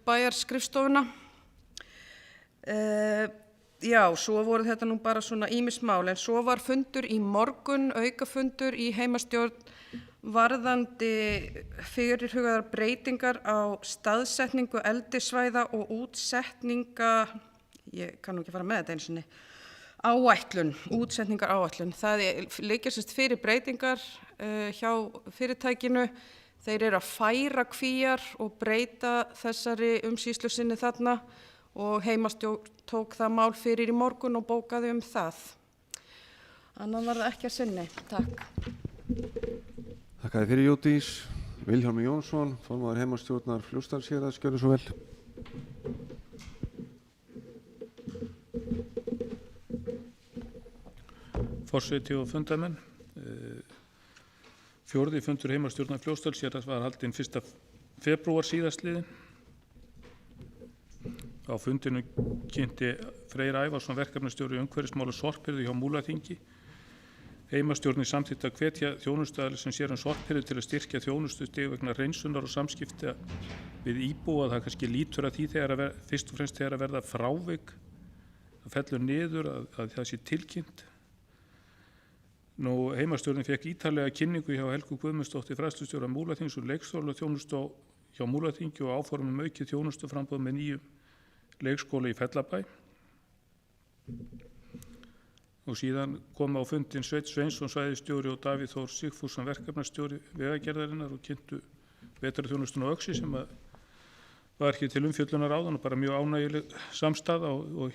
bæjarskrifstofuna. Já, svo voru þetta nú bara svona ýmis mál, en svo var fundur í morgun, aukafundur í heimastjórn varðandi fyrirhugaðar breytingar á staðsetningu eldissvæða og útsetninga, ég kann nú ekki fara með þetta einu sinni, útsetningar áætlun. Það liggja fyrir breytingar hjá fyrirtækinu. Þeir að færa kvíar og breyta þessari umsýslu sinni þarna og heimastjórn tók það mál fyrir í morgun og bókaði það. Annan var það ekki að sinni. Takk. Þakkaði fyrir Jódís. Vilhjálmur Jónsson, formaður heimastjórnar Fljótsdalshéraðs, gjörðu svo vel. Forseti og fundarmenn. Fjórði fundur heimastjórnar Fljótsdalshéraðs var haldinn 1. febrúar síðastliðinn. Á fundinu kynnti Freyr Ævarsson, verkefnastjóri umhverfismála sorphirðu hjá Múlaþingi. Heimastjórnin samþykkti að hvetja þjónustuaðila sem sér sorphirðu til að styrkja þjónustustig vegna hreinsunar og samskipta við íbúa. Það kannski lítur að því fyrst og fremst þegar að verða frávik, það fellur niður að það sé tilkynnt. Heimastjórnin fékk ítarlega kynningu hjá Helgu Guðmundsdóttur fræðslustjóra Múlaþings og leikskólaþjónustu hjá Múlaþingi og áformum aukið þjónustuframboð með nýjum leikskóla í Fellabæ. Og síðan koma á fundin Sveinn Sveinsson svæðisstjóri og Davíð Þór Sigfússon verkefnastjóri Vegagerðarinnar og kynntu vetrarþjónustuna á Öxi sem var ekki til umfjöllunar áðan og bara mjög ánægjuleg samstaða og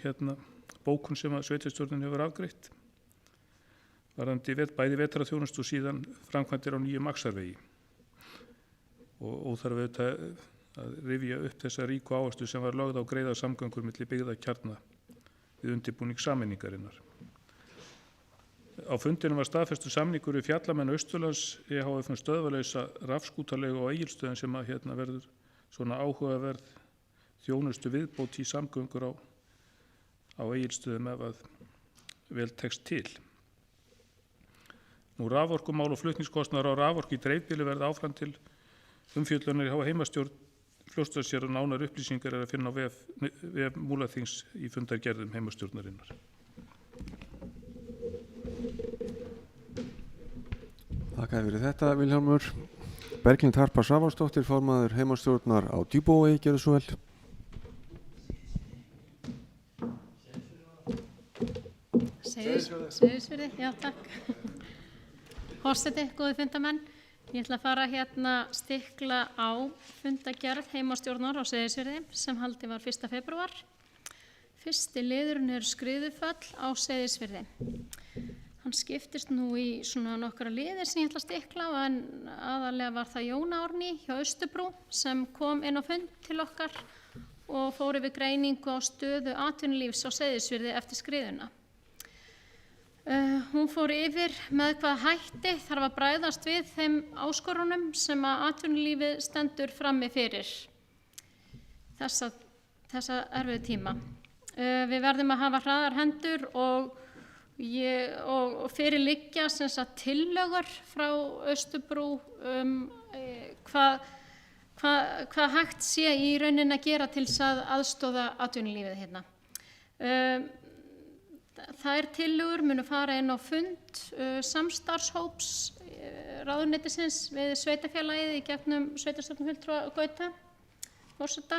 bókun sem að sveitarstjórnin hefur afgreitt varðandi bæði vetrarþjónustu og síðan framkvæmdir á nýjum Axarvegi. Og óþarf auðvitað að rifja upp þessa ríku áherslu sem var lögð á greiða samgöngur milli byggðakjarna við undirbúning sameiningarinnar. Á fundinum var staðfestur samningur við Fjallamenn Austurlands EHF stöðvalausa rafskútalegu á Egilsstöðum sem að verður svona áhugaverð þjónustu viðbót í samgöngur á Egilsstöðum ef að vel tekst til. Nú raforkumál og flutningskostnaðar á raforku í dreifbýli verða áfram til umfjöllunar hjá heimastjórn Fljótsdalshéraðs og nánar upplýsingar er að finna á vef Múlaþings í fundargerðum heimastjórnarinnar. Þakka fyrir þetta, Vilhjálmur. Berglind Harpa Svavarsdóttir, formaður heimastjórnar á Djúpavogi, gerðu svo vel. Seyðisfirði, já takk. Forseti, góði fundamenn. Ég ætla að fara stikla á fundagerð heimastjórnar á Seyðisfirði sem haldið var 1. febrúar. Fyrsti liðurinn er skriðuföll á Seyðisfirði. Hann skiptist nú í svona nokkra liðir sem ég ætla að stikla á en aðalega var það Jón Árný hjá Austurbrú sem kom inn á fund til okkar og fór yfir greiningu á stöðu atvinnulífs á Seyðisfirði eftir skriðuna. Hún fór yfir með hvað hætti þarf að bregðast við þeim áskorunum sem að atvinnulífið stendur frammi fyrir þessa erfiðu tíma. Við verðum að hafa hraðar hendur og fyrir liggja tillögur frá Austurbrú hvað hægt sé í rauninni að gera til þess að aðstoða atvinnulífið hérna. Þær tillögur munu fara inn á fund samstarfshóps ráðuneytisins við sveitarfélagið í gegnum sveitarstjórnarfulltrúa Gauta, forseta,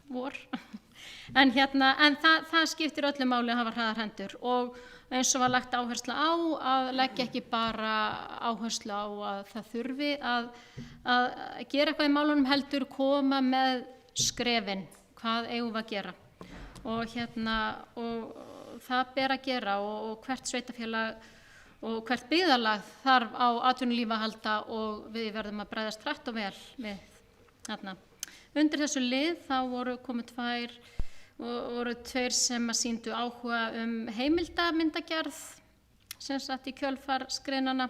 vor. En það skiptir öllu máli að hafa hraðar hendur og eins og var lagt áherslu á að leggja ekki bara áherslu á að það þurfi að gera eitthvað í málunum heldur koma með skrefin, hvað eigum við að gera. Og það ber að gera og hvert sveitarfélag og hvert byggðarlag þarf á atvinnulífi að halda og við verðum að bregðast hratt og vel við þarna. Undir þessu lið þá voru tveir sem að sýndu áhuga heimildamyndagerð sem satt í kjölfar skriðnanna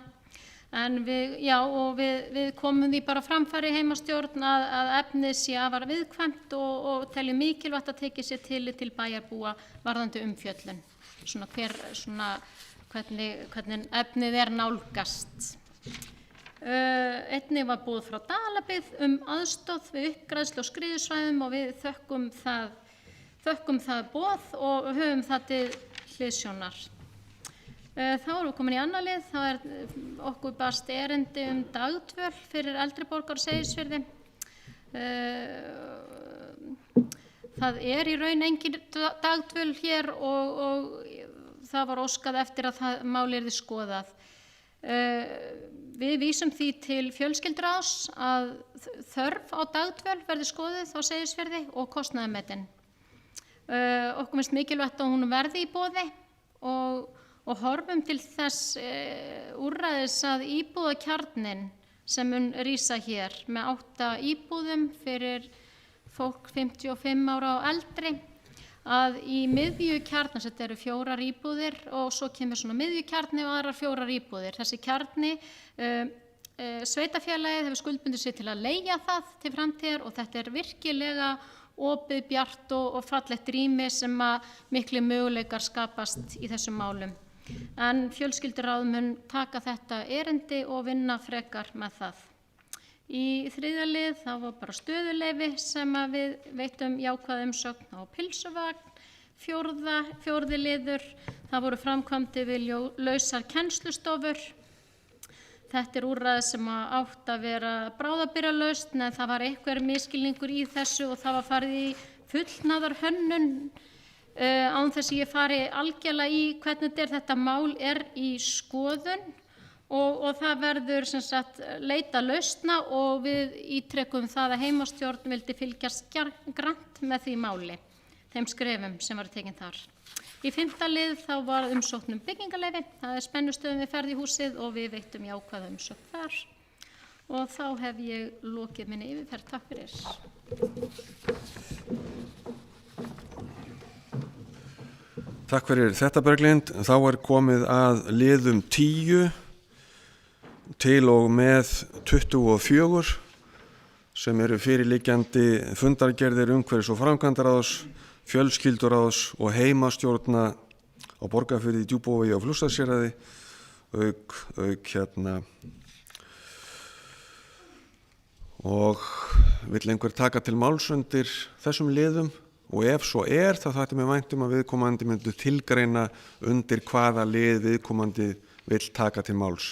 en við komum því bara framfæri heimastjórn að efnið sé afar viðkvæmt og teljum mikilvægt að tekið sér til bæjarbúa varðandi umfjöllun, hvernig efnið er nálgast. Einnig var boð frá Dalabyggð aðstoð við uppgræðslu á skriðusvæðum og við þökkum það boð og höfum það til hliðsjónar. Þá erum við komin í annar lið, okkur barst erindi dagdvöl fyrir eldri borgar á Seyðisfirði. Það er í raun engin dagdvöl hér og það var óskað eftir að það mál yrði skoðað. Við vísum því til fjölskylduráðs að þörf á dagdvöl verði skoðuð á Seyðisfirði og kostnaðarmetin. Okkur finnst mikilvægt að hún verði í boði og horfum til þess úrræðis að íbúðakjarninn sem mun rísa hér með 8 íbúðum fyrir fólk 55 ára og eldri að í miðjukjarna, þetta eru 4 íbúðir og svo kemur svona miðjukjarni og aðrar 4 íbúðir. Þessi kjarni, sveitarfélagið hefur skuldbundið sig til að leigja það til framtíðar og þetta er virkilega opið, bjart og fallegt rými sem að miklu möguleikar skapast í þessum málum. En fjölskylduráð mun taka þetta erindi og vinna frekar með það. Í þriðja lið þá var bara stöðuleyfi sem að við veittum jákvæð umsögn á pylsuvagn. Fjórði liður, það voru framkvæmdir við lausar kennslustofur. Þetta er úrræði sem átt að vera bráðabirgðalaust en það var einhver misskilningur í þessu og það var farið í fullnaðar hönnun án þess að ég fari algjörlega í hvernig þetta mál í skoðun og það verður sem sagt leita lausna og við ítrekum það að heimastjórn vildi fylgjast grannt með því máli, þeim skrefum sem var tekin þar. Í 5. lið þá var umsókn byggingarleyfi, það spennustöðum við ferðihúsið og við veittum jákvæða umsókn þar og þá hef ég lokið minni yfirferð. Takk fyrir. Takk fyrir þetta, Berglind. Þá komið að liðum 10 til og með 24 sem eru fyrirliggjandi fundargerðir umhverfis- og framkvæmdaráðs, fjölskylduráðs og heimastjórna á Borgarfirði, Djúpavogi og Fljótsdalshéraði auk og vill einhver taka til máls undir þessum liðum og ef svo þá þætti mér vænt að viðkomandi myndu tilgreina undir hvaða lið viðkomandi vill taka til máls.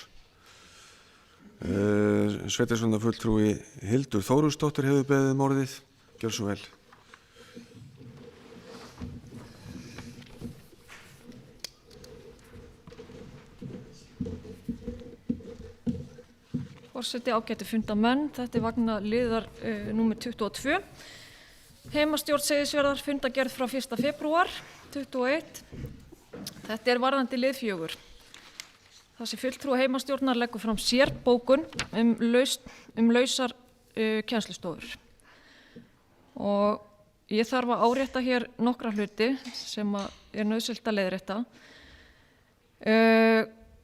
Sveitarstjórnarfulltrúi Hildur Þóruðsdóttir hefur beðið orðið. Gjörðu svo vel. Forseti, ágætu fundarmenn, þetta vegna liðar númer 22. Heimastjórn Seyðisfjarðar, fundargerð frá 1. febrúar 21. Þetta varðandi lið 4. Þar sem fulltrúi heimastjórnar leggur fram sérbókun lausar kennslustofur. Og ég þarf að árétta hér nokkra hluti sem nauðsynlegt að leiðrétta.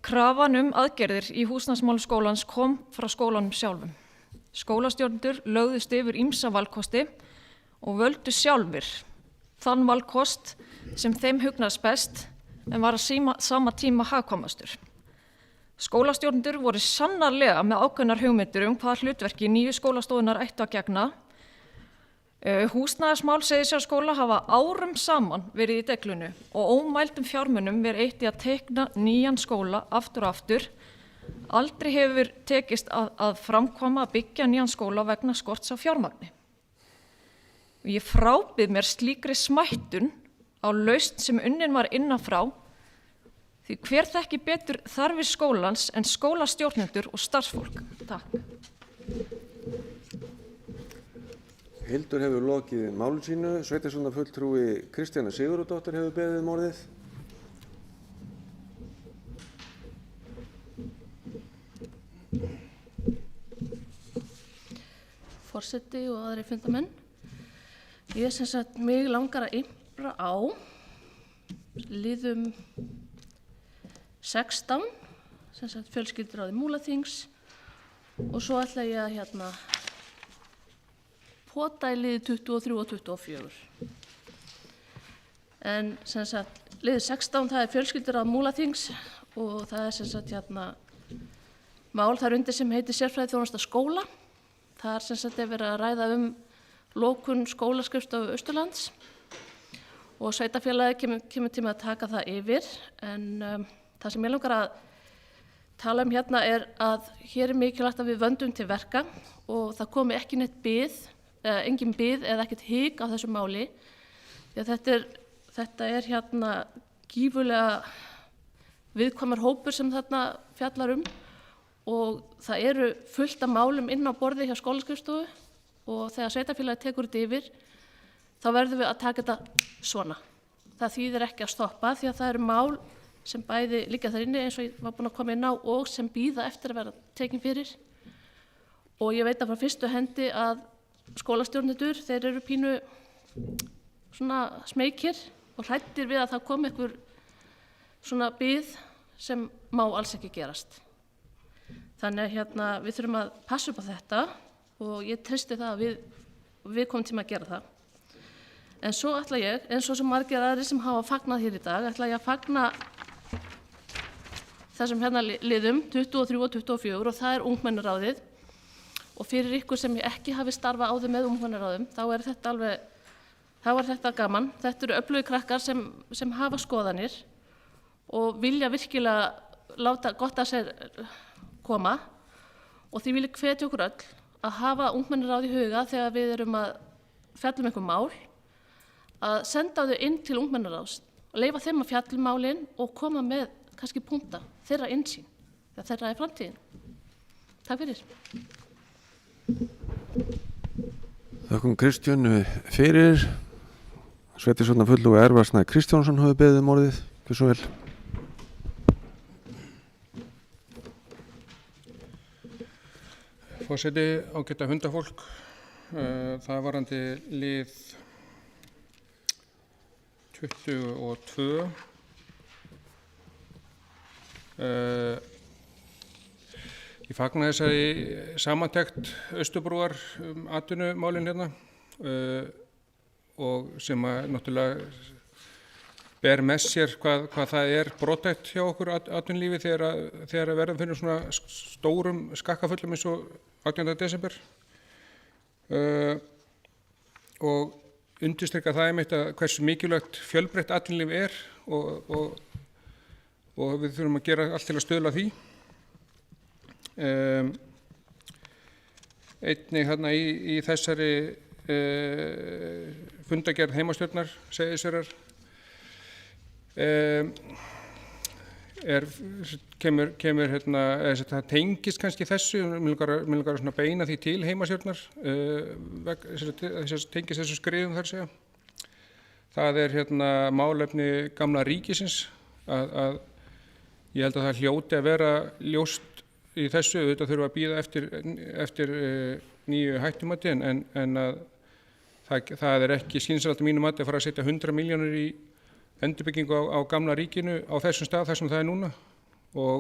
Krafan aðgerðir í húsnæðismálum skólans kom frá skólanum sjálfum. Skólastjórnendur lögðust yfir ýmsa valkosti og völdu sjálfir þann valkost sem þeim hugnaðist best en var á sama tíma hagkvæmastur. Skólastjórnendur voru sannarlega með ákveðnar hugmyndir hvaða hlutverki nýju skólastofunar ættu að gegna. Húsnæðismál Seyðisfjarðarskóla hafa árum saman verið í deglunu og ómældum fjármunum verið eytt í að teikna nýjan skóla aftur og aftur. Aldrei hefur tekist að framkvæma að byggja nýjan skóla vegna skorts á fjármagni. Ég frábið mér slíkri smættun á lausn sem unnin var innan frá, því hver þekki betur þarfir skólans en skólastjórnendur og starfsfólk. Takk. Hildur hefur lokið máli sínu. Sveitarstjórnarfulltrúi Kristjana Sigurðardóttir hefur beðið orðið. Forseti og aðrir fundarmenn. Ég sem sagt mig langar að ympra á liðum 16, sem sagt fjölskylduráði Múlaþings og svo ætla ég að pota í liði 23 og 24. En sem sagt liði 16 það fjölskylduráð Múlaþings og það sem sagt mál þar undir sem heitir sérfræðiþjónusta skóla. Það sem sagt verið að ræða lokun skólaskrifstofu Austurlands og sveitarfélagið kemur tíma að taka það yfir en það sem ég langar að tala hérna að hér mikilvægt að við vöndum til verka og það komi ekki neitt engin bið eða ekkert hik á þessu máli því að þetta gífurlega viðkvæmur hópur sem þarna fjallar og það eru fullt af málum inn á borði hjá skólaskrifstofu og þegar sveitarfélagið tekur þetta yfir þá verðum við að taka þetta svona. Það þýðir ekki að stoppa því að það eru mál sem bæði liggja þar inni eins og ég var búin að koma inn á og sem bíða eftir að vera tekin fyrir og ég veit að frá fyrstu hendi að skólastjórnendur, þeir eru pínu svona smeykir og hræddir við að það komi einhver svona bið sem má alls ekki gerast. Þannig að við þurfum að passa upp á þetta og ég treysti það að við komum tíma að gera það. En svo ætla ég, eins og sem margir aðrir sem hafa fagnað hér í dag, ætla ég að fagna þessum liðum 23 og 24 og það ungmennaráðið. Og fyrir ykkur sem ég ekki hafi starfað áður með ungmennaráðum, þá þetta gaman. Þetta eru öflugir krakkar sem hafa skoðanir og vilja virkilega láta gott að sér koma og því vil ég hvetja okkur öll að hafa ungmennaráð í huga þegar við erum að fjalla einhver mál að senda þau inn til ungmennaráðs og leyfa þeim að fjalla um málin og koma með kannski punkta þeirra innsýn, þeirra í framtíðin. Takk fyrir. Þakkum Kristjánu fyrir. Sveitarstjórnarfulltrúi Elvar Snær Kristjánsson hefur beðið um orðið. Gjörðu svo vel. Forseti, ágæta hundafólk, það varandi lið 22. Ég fagna þessari samantekt Austurbrúar atvinnumálin hérna og sem að náttúrulega ber með sér hvað það brothætt hjá okkur atvinnulífi þegar verðum fyrir svona stórum skakkafullum eins og 18. desember og undirstrika það einmitt að hversu mikilvægt fjölbreytt atvinnulíf og við þurfum að gera allt til að stuðla því. Einnig hérna í þessari fundagerð heimastjórnar Seyðisfjarðar kemur hérna, það tengist kannski þessu, mér langar að beina því til heimastjórnar, tengist þessu skrifum þar segja. Það hérna málefni gamla ríkisins að ég held að það hljóti að vera ljóst í þessu, auðvitað þurfa að bíða eftir nýju hættumati en að það ekki skynsamlegt að mínu mati að fara að setja 100 milljónir í endurbyggingu á gamla ríkinu á þessum stað þar sem það núna og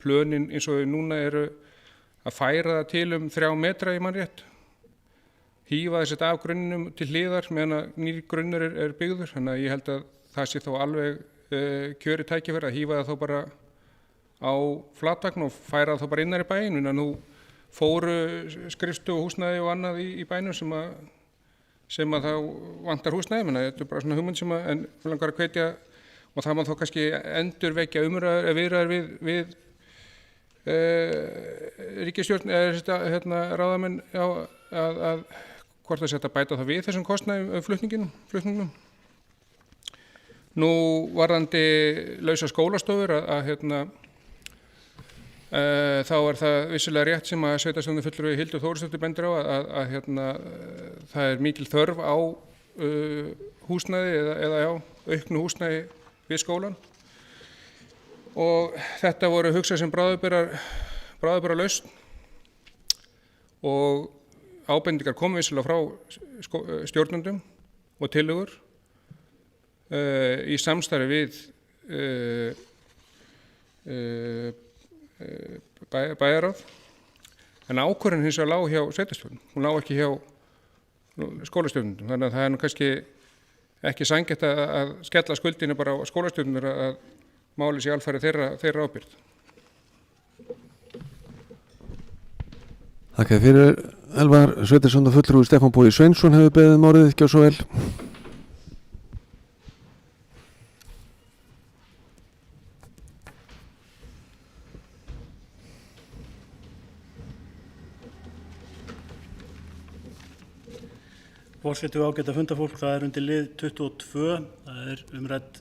plönin eins og núna eru að færa það til 3 metra í mannrétt, hífa þessi af grunninum til hliðar meðan að nýr grunnur byggður, þannig að ég held að það sé þó alveg kjöri tækifæri að hífa það þó bara á flatvagn og færa það þó bara innar í bæinn, en nú fóru skrifstofu húsnæði og annað í bænum sem að þá vantar húsnæði, menn þetta bara svona hugmynd sem en við langar að hvetja og það má þó kannski endurvekja viðræður við ríkisstjórn eða ráðamenn að hvort það sé hægt að bæta það við þessum kostnaði flutningnum. Nú varðandi lausa skólastofur þá það vissulega rétt sem að sveitarstjórnarfulltrúi Hildur Þórsdóttir bendir á að það mikil þörf á húsnæði eða auknu húsnæði við skólan og þetta voru hugsað sem bráðabirgðar lausn og ábendingar komu vissulega frá stjórnendum og tillögur í samstarfi við bæjarráð, en ákvörðunin hins vegar lá hjá sveitarstjórn, hún lá ekki hjá skólastjórnendum, þannig að það nú kannski ekki sanngjarnt að skella skuldinu bara á skólastjórnendur að máli sé alfarið þeirra ábyrgð. Þakka fyrir Elvar. Sveitarstjórnarfulltrúi Stefán Bogi Sveinsson hefur beðið um orðið. Gjörðu svo vel. Forseti og ágæta fundafólk, það undir lið 22, það umrædd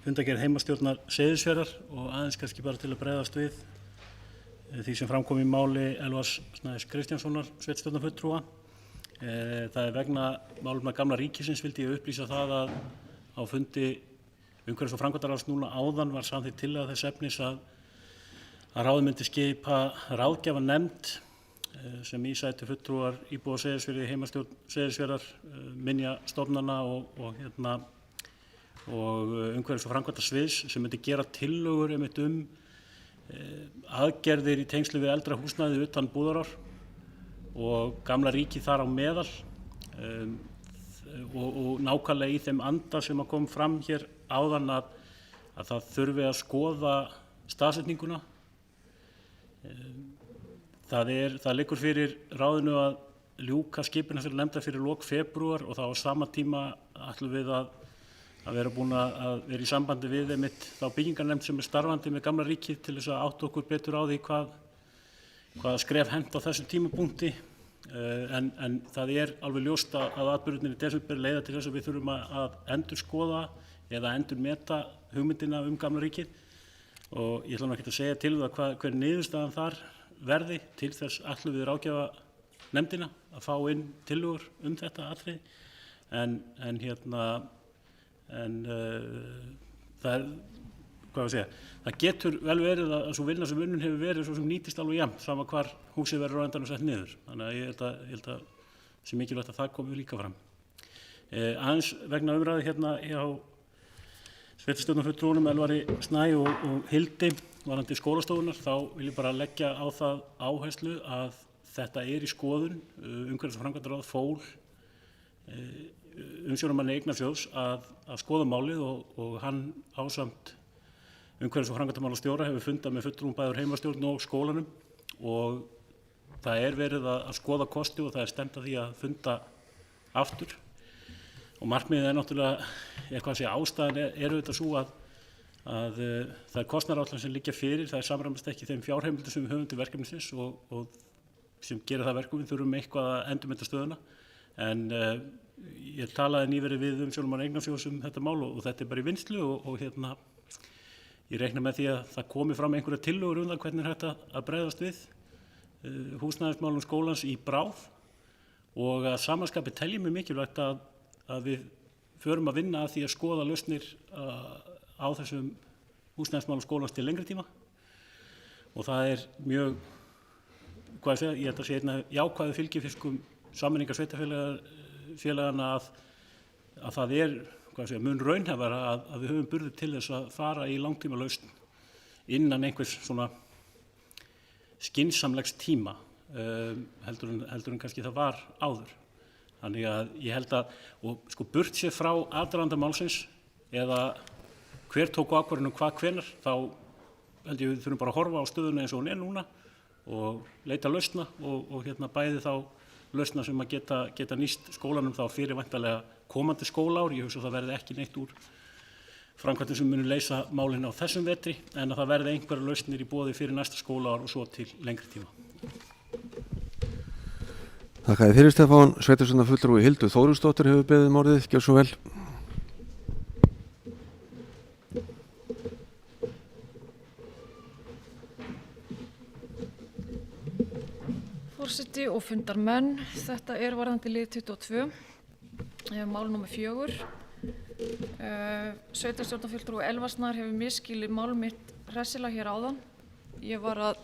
fundagerð heimastjórnar Seyðisfjarðar og aðeins kannski bara til að bregðast við því sem framkom í máli Elvars Snæs Kristjánssonar sveitarstjórnarfulltrúa. Það vegna málefna gamla ríkisins vildi ég upplýsa það að á fundi umhverfis- og framkvæmdaráðs núna áðan var samþykkt tillaga þess efnis að ráðið myndi skipa ráðgjafarnefnd sem í sætu fulltrúar íbúa Seyðisfjarðar, heimastjórn Seyðisfjarðar, minjastofnana og umhverfis- og framkvæmdasviðs sem myndi gera tillögur aðgerðir í tengslu við eldra húsnæði utan Búðarár og gamla ríkið þar á meðal og nákvæmlega í þeim anda sem að kom fram hér áðan að það þurfi að skoða staðsetninguna. Það liggur fyrir ráðinu að ljúka skipun þessari nefndar fyrir lok febrúar og þá á sama tíma ætlum við að vera búin að vera í sambandi við einmitt þá byggingarnefnd sem starfandi með gamla ríkið til þess að átta okkur betur á því hvað skref hent á þessum tímapunkti en það alveg ljóst að atburðirnir í desember leiða til þess að við þurfum að endurskoða eða endurmeta hugmyndina Gamla ríkið og ég ætla nú ekki að segja til það hver niðurstaðan þar verði. Til þess ætlum við ráðgjafa nefndina að fá inn tillögur þetta atriði það getur vel verið að svo vinna sem unnin hefur verið svo sem nýtist alveg jafnt sama hvar húsið verður á endanum sett niður. Þannig að ég held að sé mikilvægt að það komi líka fram. Aðeins vegna umræðu hjá sveitarstjórnarfulltrúunum Elvari Snæ og Hildi varðandi skólastofunar, þá vil ég bara leggja á það áherslu að þetta í skoðun. Umhverfis- og framkvæmdaráð fól umsjónarmanni Eignasjóðs að skoða málið og hann ásamt umhverfis- og framkvæmdamálastjóra hefur fundað með fulltrúum bæði úr heimastjórn og skólanum og það verið að skoða kosti og það stefnt að því að funda aftur. Og markmiðið náttúrulega, ástæðan auðvitað svo að það kostnaðaráætlun sem liggja fyrir, það samræmast ekki þeim fjárheimildum sem við höfum til verkefnisins og sem gerir það verkum við þurfum eitthvað að endurmeta stöðuna. En ég talaði nýverið við umsjónarmann Eignasjóðs þetta mál og þetta bara í vinnslu og ég reikna með því að það komi fram einhverja tillögur það hvernig hægt að bregðast við húsnæðismálum skólans í bráð og að samanskapi telji mig mikilvægt að við förum að vinna að því að skoða lausnir á þessum húsnæðismálum skólans til lengri tíma og það mjög, ég held að sé einna jákvæðu fylgifiskum sameiningar sveitarfélagana að það mun raunhæfara að við höfum burði til þess að fara í langtíma lausn innan einhvers svona skynsamlegs tíma heldur en kannski það var áður. Þannig að ég held að, og burt sér frá aðdraganda málsins eða hver tók ákvörðun hvað hvenær, þá held ég við þurfum bara að horfa á stöðuna eins og hún núna og leita lausna og bæði þá lausna sem að geta nýst skólanum þá fyrir væntanlega komandi skólaár. Ég hugsa að það verði ekki neitt úr framkvæmdum sem munu leysa málin á þessum vetri en að það verði einhverjar lausnir í boði fyrir næsta skólaár og svo til lengri tíma. Þakka þér fyrir, Stefán. Sveitarstjórnarfulltrúi Hildur Þórisdóttir hefur beðið orðið. Gjörðu svo vel. Forseti og fundarmenn, þetta varðandi lið 22, mál nr. 4. Sveitarstjórnarfulltrúi Elvar Snær hefur misskilið mál mitt hressilega hér áðan. Ég var að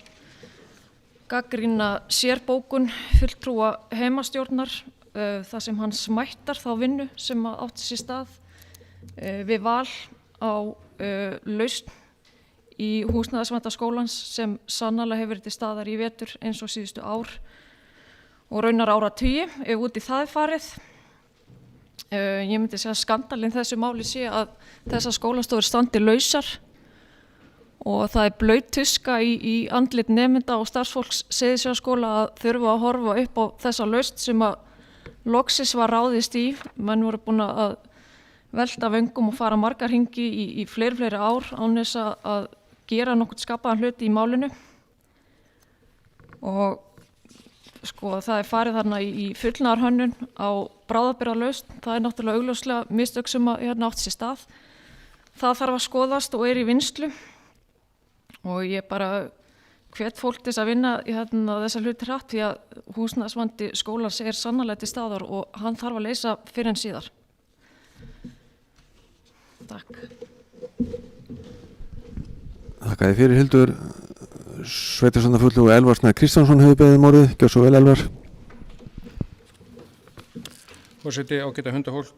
gagnrýna sérbókun fulltrúa heimastjórnar þar sem hann smættar þá vinnu sem átti sér stað við val á lausn í húsnæðisvanda skólans sem sannarlega hefur verið til staðar í vetur eins og síðustu ár og raunar áratugi ef út í það farið. Ég myndi segja að skandalinn þessu máli sé að þessar skólastofur standi lausar og það blaut tuska í andlit nemenda og starfsfólks Seyðisfjarðarskóla að þurfa að horfa upp á þessa lausn sem að loksis var ráðist í. Menn voru búin að velta vöngum og fara margar hringi í fleiri ár án þess að gera nokkurn skapaðan hluti í málinu. Og það farið þarna í fullnaðarhönnun á bráðabirgðalausn. Það náttúrulega augljóslega mistök sem átti sér stað. Það þarf að skoðast og í vinnslu. Og ég bara hvet fólk til þess að vinna þessa hluti hratt því að húsnæðisvandi skólans sannarlega til staðar og hann þarf að leysa fyrr en síðar. Takk. Þakka þér fyrir, Hildur. Sveitarstjórnarfulltrúi Elvar Snær Kristjánsson hefur beðið orðið. Gjörðu svo vel, Elvar. Forseti, ágæta hundafólk.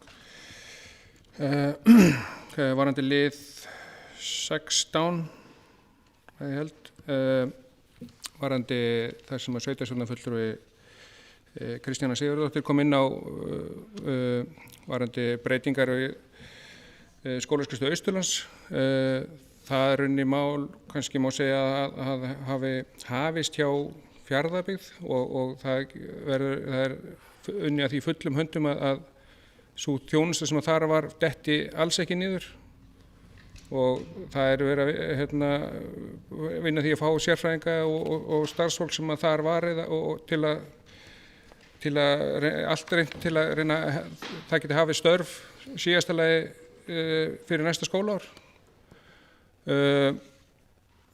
Varðandi lið 16 ég held, varðandi þar sem að sveitarstjórnarfulltrúi Kristjána Sigurðardóttir kom inn á varðandi breytingar í skólaskrifstofu Austurlands. Það rauninni mál kannski má segja að hafi hafist hjá Fjarðabyggð og það er unnið að því fullum höndum að sú þjónusta sem þar var detti alls ekki niður. Og það verið að vinna því að fá sérfræðinga og starfsfólk sem þar var til að allt reynt til að reyna það geti hafið störf síðasta lagi fyrir næsta skólaár.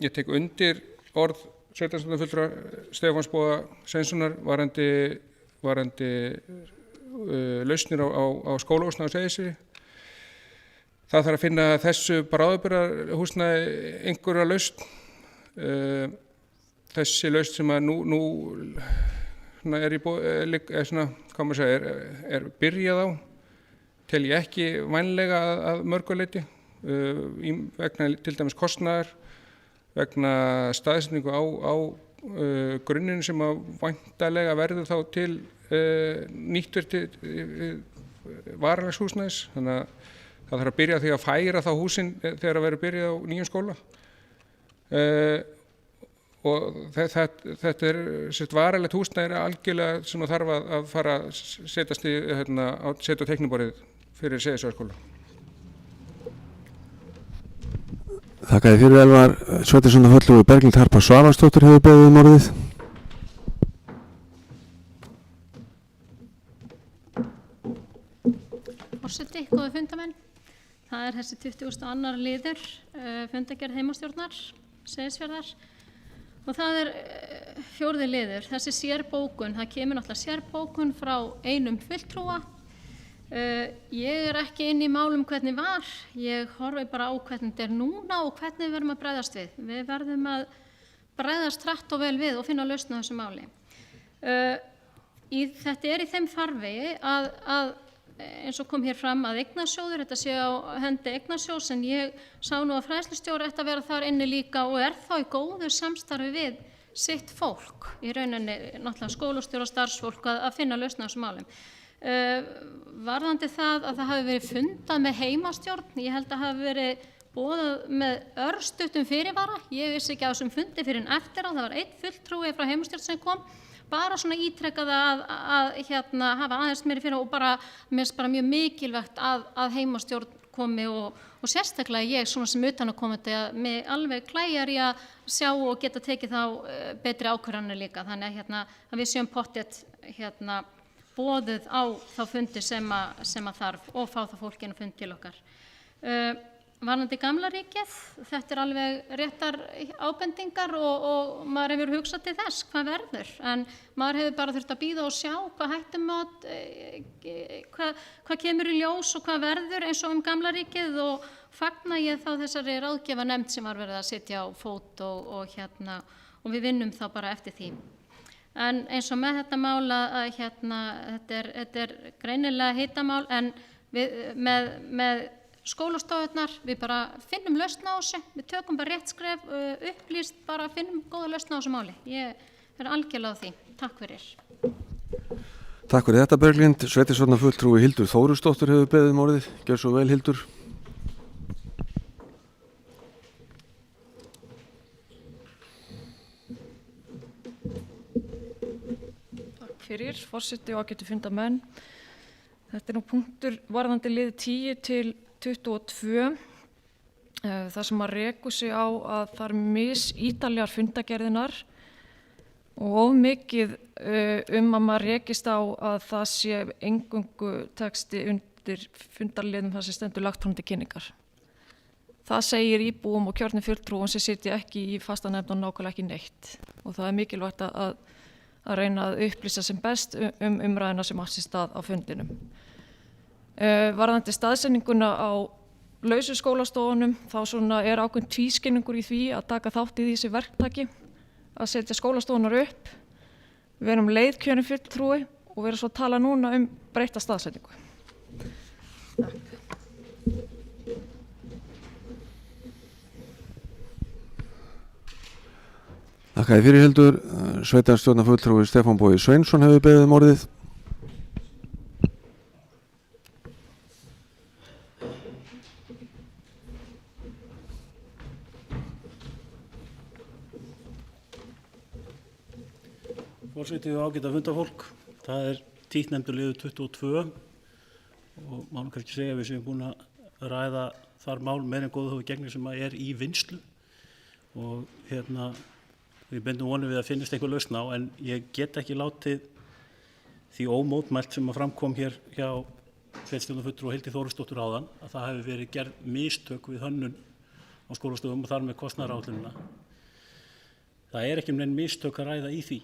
Ég tek undir orð sveitarstjórnarfulltrúa Stefáns Boga Sveinssonar varðandi lausnir á skólahúsnæði á Seyðisfirði. Það þarf að finna þessu bráðabirgðahúsnæði einhverja lausn. Þessi lausn sem að nú er byrjað á, tel ég ekki vænlega að mörgu leyti vegna til dæmis kostnaðar, vegna staðsetningu á grunninn sem að væntanlega verður þá til nýttverð til varanlegs húsnæðis. Þannig að það þarf að byrja því að færa þá húsin þegar að vera byrjað á nýjum skóla. Og þetta er varanlegt húsnæði algjörlega sem að þarf að fara að setja á teikniborðið fyrir Seyðisfjarðarskóla. Þakka þér fyrir, Elvar. Sveitarstjórnarfulltrúi Berglind Harpa Svavarsdóttir hefur beðið orðið. Forseti, góðir fundarmenn. Það er þessi 22. liður fundargerð heimastjórnar Seyðisfjarðar og það er 4. liður, þessi sérbókun. Það kemur náttúrulega sérbókun frá einum fulltrúa. Ég er ekki inn í málum hvernig var, ég horfi bara á hvernig þetta er núna og hvernig við verðum að bregðast við. Við verðum að bregðast hratt og vel við og finna lausn á þessu máli. Þetta er í þeim farvegi að eins og kom hér fram að eignasjóður, þetta sé á hendi eignasjóðs, en ég sá nú að fræðslustjóri ætti að vera þar inni líka og er þá í góðu samstarfi við sitt fólk, í rauninni náttúrulega skólastjóra og starfsfólk að finna lausn á þessu málum. Varðandi það að það hafi verið fundað með heimastjórn, ég held að hafi verið boðað með örstuttum fyrirvara. Ég vissi ekki á þessum fundi fyrir en eftir á, það var einn fulltrúi frá heimastjórn sem kom, bara svona ítrekkaði að hafa aðeins meiri fyrir og bara, mér finnst bara mjög mikilvægt að heimastjórn komi og sérstaklega ég svona sem utanaðkomandi að mig alveg klæjar í að sjá og geta tekið þá betri ákvarðanir líka, þannig að við séum pottþétt boðuð á þá fundi sem að þarf og fá það fólkinu fund til okkar. Varðandi Gamla ríkið, þetta er alveg réttar ábendingar og maður hefur hugsað til þess hvað verður, en maður hefur bara þurft að bíða og sjá hvað hættumat, hvað kemur í ljós og hvað verður eins og Gamla ríkið og fagna ég þá þessari ráðgjafarnefnd sem var verið að setja á fót og við vinnum þá bara eftir því. En eins og með þetta mál að þetta er greinilega hitamál, en með skólastofurnar, við bara finnum lausn á þessu, við tökum bara rétt skref, upplýst, bara finnum góða lausn á þessu máli. Ég er algjörlega á því. Takk fyrir. Takk fyrir þetta, Berglind. Sveitarstjórnarfulltrúi Hildur Þórusdóttir hefur beðið orðið. Gjör svo vel, Hildur. Takk fyrir, forseti og ágætu fundarmenn. Þetta er nú punktur varðandi lið 10 til 22, þar sem að rekur sig á að það er misítarlegar fundagerðinar og of mikið að maður rekist á að það sé eingöngu texti undir fundarliðum þar sem stendur lagt fram til kynningar. Það segir íbúum og kjörnum fulltrúum sem sitja ekki í fastanefnd og nákvæmlega ekki neitt, og það er mikilvægt að reyna að upplýsa sem best umræðina sem átt sér stað á fundinum. Varðandi staðsetninguna á lausu skólastofunum, þá svona er ákveðin tvískinningur í því að taka þátt í þessi verktaki, að setja skólastofunar upp. Við erum leiðkjörnum fulltrúi og við erum svo að tala núna breytta staðsetningu. Þakka þér fyrir, Hildur. Sveitarstjórnarfulltrúi Stefán Bogi Sveinsson hefur beðið orðið. Forseti og ágæta fundafólk, það er títtnefndur liður 22 og má nú kannski segja að við séum búin að ræða þar mál meira en góðu hófi gegnir sem er í vinnslu og við bendum vonum við að finnist eitthvað lausn á, en ég get ekki látið því ómótmælt sem að framkom hér hjá sveitarstjórnarfulltrúa Hildi Þórisdóttur áðan að það hefði verið gerð mistök við hönnun á skólastofum og þar með kostnaðaráætlunina. Það er ekki nein mistök að ræða í því.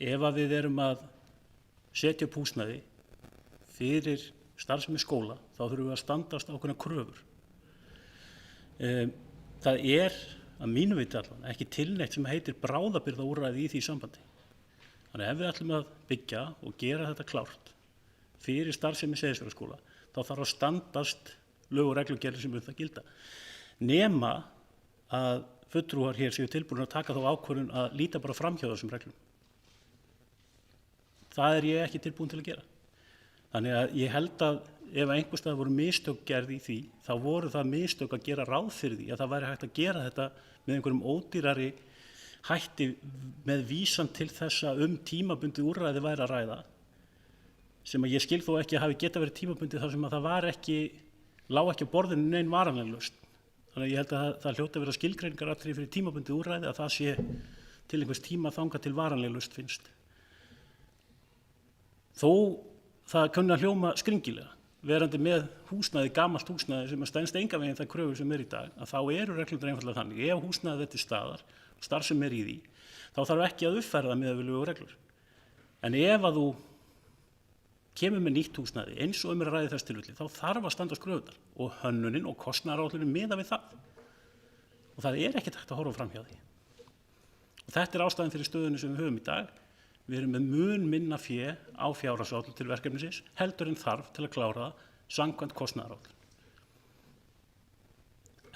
Ef að við erum að setja upp húsnæði fyrir starfsemi skóla, þá þurfum við að standast ákveðnar kröfur. Það er að mínu viti allan ekki tilneitt sem heitir bráðabirgðaúrræði í því sambandi. Þannig ef við ætlum að byggja og gera þetta klárt fyrir starfsemi Seyðisfjarðarskóla, þá þarf að standast lög og reglugerðir sem það gilda. Nema að fulltrúar hér séu tilbúin að taka þá ákvörðun að líta bara fram hjá þessum reglum. Það er ég ekki tilbúin til að gera. Þannig að ég held að ef einhvers staðar voru mistök gerð í því, þá voru það mistök að gera ráð fyrir því að það væri hægt að gera þetta með einhverjum ódýrari hætti með vísan til þessa tímabundið úrræði væri að ræða, sem að ég skil þó ekki að hafi geta verið tímabundið þar sem að það var ekki, lá ekki á borðinu nein varanleg lausn. Þannig að ég held að það hljóti að vera skilgreiningar atriði fyrir tímabundið úrræði að það sé til einhvers tíma þangað til varanleg lausn finnst. Þó það kunni að hljóma skringilega, verandi með húsnæði, gamalt húsnæði sem að stendst engan veginn það kröfur sem í dag, að þá eru reglurnar einfaldlega þannig. Ef húsnæði þetta staðar, starf sem í því, þá þarf ekki að uppfæra það með lög og reglur. En ef að þú kemur með nýtt húsnæði eins og að ræða þess tilfelli, þá þarf að standast kröfurnar og hönnunin og kostnaðaráætlunin miða við það. Og það er ekkert hægt að horfa fram hjá því. Og þetta er ástæðan fyrir stöðunni sem við höfum í dag. Við erum með mun minna fé á fjárhagsáætlun til verkefnisins heldur en þarf til að klára það samkvæmt kostnaðaráætlun.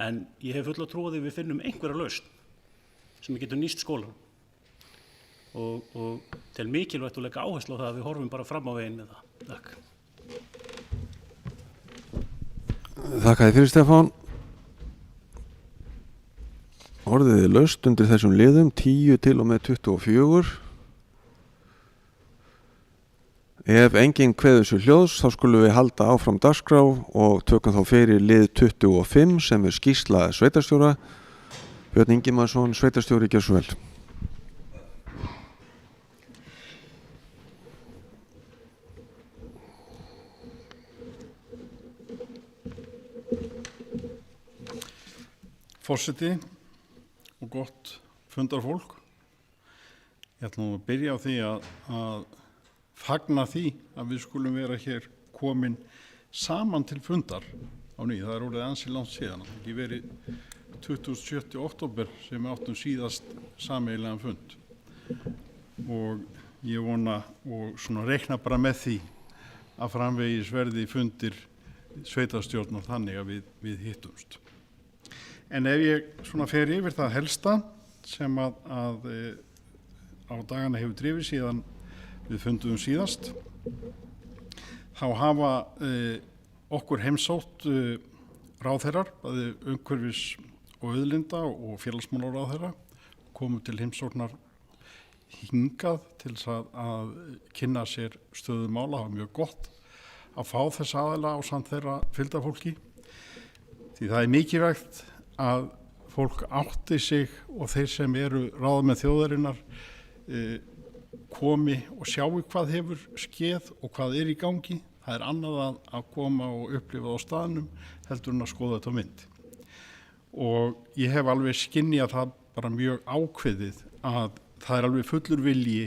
En ég hef fulla trú á því við finnum einhverja lausn sem við getum nýst skólanum og tel mikilvægt að leggja áherslu á það að við horfum bara fram á veginn með það. Takk. Þakka þér fyrir, Stefán. Orðið er laust undir þessum liðum 10 til og með 24. Ef enginn kveður sér hljóðs, þá skulum við halda áfram dagskrá og tökum þá fyrir lið 25 sem er skýrsla sveitarstjóra. Björn Ingimarsson, sveitarstjóri, gjör svo vel. Forseti og gott fundarfólk. Ég ætla nú að byrja á því að fagna því að við skulum vera hér komin saman til fundar á ný. Það er orðið ansi langt síðan. Það er ekki verið 27. október sem við áttum síðast sameiginlegan fund. Og ég vona og svona reikna bara með því að framvegis verði fundir sveitarstjórnar þannig að við hittumst. En ef ég svona fer yfir það helsta sem að á dagana hefur drifið síðan við fundum síðast, þá hafa okkur heimsótt ráðherrar, bæði umhverfis og auðlinda og félagsmálaráðherra, komu til heimsóknar hingað til að kynna sér stöðu mála. Það var mjög gott að fá þess aðila á samt þeirra fylgdarfólki, því það er mikilvægt að fólk átti sig og þeir sem eru ráðamenn þjóðarinnar komi og sjáu hvað hefur skeð og hvað er í gangi. Það er annað að koma og upplifa á staðnum heldur en að skoða þetta á mynd. Og ég hef alveg skynjað það bara mjög ákveðið að það er alveg fullur vilji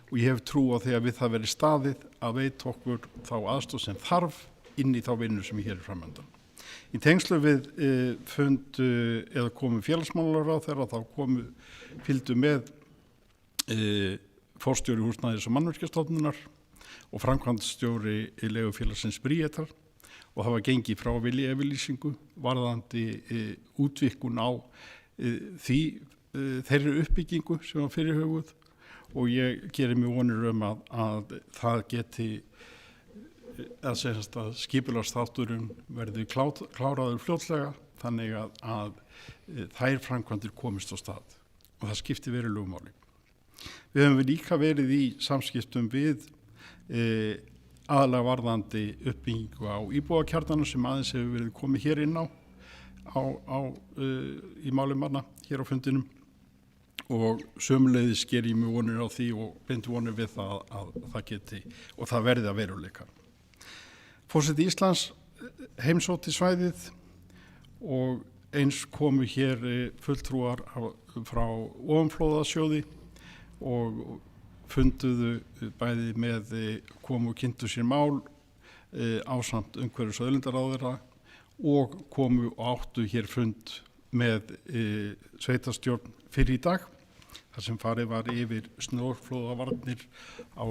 og ég hef trú á því að við það verið staðið að veita okkur þá aðstoð sem þarf inn í þá vinnu sem hér er framöndan. Í tengslu við fund eða komu félagsmálaráðherra þá fylgdu með forstjóri húsnæðis- og mannvirkjastofnunar og framkvæmdastjóri leigufélagsins Bríetar og það var gengið frá viljayfirlýsingu varðandi útvíkkun á þeirri uppbyggingu sem var fyrirhuguð og ég gerir mig vonir að það geti að skipulagsþátturinn verði kláraður fljótlega þannig að þær framkvæmdir komist á stað og það skipti verulegu máli. Við höfum líka verið í samskiptum við aðalega varðandi uppbyggingu á íbúðakjarnanum sem aðeins hefur verið komið hér inn á í máli manna hér á fundinum og sömuleiðis ger ég mig vonir á því og bind vonir við það að það geti og það verði að veruleika. Forseti Íslands heimsótti svæðið og eins komu hér fulltrúar frá ofanflóðasjóði og funduðu bæði með komu og kynntu sér mál ásamt umhverfis- og auðlindaráðherra og komu og áttu hér fund með sveitarstjórn fyrir í dag þar sem farið var yfir snjóflóðavarnir á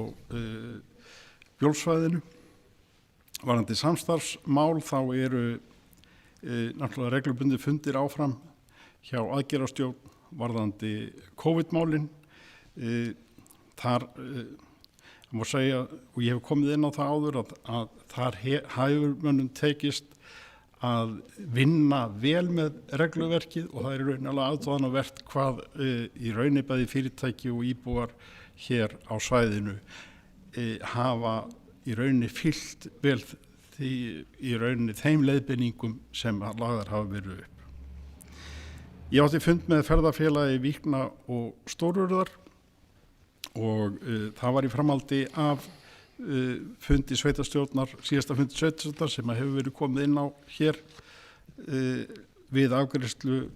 Bjólfsvæðinu. Varðandi samstarfsmál þá eru náttúrulega reglubundi fundir áfram hjá aðgerðarstjórn varðandi COVID-málin. Þar má segja, og ég hef komið inn á það áður, að þar hefur mönnum tekist að vinna vel með regluverkið og það er raunilega aðdáðanavert hvað í rauninni bæði fyrirtæki og íbúar hér á svæðinu hafa í rauninni fylgt vel því í rauninni þeim leiðbeiningum sem lagðar hafa verið upp. Ég átti fund með ferðafélagi Víkna og Stórurðar og það var í framhaldi af fundi sveitarstjórnar, síðasta fundi sveitarstjórnar sem hefur verið komið inn á hér við afgreiðslu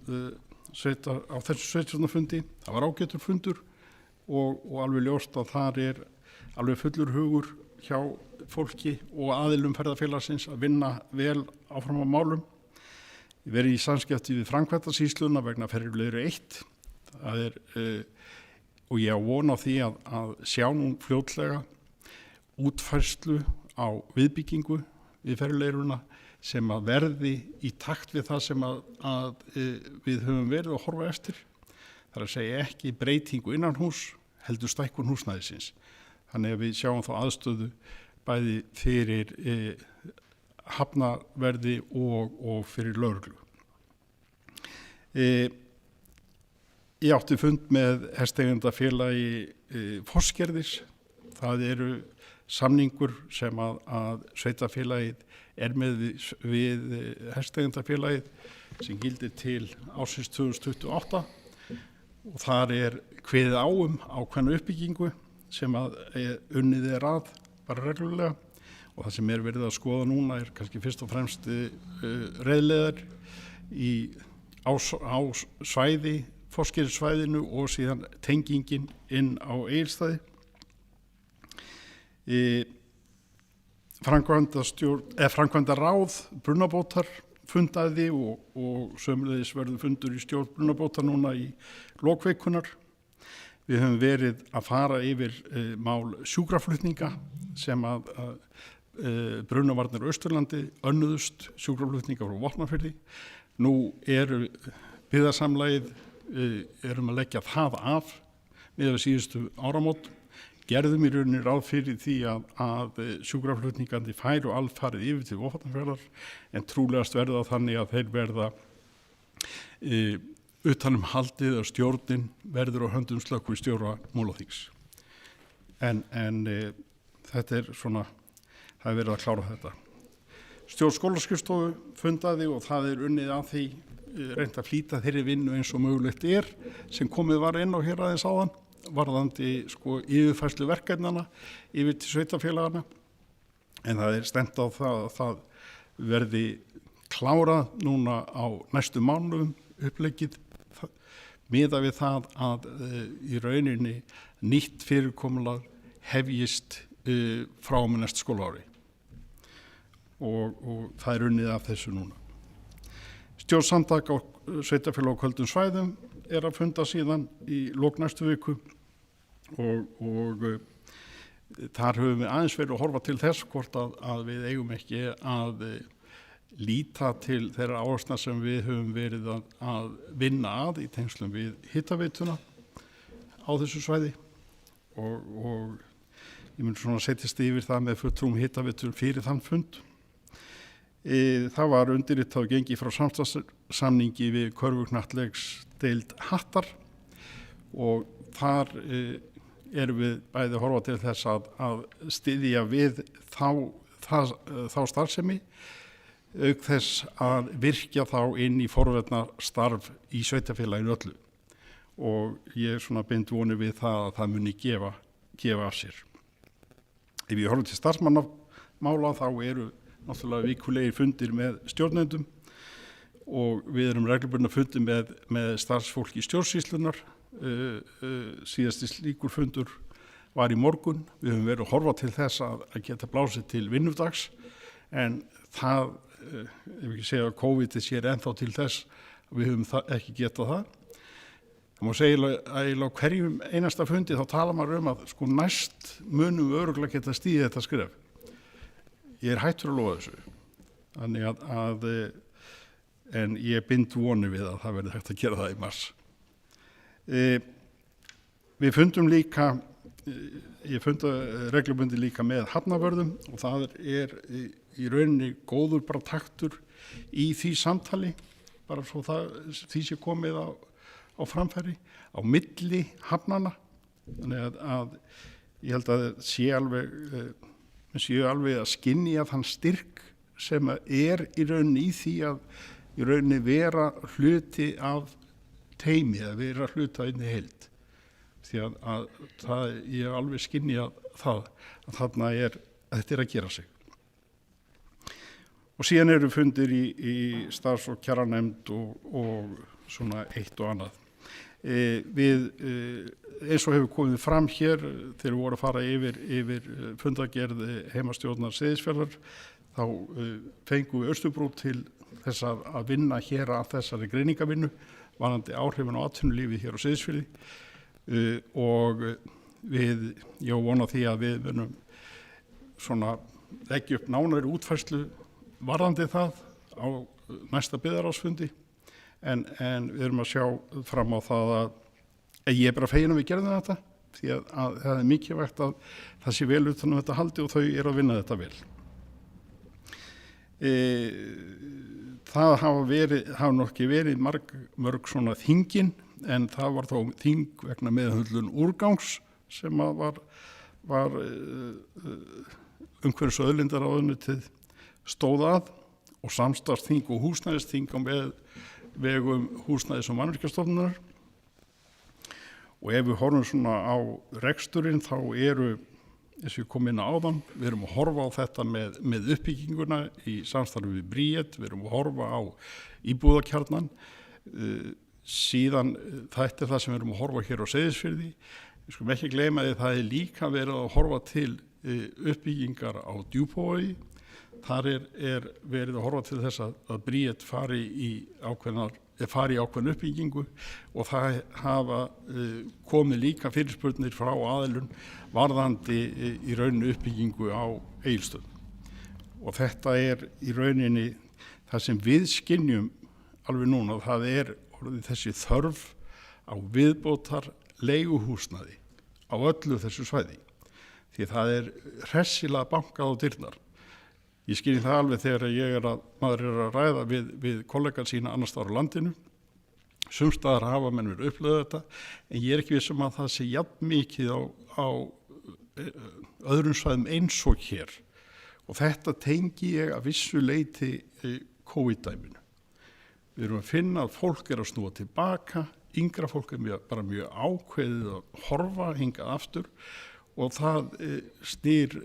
á þessu sveitarstjórnarfundi. Það var ágætur fundur og alveg ljóst að þar er alveg fullur hugur hjá fólki og aðilum ferðafélagsins að vinna vel áfram á málum. Ég verið í samskipti við framkvæmdasýsluna vegna ferjuleiðar 1. Það er, og ég á von á því að sjá nú fljótlega útfærslu á viðbyggingu við ferjuleiðaruna sem að verði í takt við það sem að við höfum verið að horfa eftir. Það er að segja ekki breytingu innan hús, heldur stækkun húsnæðisins. Þannig að við sjáum þá aðstöðu bæði fyrir hafnarverði og fyrir lögreglu. Ég átti fund með hestaeigendafélagi Fossgerðis. Það eru samningur sem að sveitarfélagið er með við hestaeigendafélagið sem gildir til ársins 2028 og þar er kveðið á ákveðna uppbyggingu sem að unnið er að bara reglulega og það sem er verið að skoða núna er kannski fyrst og fremst reiðleiðar á svæði, Fossgerðissvæðinu og síðan tengingin inn á Egilsstaði. Framkvæmdaráð brunabótar fundaði og sömuleiðis verður fundur í stjórn brunabótar núna í lok vikunar. Við höfum verið að fara yfir mál sjúkraflutninga sem að brunavarnir á Austurlandi önnuðust sjúkraflutninga frá Vopnafirði. Nú eru byggðasamlagið erum að leggja það af með síðustu áramót. Gerðum í rauninni ráð fyrir því að sjúkraflutningandi færu alfarið yfir til Vopnafjarðar en trúlegast verða þannig að þeir verða utanum haldið og stjórnin verður á höndum slökkvistjóra Múlaþings. En þetta er svona, það er verið að klára þetta. Stjórn skólaskrifstofu fundaði og það er unnið að því reynt að flýta þeirri vinnu eins og mögulegt er sem komið var inn á hér aðeins áðan varðandi yfirfærslu verkefnana yfir til sveitarfélagana en það er stefnt á það að það verði klárað núna á næstu mánuðum uppleggið miðað við það að í rauninni nýtt fyrirkomulag hefjist frá og með næsta skólaári og það er unnið af þessu núna. Stjórnsamtak á sveitarfélag á köldum svæðum er að funda síðan í lok næstu viku og þar höfum við aðeins verið að horfa til þess hvort að við eigum ekki að líta til þeirra áhersna sem við höfum verið að vinna að í tengslum við hitaveituna á þessu svæði og ég mun svona setjast yfir það með fulltrúum hitaveitur fyrir þann fund. Það var undirritað og gengið frá samstarfssamningi við körfuknattleiksdeild Hattar og þar erum við bæði að horfa til þess að styðja við þá starfsemi auk þess að virkja þá inn í forvarna starf í sveitarfélaginu öllu og ég er svona bind vonir við það að það muni gefa af sér. Ef ég horfum til starfsmannamála þá eru náttúrulega vikulegir fundir með stjórnendum og við erum reglubundna fundir með starfsfólki stjórnsýslunar. Síðasti slíkur fundur var í morgun. Við höfum verið að horfa til þess að geta blásið til vinnudags, en það, ef ekki segja að COVID sér ennþá til þess að við höfum ekki getað það. Það má segja að á hverjum einasta fundi þá tala maður að sko næst munum við örugglega geta stíðið þetta skref. Ég er hættur að lofa þessu. Þannig en ég bind voni við að það verði hægt að gera það í mars. Við fundum líka, ég funda reglubundi líka með hafnavörðum og það er í rauninni góður bara taktur í því samtali, bara svo því sé komið á framfæri, á milli hafnana. Þannig að ég held að séu alveg að skynja þann styrk sem er í rauninni í því að í rauninni vera hluti af teimi, að vera hluta inn í heild. Því að ég hef alveg skynjað það að þarna að þetta er að gera sig. Og síðan eru fundir í starfs- og kjaranefnd og svona eitt og annað. Við, eins og hefur komið fram hér þegar við vorum að fara yfir fundargerð heimastjórnar Seyðisfjarðar, þá fengum við Austurbrú til þess að vinna hér að þessari greiningavinnu varðandi áhrifin á atvinnulífi hér á Seyðisfirði, og ég vona því að við munum svona leggja upp nánari útfærslu varðandi það á næsta byggðarráðsfundi, en við erum að sjá fram á það að ég er bara fegin að við gerðum þetta, því að það er mikilvægt að það sé vel utan þetta haldi og þau eru að vinna þetta vel. Það hafa nokkið verið mörg svona þingin, en það var þó þing vegna meðhöndlun úrgangs sem var umhverfis- og auðlindaráðuneytið stóð að, og samstarfsþing og húsnæðisþing á vegum húsnæðis- og mannvirkjastofnunar. Og ef við horfum svona á reksturinn þá eru, eins og ég kom inn á áðan, við erum að horfa á þetta með uppbygginguna í samstarfi við Bríet, við erum að horfa á íbúðakjarnan, síðan þetta er það sem við erum að horfa hér á Seyðisfirði. Við skulum ekki gleyma því það er líka verið að horfa til uppbyggingar á Djúpavogi. Þar er verið að horfa til þess að Bríet fari í ákveðna uppbyggingu, og það hafa komið líka fyrirspurnir frá aðilum varðandi í rauninni uppbyggingu á Egilsstöðum. Og þetta er í rauninni það sem við skynjum alveg núna, það er þessi þörf á viðbótar leiguhúsnæði á öllu þessu svæði, því það er hressilega bankað á dyrnar. Ég skynji það alveg þegar maður er að ræða við kollegar sína annars staðar á landinu. Sums staðar hafa menn verið upplöðu þetta, en ég er ekki viss að það sé jafn mikið á öðrum svæðum eins og hér. Og þetta tengi ég að vissu leyti COVID-dæminu. Við erum að finna að fólk er að snúa tilbaka, yngra fólk er bara mjög ákveðið að horfa hingað aftur, og það snýr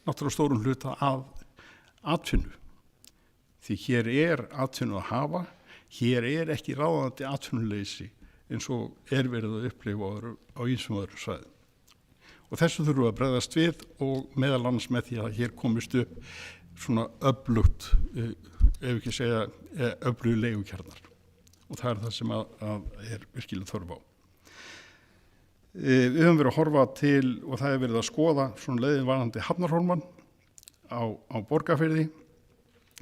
náttúrulega stórum hluta af atvinnu. Því hér er atvinnu að hafa, hér er ekki ráðandi atvinnuleysi eins og er verið að upplifa á ýmsum öðrum svæðum. Og þessu þurfum við að bregðast við, og meðal annars með því að hér komist upp svona öflugt, ef ekki segja öflugu leigukjarnar. Og það er það sem er virkilega þörf á. Við höfum verið að horfa til, og það hefur verið að skoða svona leiðin varðandi Hafnarhólmann á Borgarfirði,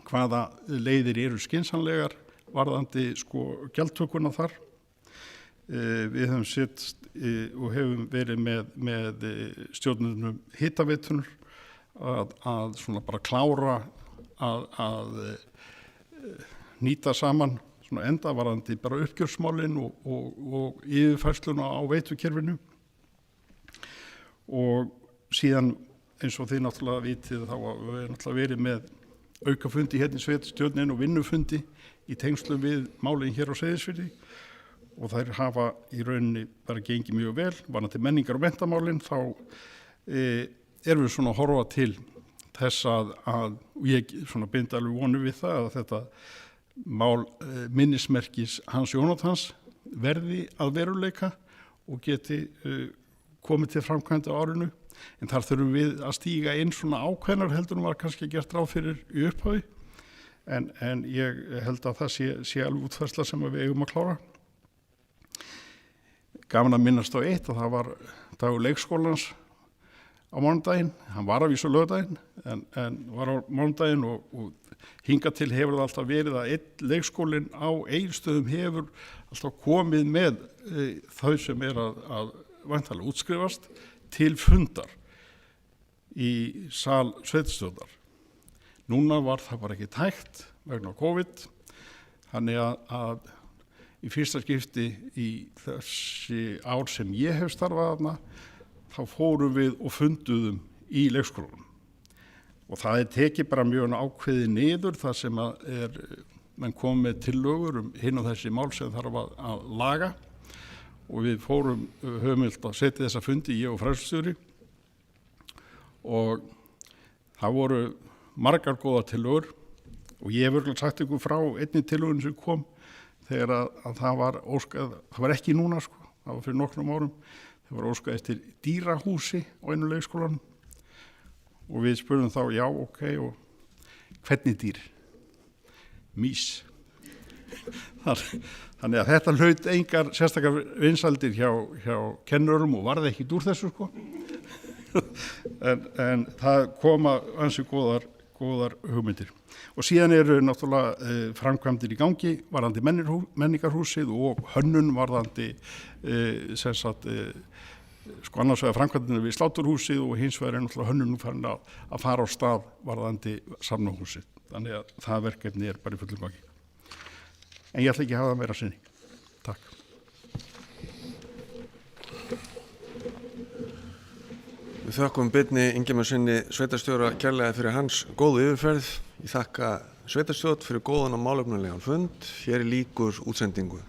hvaða leiðir eru skynsamlegar varðandi gjaldtökuna þar. Við höfum sett og hefum verið með stjórnendum hitaveitunnar að svona bara klára að nýta saman svona endavarandi bara uppgjörsmálin og yfirfærsluna á veitukerfinu. Og síðan, eins og þið náttúrulega vitið, þá hafa við náttúrulega verið með aukafundi hérna í sveitarstjórninni og vinnufundi í tengslum við málin hér á Seyðisfirði, og þær hafa í rauninni bara gengið mjög vel. Varðandi menningar og menntamálin þá erum við svona að horfa til þess að ég svona bind alveg vonu við það að þetta mál minnismerkis Hans Jónatans verði að veruleika og geti komið til framkvæmda á árinu, en þar þurfum við að stíga inn svona ákveðnar heldur var kannski gert ráð fyrir í upphafi, en ég held að það sé alveg útfærsla sem við eigum að klára. Gaman að minnast á eitt að það var dagur leikskólans á mánudaginn, hann var af vísu laugardaginn en var á mánudaginn og hingað til hefur það alltaf verið að einn leikskólinn á Egilsstöðum hefur alltaf komið með þau sem að væntanlega útskrifast til fundar í sal sveitarstjórnar. Núna var það bara ekki tækt vegna COVID, þannig að í fyrsta skipti í þessi ár sem ég hef starfað þarna, þá fórum við og funduðum í leikskólanum. Og það tekið bara mjög ákveðið niður þar sem menn kom með tillögur hinn og þessi mál sem þarf að laga. Og við höfum að setja þessa fundi, ég og fræðslustjóri, og það voru margar góða tillögur og ég hef örgulega sagt ykkur frá einni tillögun sem kom þegar að það var óskað, það var ekki núna sko, það var fyrir nokkrum árum, það var óskað eftir dýrahúsi á einu leikskólanum og við spurðum þá já, ok, og hvernig dýr? Mýs. Þannig að þetta hlaut engar sérstakar vinsaldir hjá kennurum og varði ekkit úr þessu sko. en það koma ansi góðar hugmyndir. Og síðan eru náttúrulega framkvæmdir í gangi varðandi menningarhúsið og hönnun varðandi sko annars vegar framkvæmdina við sláturhúsið og hins vegar er náttúrulega hönnun farin að fara á stað varðandi safnahúsið. Þannig að það verkefni er bara í fullum gangi. En ég ætla ekki að hafa meira sinni. Takk. Við þökkum Birni Ingimarssyni sveitarstjóra kærlega fyrir hans góðu yfirferð. Ég þakka sveitarstjórn fyrir góðan og málefnalegan fund. Hér er lýkur útsendingu.